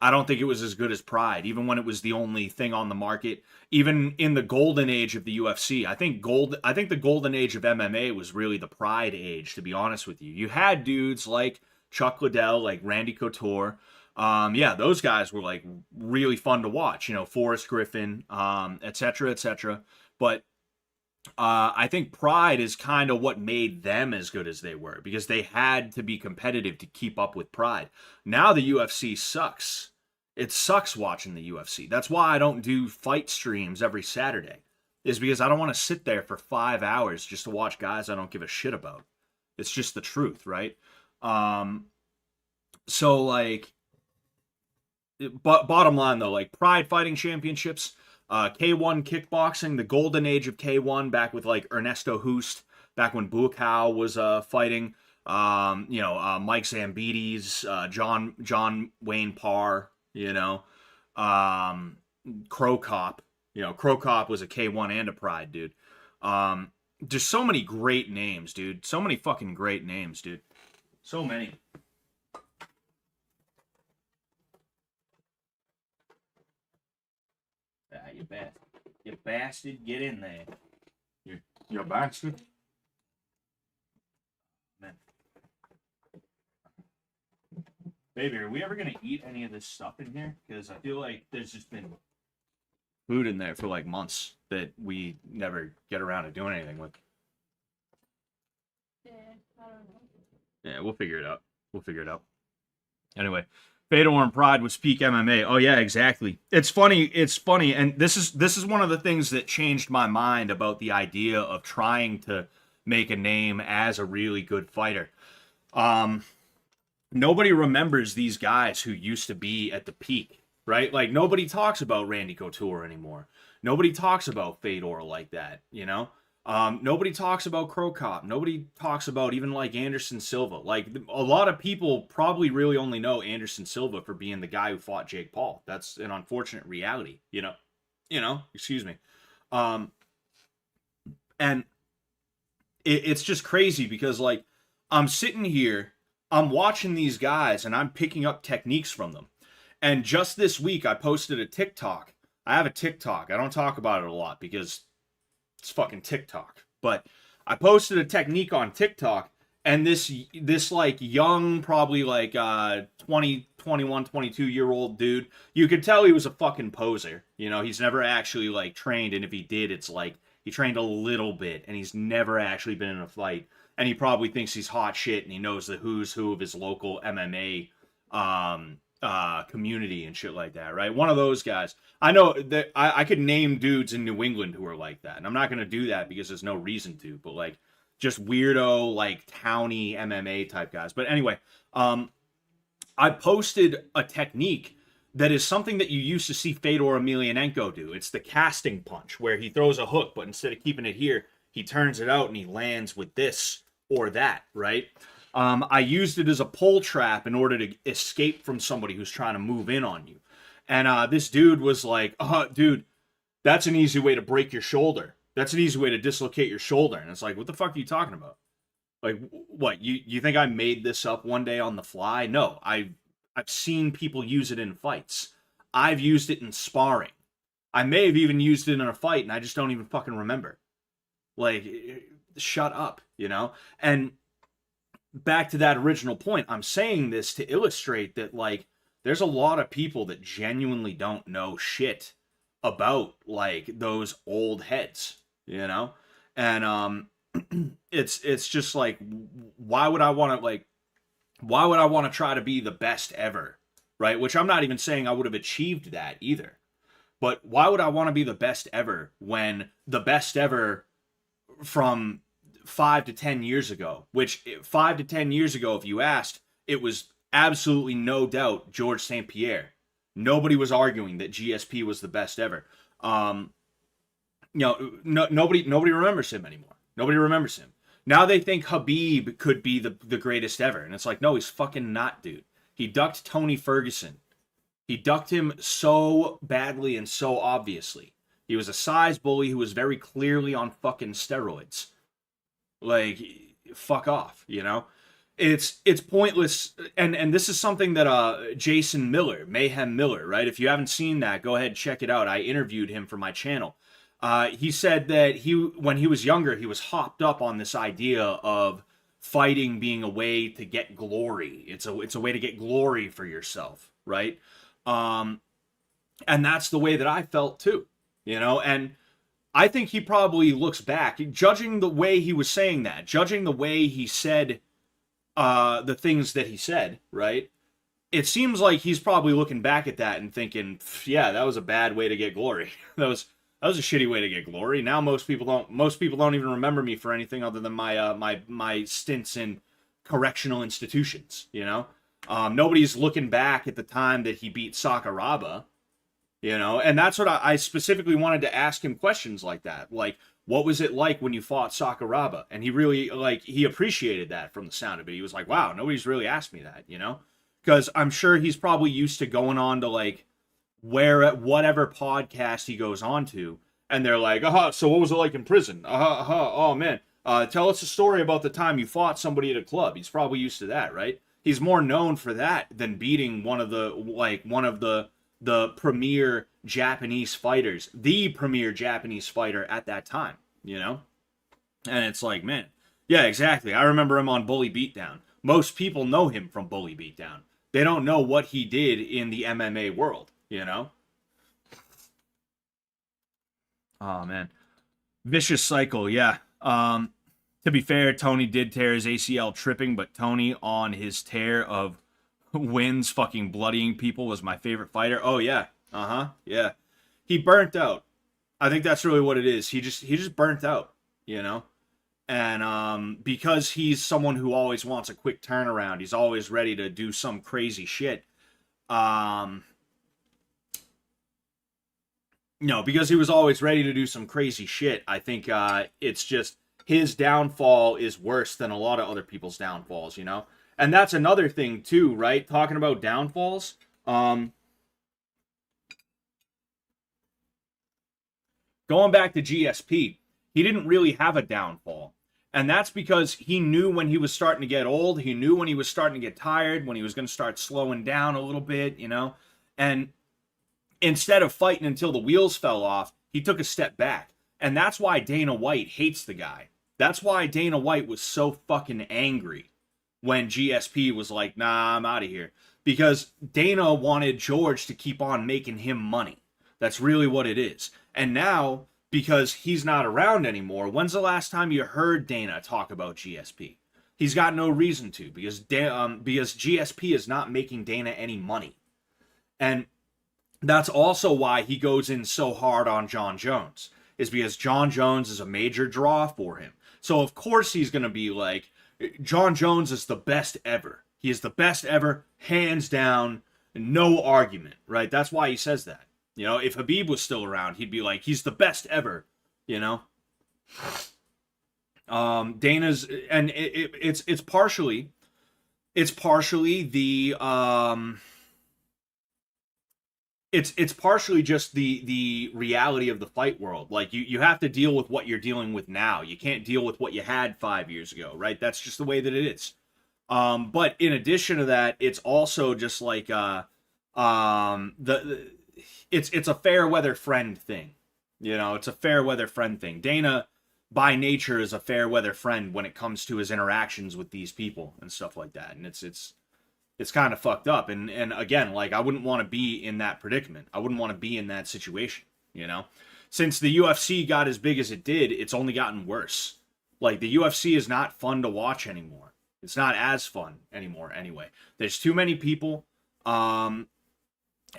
I don't think it was as good as Pride, even when it was the only thing on the market. Even in the golden age of the UFC, I think the golden age of MMA was really the Pride age. To be honest with you, you had dudes like Chuck Liddell, like Randy Couture. Yeah, those guys were like really fun to watch. You know, Forrest Griffin, et cetera, et cetera. But I think Pride is kind of what made them as good as they were because they had to be competitive to keep up with Pride. Now the UFC sucks. It sucks watching the UFC. That's why I don't do fight streams every Saturday, is because I don't want to sit there for 5 hours just to watch guys I don't give a shit about. It's just the truth, right? Um, so like, but bottom line though, like Pride Fighting Championships, K1 kickboxing, the golden age of K1, back with like Ernesto Hoost, back when Buakaw was fighting. Mike Zambides, John Wayne Parr, Crow Cop. Crow Cop was a K1 and a Pride, dude. There's so many great names, dude. So many fucking great names, dude. So many. Ah, you bastard. You bastard, get in there. You bastard. Man. Baby, are we ever gonna eat any of this stuff in here? Because I feel like there's just been food in there for like months that we never get around to doing anything with. Yeah, I don't know. Yeah, we'll figure it out. We'll figure it out. Anyway, Fedor and Pride was peak MMA. Oh yeah, exactly. It's funny. It's funny, and this is one of the things that changed my mind about the idea of trying to make a name as a really good fighter. Um, Nobody remembers these guys who used to be at the peak, right? Like nobody talks about Randy Couture anymore. Nobody talks about Fedor like that, you know? Nobody talks about Crow Cop. Nobody talks about even like Anderson Silva. Like a lot of people probably really only know Anderson Silva for being the guy who fought Jake Paul. That's an unfortunate reality, you know. Excuse me. Um, and it's just crazy because like I'm sitting here, I'm watching these guys, and I'm picking up techniques from them. And just this week, I posted a TikTok. I have a TikTok. I don't talk about it a lot because it's fucking TikTok. But I posted a technique on TikTok, and this like young, probably like 20, 21, 22-year old dude, you could tell he was a fucking poser. You know, he's never actually like trained, and if he did, it's like he trained a little bit, and he's never actually been in a fight. And he probably thinks he's hot shit, and he knows the who's who of his local MMA community and shit like that, right? One of those guys. I know that I could name dudes in New England who are like that, and I'm not gonna do that because there's no reason to. But like, just weirdo, like towny MMA type guys. But anyway, I posted a technique that is something that you used to see Fedor Emelianenko do. It's the casting punch, where he throws a hook, but instead of keeping it here, he turns it out and he lands with this or that, right? I used it as a pull trap in order to escape from somebody who's trying to move in on you. And this dude was like, "Oh, dude, that's an easy way to break your shoulder. That's an easy way to dislocate your shoulder." And it's like, what the fuck are you talking about? Like, what? You think I made this up one day on the fly? No, I've seen people use it in fights. I've used it in sparring. I may have even used it in a fight, and I just don't even fucking remember. Like, shut up, you know? And back to that original point, I'm saying this to illustrate that, like, there's a lot of people that genuinely don't know shit about, like, those old heads, you know? And it's just like, why would I want to, like, why would I want to try to be the best ever, right? Which I'm not even saying I would have achieved that either. But why would I want to be the best ever when the best ever from 5 to 10 years ago, which 5 to 10 years ago, if you asked, it was absolutely no doubt George St. Pierre. Nobody was arguing that GSP was the best ever. Um, nobody remembers him anymore. Nobody remembers him. Now they think Habib could be the greatest ever, and it's like, no, he's fucking not, dude. He ducked Tony Ferguson. He ducked him so badly and so obviously. He was a size bully who was very clearly on fucking steroids. Like, fuck off, you know? It's pointless, and this is something that Jason Miller, Mayhem Miller, right? If you haven't seen that, go ahead and check it out. I interviewed him for my channel. He said that when he was younger, he was hopped up on this idea of fighting being a way to get glory. It's a way to get glory for yourself, right? And that's the way that I felt too, you know? And I think he probably looks back, judging the way he was saying that, judging the way he said the things that he said, right? It seems like he's probably looking back at that and thinking, yeah, that was a bad way to get glory. that was a shitty way to get glory. Now most people don't even remember me for anything other than my stints in correctional institutions, you know? Nobody's looking back at the time that he beat Sakuraba, you know? And that's what I specifically wanted to ask him questions like that. Like, what was it like when you fought Sakuraba? And he really, like, he appreciated that from the sound of it. He was like, wow, nobody's really asked me that, you know? Because I'm sure he's probably used to going on to, like, whatever podcast he goes on to, and they're like, so what was it like in prison? Oh, man. Tell us a story about the time you fought somebody at a club. He's probably used to that, right? He's more known for that than beating one of the premier Japanese fighters, the premier Japanese fighter at that time, you know? And it's like, man, yeah, exactly. I remember him on Bully Beatdown. Most people know him from Bully Beatdown. They don't know what he did in the MMA world, you know? Oh, man. Vicious Cycle, yeah. To be fair, Tony did tear his ACL tripping, but Tony on his tear of wins fucking bloodying people was my favorite fighter. Oh, yeah. Yeah. He burnt out. I think that's really what it is. He just burnt out, you know? And because he's someone who always wants a quick turnaround, he's always ready to do some crazy shit. Because he was always ready to do some crazy shit, I think it's just his downfall is worse than a lot of other people's downfalls, you know? And that's another thing too, right? Talking about downfalls. Going back to GSP, he didn't really have a downfall. And that's because he knew when he was starting to get old, he knew when he was starting to get tired, when he was going to start slowing down a little bit, you know? And instead of fighting until the wheels fell off, he took a step back. And that's why Dana White hates the guy. That's why Dana White was so fucking angry when GSP was like, nah, I'm out of here. Because Dana wanted George to keep on making him money. That's really what it is. And now, because he's not around anymore, when's the last time you heard Dana talk about GSP? He's got no reason to, because GSP is not making Dana any money. And that's also why he goes in so hard on John Jones, is because John Jones is a major draw for him. So of course he's going to be like, John Jones is the best ever. He is the best ever, hands down, no argument, right? That's why he says that. You know, if Habib was still around, he'd be like, he's the best ever, you know? Dana's, and it's partially the, it's partially just the reality of the fight world. Like, you have to deal with what you're dealing with now. You can't deal with what you had 5 years ago, right? That's just the way that it is. But in addition to that, it's also just like it's a fair weather friend thing. You know, it's a fair weather friend thing. Dana, by nature, is a fair weather friend when it comes to his interactions with these people and stuff like that. And it's kind of fucked up. And again, like, I wouldn't want to be in that predicament. I wouldn't want to be in that situation, you know? Since the UFC got as big as it did, it's only gotten worse. Like, the UFC is not fun to watch anymore. It's not as fun anymore anyway. There's too many people.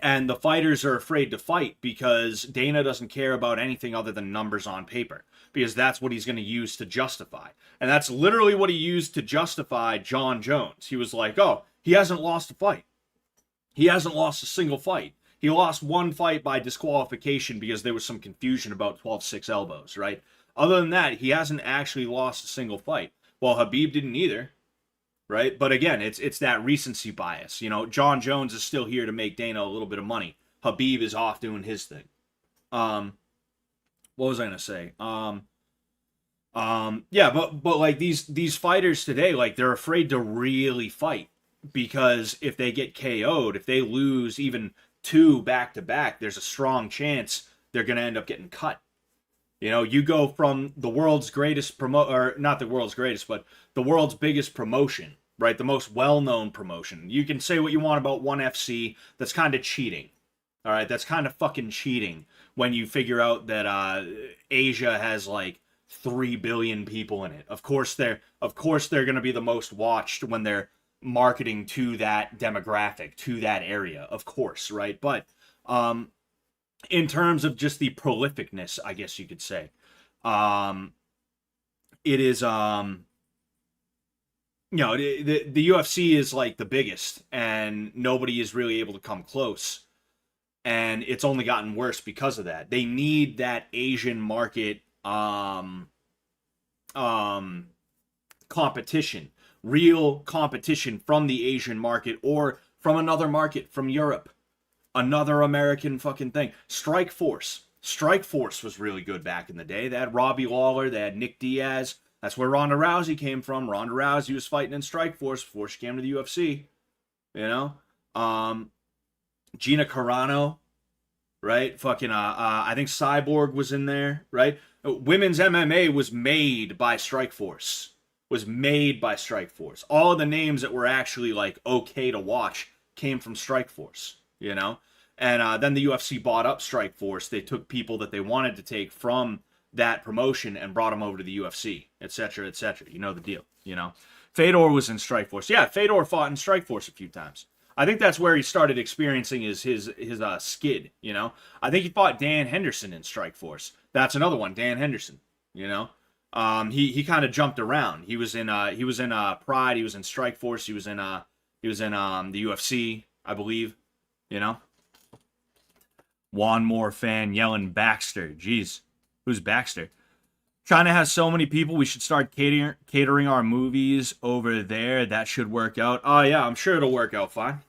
And the fighters are afraid to fight because Dana doesn't care about anything other than numbers on paper, because that's what he's going to use to justify. And that's literally what he used to justify John Jones. He was like, oh, he hasn't lost a fight. He hasn't lost a single fight. He lost one fight by disqualification because there was some confusion about 12-6 elbows, right? Other than that, he hasn't actually lost a single fight. Well, Habib didn't either, right? But again, it's that recency bias. You know, John Jones is still here to make Dana a little bit of money. Habib is off doing his thing. What was I gonna say? Yeah, but like these fighters today, like they're afraid to really fight because if they get KO'd, if they lose even two back to back, there's a strong chance they're gonna end up getting cut. You know, you go from the world's greatest or not the world's greatest, but the world's biggest promotion, right? The most well-known promotion. You can say what you want about ONE FC. That's kind of cheating. All right, that's kind of fucking cheating when you figure out that Asia has like 3 billion people in it. Of course they're going to be the most watched when they're marketing to that demographic, to that area. Of course, right? But in terms of just the prolificness, I guess you could say, it is the UFC is like the biggest, and nobody is really able to come close. And it's only gotten worse because of that. They need that Asian market competition, real competition from the Asian market or from another market, from Europe, another American fucking thing. Strike Force was really good back in the day. They had Robbie Lawler, they had Nick Diaz. That's where Ronda Rousey came from. Ronda Rousey was fighting in Strike Force before she came to the UFC. You know, Gina Carano, right? Fucking I think Cyborg was in there, right? Women's MMA was made by Strike Force. All of the names that were actually like okay to watch came from Strike Force, you know? And then the UFC bought up Strike Force. They took people that they wanted to take from that promotion and brought them over to the UFC, etc., etc. You know the deal, you know? Fedor was in Strike Force. Yeah, Fedor fought in Strike Force a few times. I think that's where he started experiencing his skid, you know? I think he fought Dan Henderson in Strike Force. That's another one, Dan Henderson, you know? He kind of jumped around. He was in Pride, he was in Strike Force, he was in the UFC, I believe, you know? One more fan yelling Baxter. Jeez. Who's Baxter? China has so many people, we should start catering our movies over there. That should work out. Oh, yeah, I'm sure it'll work out fine.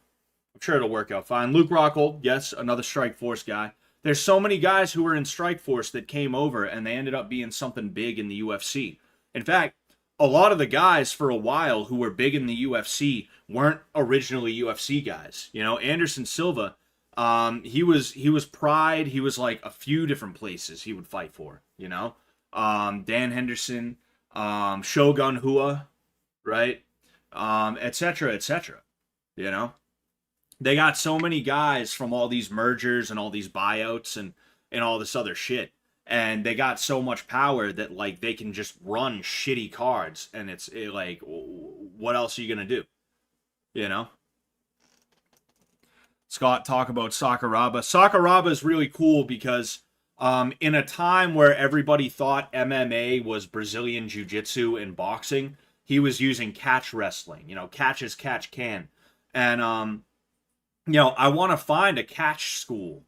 Luke Rockhold, yes, another Strike Force guy. There's so many guys who were in Strike Force that came over and they ended up being something big in the UFC. In fact, a lot of the guys for a while who were big in the UFC weren't originally UFC guys. You know, Anderson Silva, he was Pride. He was like a few different places he would fight for, you know? Dan Henderson, Shogun Hua, right? etc., etc. You know? They got so many guys from all these mergers and all these buyouts and all this other shit. And they got so much power that, like, they can just run shitty cards. And like, what else are you going to do? You know? Scott, talk about Sakuraba. Sakuraba is really cool because in a time where everybody thought MMA was Brazilian Jiu-Jitsu and boxing, he was using catch wrestling. You know, catch as catch can. And, you know, I want to find a catch school.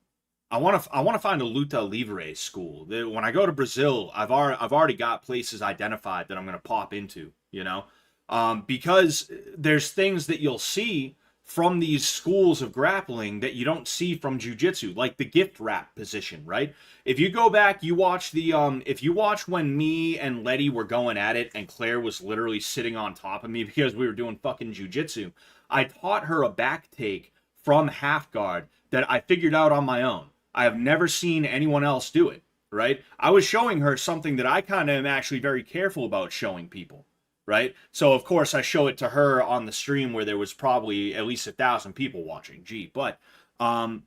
I want to find a luta livre school. When I go to Brazil, I've already got places identified that I'm going to pop into, you know, because there's things that you'll see from these schools of grappling that you don't see from jiu-jitsu, like the gift wrap position, right? If you go back, you watch if you watch when me and Letty were going at it and Claire was literally sitting on top of me because we were doing fucking jiu-jitsu, I taught her a back take from half guard that I figured out on my own. I have never seen anyone else do it, right? I was showing her something that I kind of am actually very careful about showing people, right? So, of course, I show it to her on the stream where there was probably at least 1,000 people watching. Gee, but, yeah,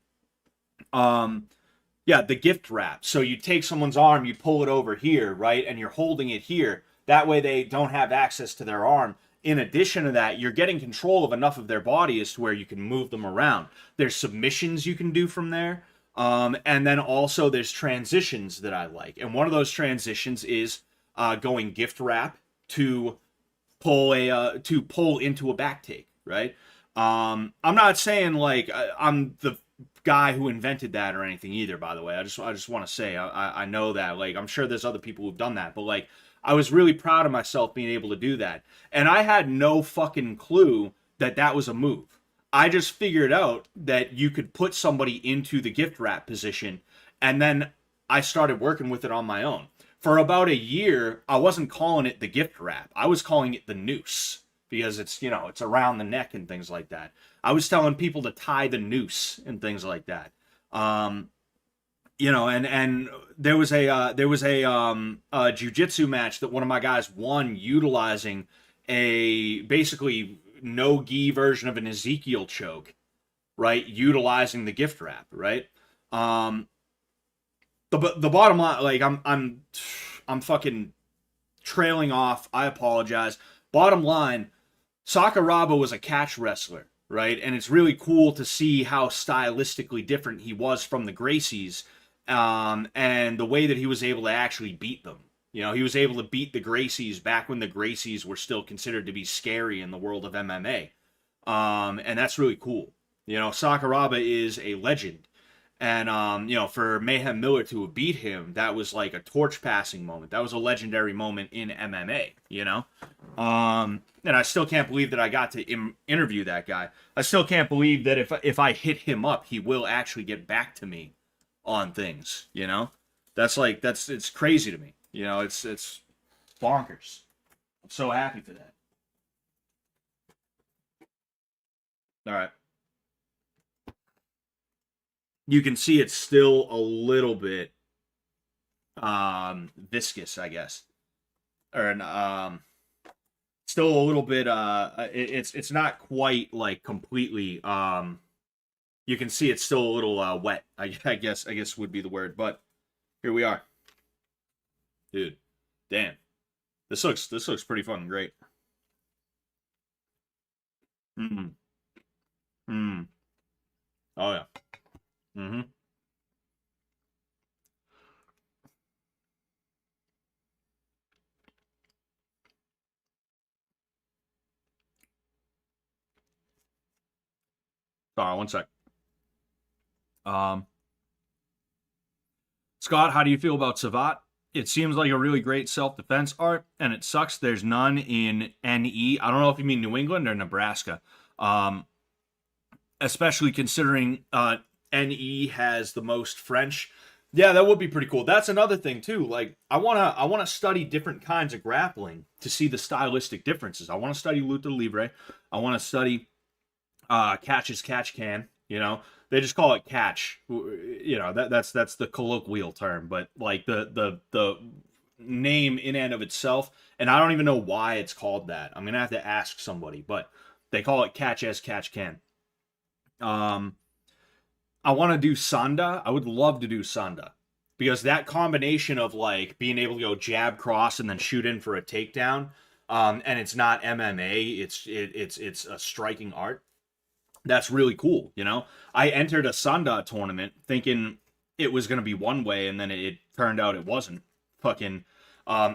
the gift wrap. So you take someone's arm, you pull it over here, right? And you're holding it here. That way they don't have access to their arm. in addition to that, you're getting control of enough of their body as to where you can move them around. There's submissions you can do from there. And then also there's transitions that I like. And one of those transitions is going gift wrap to pull into a back take, right? I'm not saying like I'm the guy who invented that or anything either, by the way. I just want to say I know that, like, I'm sure there's other people who've done that, but like I was really proud of myself being able to do that. And I had no fucking clue that that was a move. I just figured out that you could put somebody into the gift wrap position, and then I started working with it on my own. For about a year, I wasn't calling it the gift wrap. I was calling it the noose because it's, you know, it's around the neck and things like that. I was telling people to tie the noose and things like that. You know, and there was a jiu-jitsu match that one of my guys won utilizing a basically no gi version of an Ezekiel choke, right? Utilizing the gift wrap, right? The bottom line, like I'm fucking trailing off. I apologize. Bottom line, Sakuraba was a catch wrestler, right? And it's really cool to see how stylistically different he was from the Gracies, and the way that he was able to actually beat them. You know, he was able to beat the Gracies back when the Gracies were still considered to be scary in the world of MMA. And that's really cool. You know, Sakuraba is a legend. And, you know, for Mayhem Miller to have beat him, that was like a torch passing moment. That was a legendary moment in MMA, you know? And I still can't believe that I got to interview that guy. I still can't believe that if I hit him up, he will actually get back to me on things, you know? It's crazy to me. You know, it's bonkers. I'm so happy for that. All right. You can see it's still a little bit viscous, I guess. Or still a little bit it's not quite like completely you can see it's still a little wet. I guess would be the word, but here we are. Dude, damn. This looks pretty fucking great. Mm. Mm. Oh yeah. Mm-hmm. Sorry, one sec. Um, Scott, how do you feel about Savat? It seems like a really great self-defense art, and it sucks there's none in NE. I don't know if you mean New England or Nebraska. Um, Especially considering NE has the most French. Yeah, that would be pretty cool. That's another thing too. Like I wanna study different kinds of grappling to see the stylistic differences. I want to study luta libre. I want to study catch as catch can. You know, they just call it catch. You know, that's the colloquial term, but like the name in and of itself, and I don't even know why it's called that. I'm gonna have to ask somebody, but they call it catch as catch can. Um, I want to do Sanda. I would love to do Sanda because that combination of like being able to go jab cross and then shoot in for a takedown, and it's not MMA. It's a striking art. That's really cool. You know, I entered a Sanda tournament thinking it was gonna be one way, and then it turned out it wasn't. Fucking,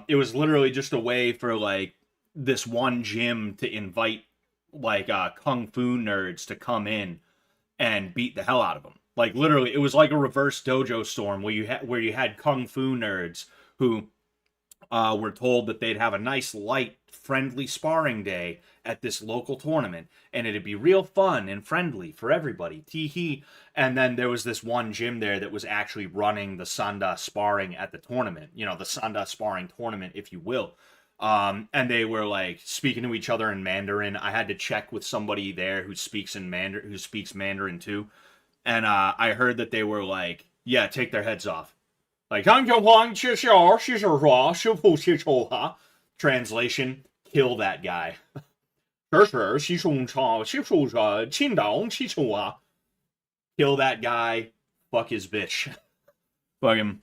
it was literally just a way for like this one gym to invite like kung fu nerds to come in and beat the hell out of them. Like literally, it was like a reverse dojo storm where you had kung fu nerds who were told that they'd have a nice, light, friendly sparring day at this local tournament, and it'd be real fun and friendly for everybody. Tee hee. And then there was this one gym there that was actually running the Sanda sparring at the tournament. You know, the Sanda sparring tournament, if you will. And they were like speaking to each other in Mandarin. I had to check with somebody there who speaks Mandarin too. And I heard that they were like, yeah, take their heads off. Like, translation, kill that guy. Kill that guy, fuck his bitch. Fuck him.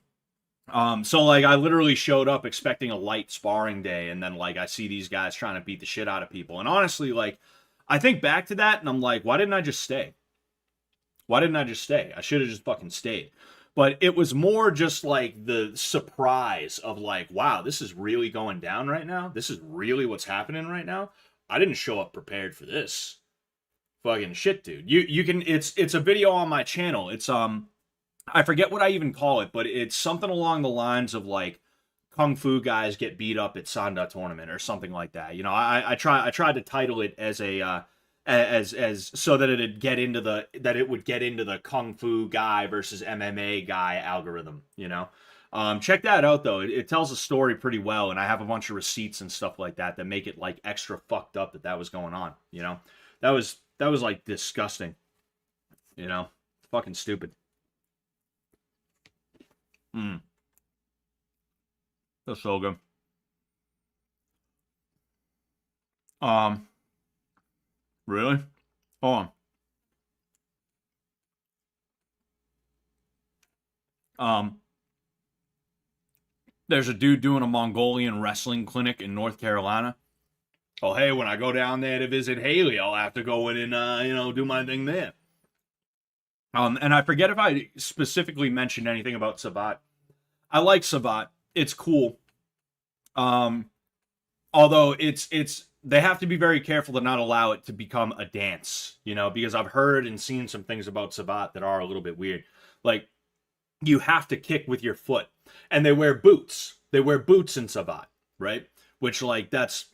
So like I literally showed up expecting a light sparring day, and then like I see these guys trying to beat the shit out of people. And honestly, like I think back to that and I'm like, why didn't I just stay? Why didn't I just stay? I should have just fucking stayed. But it was more just like the surprise of like, wow, this is really going down right now. This is really what's happening right now. I didn't show up prepared for this. Fucking shit, dude. You can it's a video on my channel. It's I forget what I even call it, but it's something along the lines of like kung fu guys get beat up at Sanda tournament or something like that. You know, I tried to title it as a as so that it would get into the kung fu guy versus MMA guy algorithm. You know, check that out though. It tells a story pretty well, and I have a bunch of receipts and stuff like that that make it like extra fucked up that was going on. You know, that was like disgusting. You know, fucking stupid. Mm, that's so good. Um, really? Hold on. There's a dude doing a Mongolian wrestling clinic in North Carolina. Oh, hey, when I go down there to visit Haley, I'll have to go in and do my thing there. And I forget if I specifically mentioned anything about Savat. I like Savat. It's cool. Um, Although it's they have to be very careful to not allow it to become a dance, because I've heard and seen some things about Sabat that are a little bit weird. Like you have to kick with your foot, and they wear boots. They wear boots in Sabat, right? Which like that's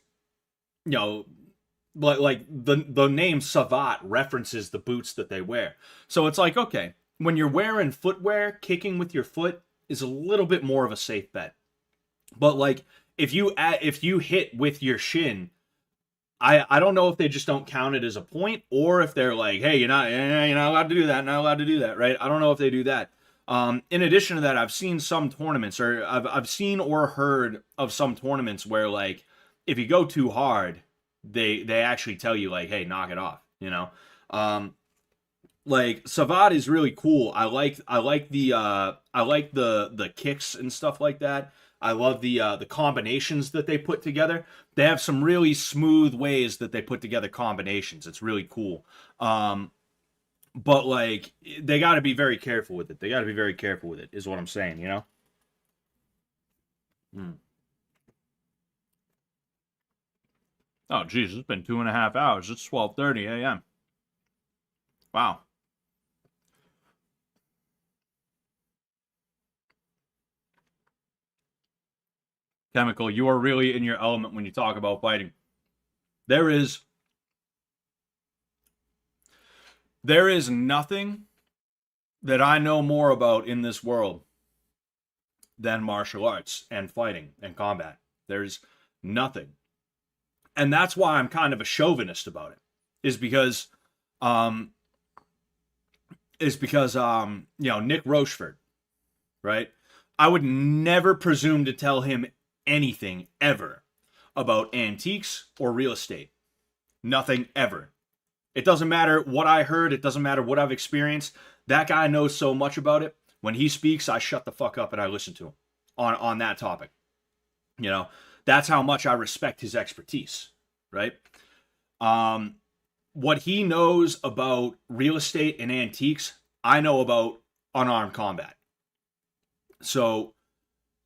you know like the name Savat references the boots that they wear. So it's like okay, when you're wearing footwear, kicking with your foot is a little bit more of a safe bet. But like if you hit with your shin, I don't know if they just don't count it as a point or if they're like, hey, you're not allowed to do that, not allowed to do that, right? I don't know if they do that. In addition to that, I've seen some tournaments, or I've seen or heard of some tournaments where like if you go too hard, they actually tell you like, hey, knock it off, like Savad is really cool. I like the kicks and stuff like that. I love the combinations that they put together. They have some really smooth ways that they put together combinations. It's really cool. But like they got to be very careful with it. They got to be very careful with it. Is what I'm saying. Hmm. Oh, geez, it's been 2.5 hours. It's 12:30 a.m. Wow. Chemical, you are really in your element when you talk about fighting. There is there is nothing that I know more about in this world than martial arts and fighting and combat. There's nothing. And that's why I'm kind of a chauvinist about it. Is because um Nick Rochefort, right? I would never presume to tell him anything ever about antiques or real estate. Nothing ever. It doesn't matter what I heard, it doesn't matter what I've experienced. That guy knows so much about it. When he speaks, I shut the fuck up and I listen to him on that topic. You know, that's how much I respect his expertise, right? Um what he knows about real estate and antiques, I know about unarmed combat. So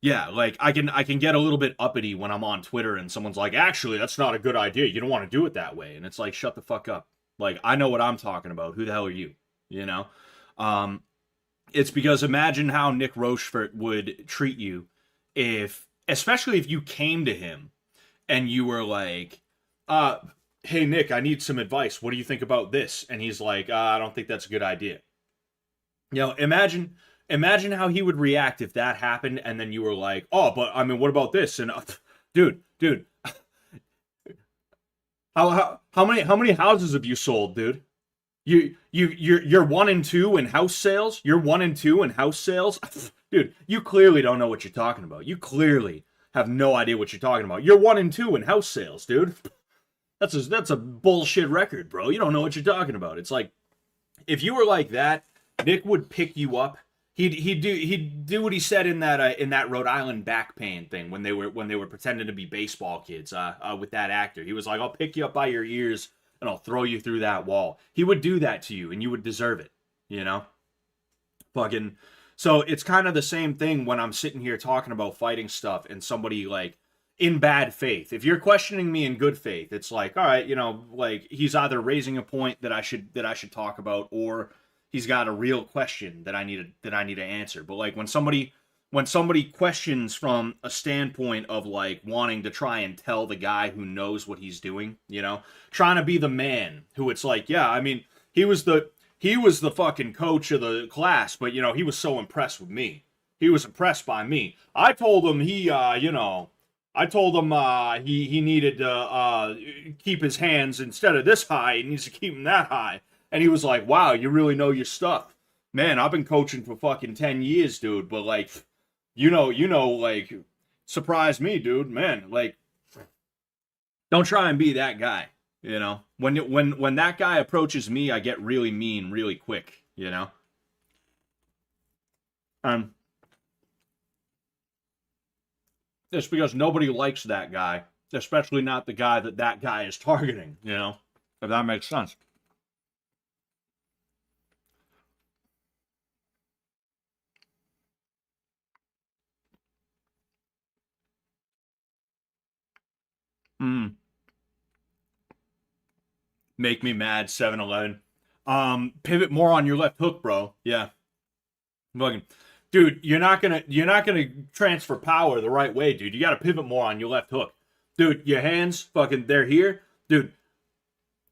yeah, like I can get a little bit uppity when I'm on Twitter and someone's like, "Actually, that's not a good idea. You don't want to do it that way." And it's like, "Shut the fuck up." Like I know what I'm talking about. Who the hell are you? You know? Um it's because imagine how Nick Rochefort would treat you if especially if you came to him and you were like, hey Nick, I need some advice. What do you think about this?" And he's like, I don't think that's a good idea. Imagine how he would react if that happened and then you were like, "Oh, but I mean, what about this?" And dude, how many houses have you sold, dude? You're 1 and 2 in house sales. You're 1 and 2 in house sales, dude. You clearly don't know what you're talking about. You clearly have no idea what you're talking about. You're 1 and 2 in house sales, dude. That's a bullshit record, bro. You don't know what you're talking about. It's like if you were like that, Nick would pick you up. he'd do what he said in that Rhode Island back pain thing when they were pretending to be baseball kids with that actor. He was like, I'll pick you up by your ears and I'll throw you through that wall. He would do that to you and you would deserve it, you know? Fucking so it's kind of the same thing when I'm sitting here talking about fighting stuff and somebody like in bad faith. If you're questioning me in good faith, it's like, all right, you know, like he's either raising a point that I should talk about, or he's got a real question that I need to answer. But like when somebody questions from a standpoint of like wanting to try and tell the guy who knows what he's doing, you know, trying to be the man who it's like, yeah, I mean, he was the fucking coach of the class, but you know, he was so impressed with me. He was impressed by me. I told him I told him he needed to keep his hands instead of this high, he needs to keep them that high. And he was like, wow, you really know your stuff. Man, I've been coaching for fucking 10 years, dude, but like, like, surprise me, dude. Man, like, don't try and be that guy, you know? When that guy approaches me, I get really mean really quick, you know? Um, Just because nobody likes that guy, especially not the guy that guy is targeting, you know? If that makes sense. Mm. Make me mad, 7-Eleven. Pivot more on your left hook, bro. Yeah. Fucking dude, you're not gonna transfer power the right way, dude. You gotta pivot more on your left hook. Dude, your hands, fucking they're here. Dude,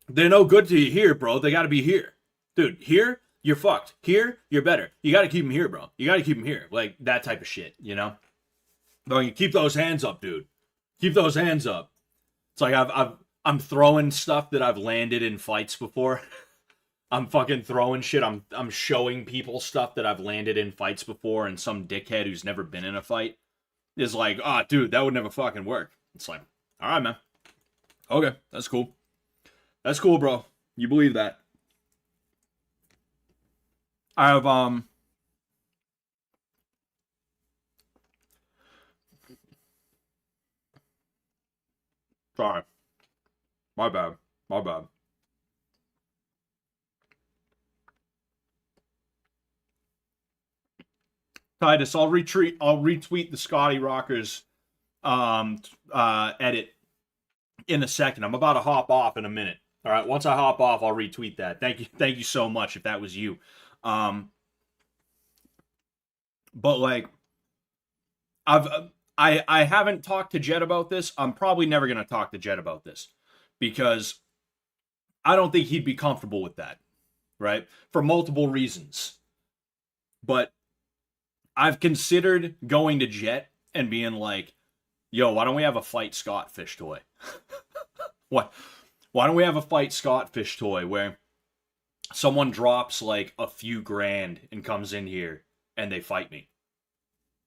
they're no good to you here, bro. They gotta be here. Dude, here, you're fucked. Here, you're better. You gotta keep them here, bro. You gotta keep them here. Like that type of shit, you know? Like, keep those hands up, dude. Keep those hands up. It's like I'm throwing stuff that I've landed in fights before. I'm fucking throwing shit. I'm showing people stuff that I've landed in fights before, and some dickhead who's never been in a fight is like, "Ah, oh, dude, that would never fucking work." It's like, all right, man. Okay, that's cool. That's cool, bro. You believe that? I have Sorry, my bad, my bad. Titus, I'll retweet the Scotty Rockers edit in a second. I'm about to hop off in a minute. All right, once I hop off, I'll retweet that. Thank you so much if that was you. Um, but like, I've I haven't talked to Jed about this. I'm probably never gonna talk to Jed about this because I don't think he'd be comfortable with that, right? For multiple reasons. But I've considered going to Jet and being like, yo, why don't we have a fight Scott fish toy? What? Why don't we have a fight Scott fish toy where someone drops like a few grand and comes in here and they fight me?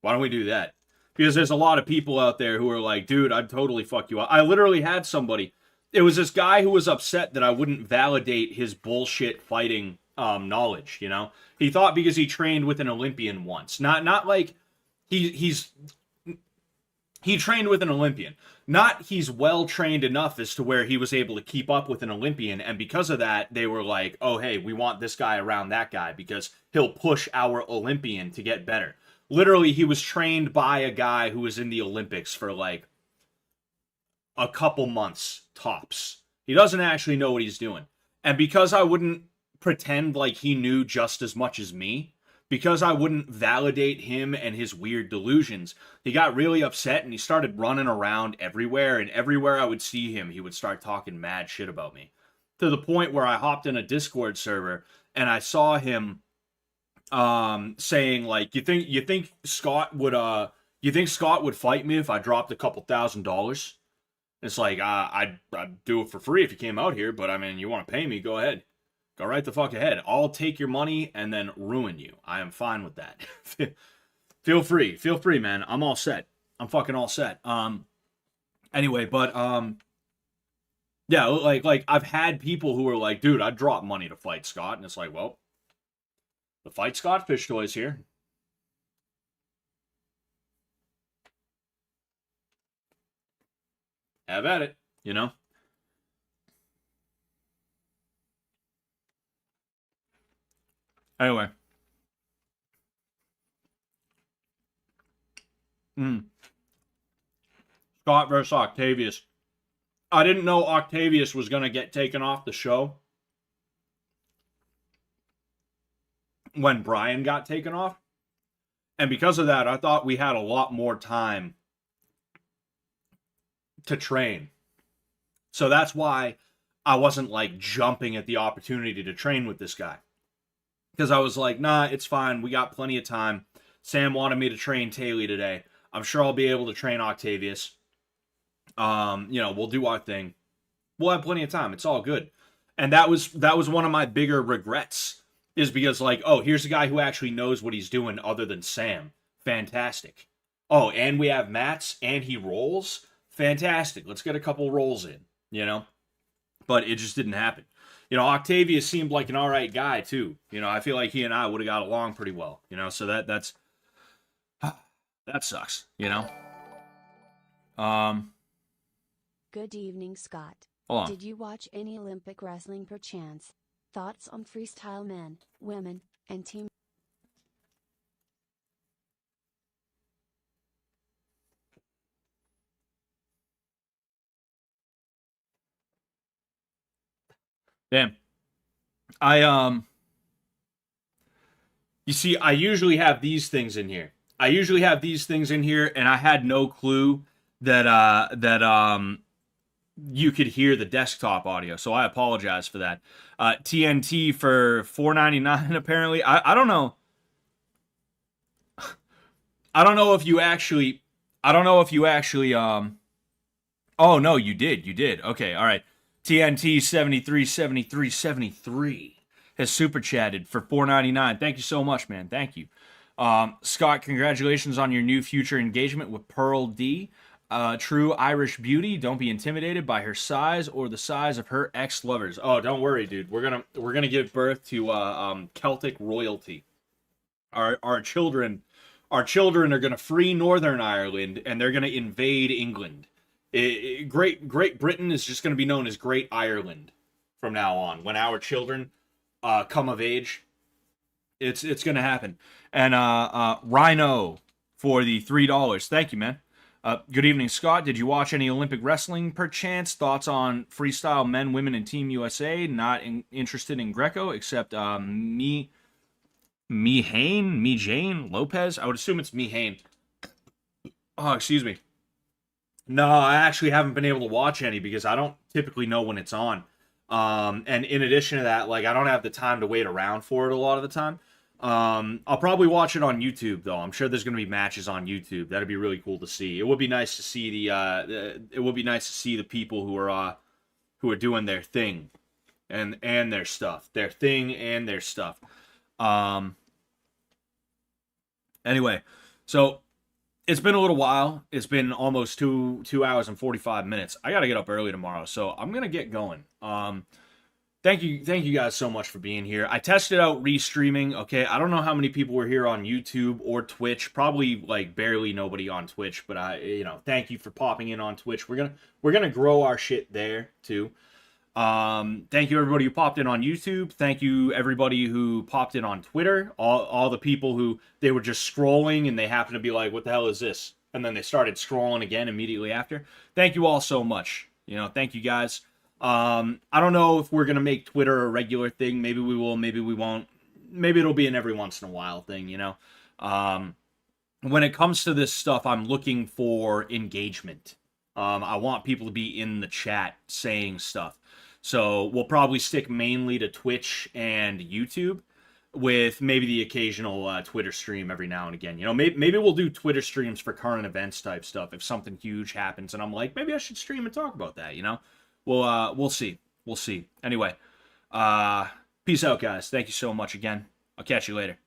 Why don't we do that? Because there's a lot of people out there who are like, dude, I'd totally fuck you up. I literally had somebody. It was this guy who was upset that I wouldn't validate his bullshit fighting knowledge, you know? He thought because he trained with an Olympian once. Not like he trained with an Olympian. Not he's well trained enough as to where he was able to keep up with an Olympian, and because of that, they were like, oh hey, we want this guy around that guy because he'll push our Olympian to get better. Literally, he was trained by a guy who was in the Olympics for like a couple months tops. He doesn't actually know what he's doing. And because I wouldn't pretend like he knew just as much as me, because I wouldn't validate him and his weird delusions, he got really upset and he started running around everywhere. And everywhere I would see him, he would start talking mad shit about me. To the point where I hopped in a Discord server and I saw him saying like, you think Scott would fight me if I dropped a couple $1,000s? It's like, I'd do it for free if you came out here, but I mean, you want to pay me, go ahead. Go right the fuck ahead. I'll take your money and then ruin you. I am fine with that. Feel free, man. I'm all set. I'm fucking all set. Anyway, but yeah, like I've had people who are like, dude, I'd drop money to fight Scott, and it's like, well, the fight Scott fish toys here. Have at it, you know? Anyway. Scott versus Octavius. I didn't know Octavius was going to get taken off the show when Brian got taken off. And because of that, I thought we had a lot more time to train. So that's why I wasn't like jumping at the opportunity to train with this guy. Because I was like, nah, it's fine. We got plenty of time. Sam wanted me to train Taylor today. I'm sure I'll be able to train Octavius. We'll do our thing. We'll have plenty of time. It's all good. And that was one of my bigger regrets, is because like, oh, here's a guy who actually knows what he's doing other than Sam. Fantastic. Oh, and we have mats and he rolls. Fantastic. Let's get a couple rolls in, you know? But it just didn't happen. You know, Octavius seemed like an all right guy too. You know, I feel like he and I would have got along pretty well, you know? So that sucks, you know? Good evening, Scott. Hold on. Did you watch any Olympic wrestling perchance? Thoughts on freestyle men, women, and team? Damn. You see, I usually have these things in here. And I had no clue that you could hear the desktop audio, so I apologize for that. TNT for $4.99 apparently. I don't know. I don't know if you actually. Oh no, you did. Okay, all right. TNT 73 has super chatted for $4.99. Thank you so much, man. Thank you. Scott, congratulations on your new future engagement with Pearl D. True Irish beauty. Don't be intimidated by her size or the size of her ex-lovers. Oh, don't worry, dude. We're gonna give birth to Celtic royalty. Our children are gonna free Northern Ireland and they're gonna invade England. Great Britain is just gonna be known as Great Ireland from now on. When our children come of age, it's gonna happen. And Rhino for the $3. Thank you, man. Good evening, Scott. Did you watch any Olympic wrestling perchance? Thoughts on freestyle men, women, and Team USA? Not interested in Greco, except me Jane Lopez. I would assume it's Mihane. Oh, excuse me. No, I actually haven't been able to watch any because I don't typically know when it's on. And in addition to that, like I don't have the time to wait around for it a lot of the time. I'll probably watch it on YouTube though. I'm sure there's going to be matches on YouTube. That'd be really cool to see. It would be nice to see the people who are doing their thing and their stuff. Their thing and their stuff. Anyway, so it's been a little while. It's been almost 2 hours and 45 minutes. I got to get up early tomorrow, so I'm going to get going. Thank you guys so much for being here. I tested out restreaming. Okay, I don't know how many people were here on YouTube or Twitch. Probably like barely nobody on Twitch, but thank you for popping in on Twitch. We're gonna grow our shit there too. Thank you everybody who popped in on YouTube. Thank you everybody who popped in on Twitter. All the people who they were just scrolling and they happened to be like, "What the hell is this?" And then they started scrolling again immediately after. Thank you all so much. Thank you guys. I don't know if we're gonna make Twitter a regular thing. Maybe we will. Maybe we won't. Maybe it'll be an every once in a while thing. When it comes to this stuff, I'm looking for engagement. I want people to be in the chat saying stuff. So we'll probably stick mainly to Twitch and YouTube, with maybe the occasional Twitter stream every now and again. Maybe we'll do Twitter streams for current events type stuff if something huge happens, and I'm like, maybe I should stream and talk about that. We'll see. We'll see. Anyway, peace out, guys. Thank you so much again. I'll catch you later.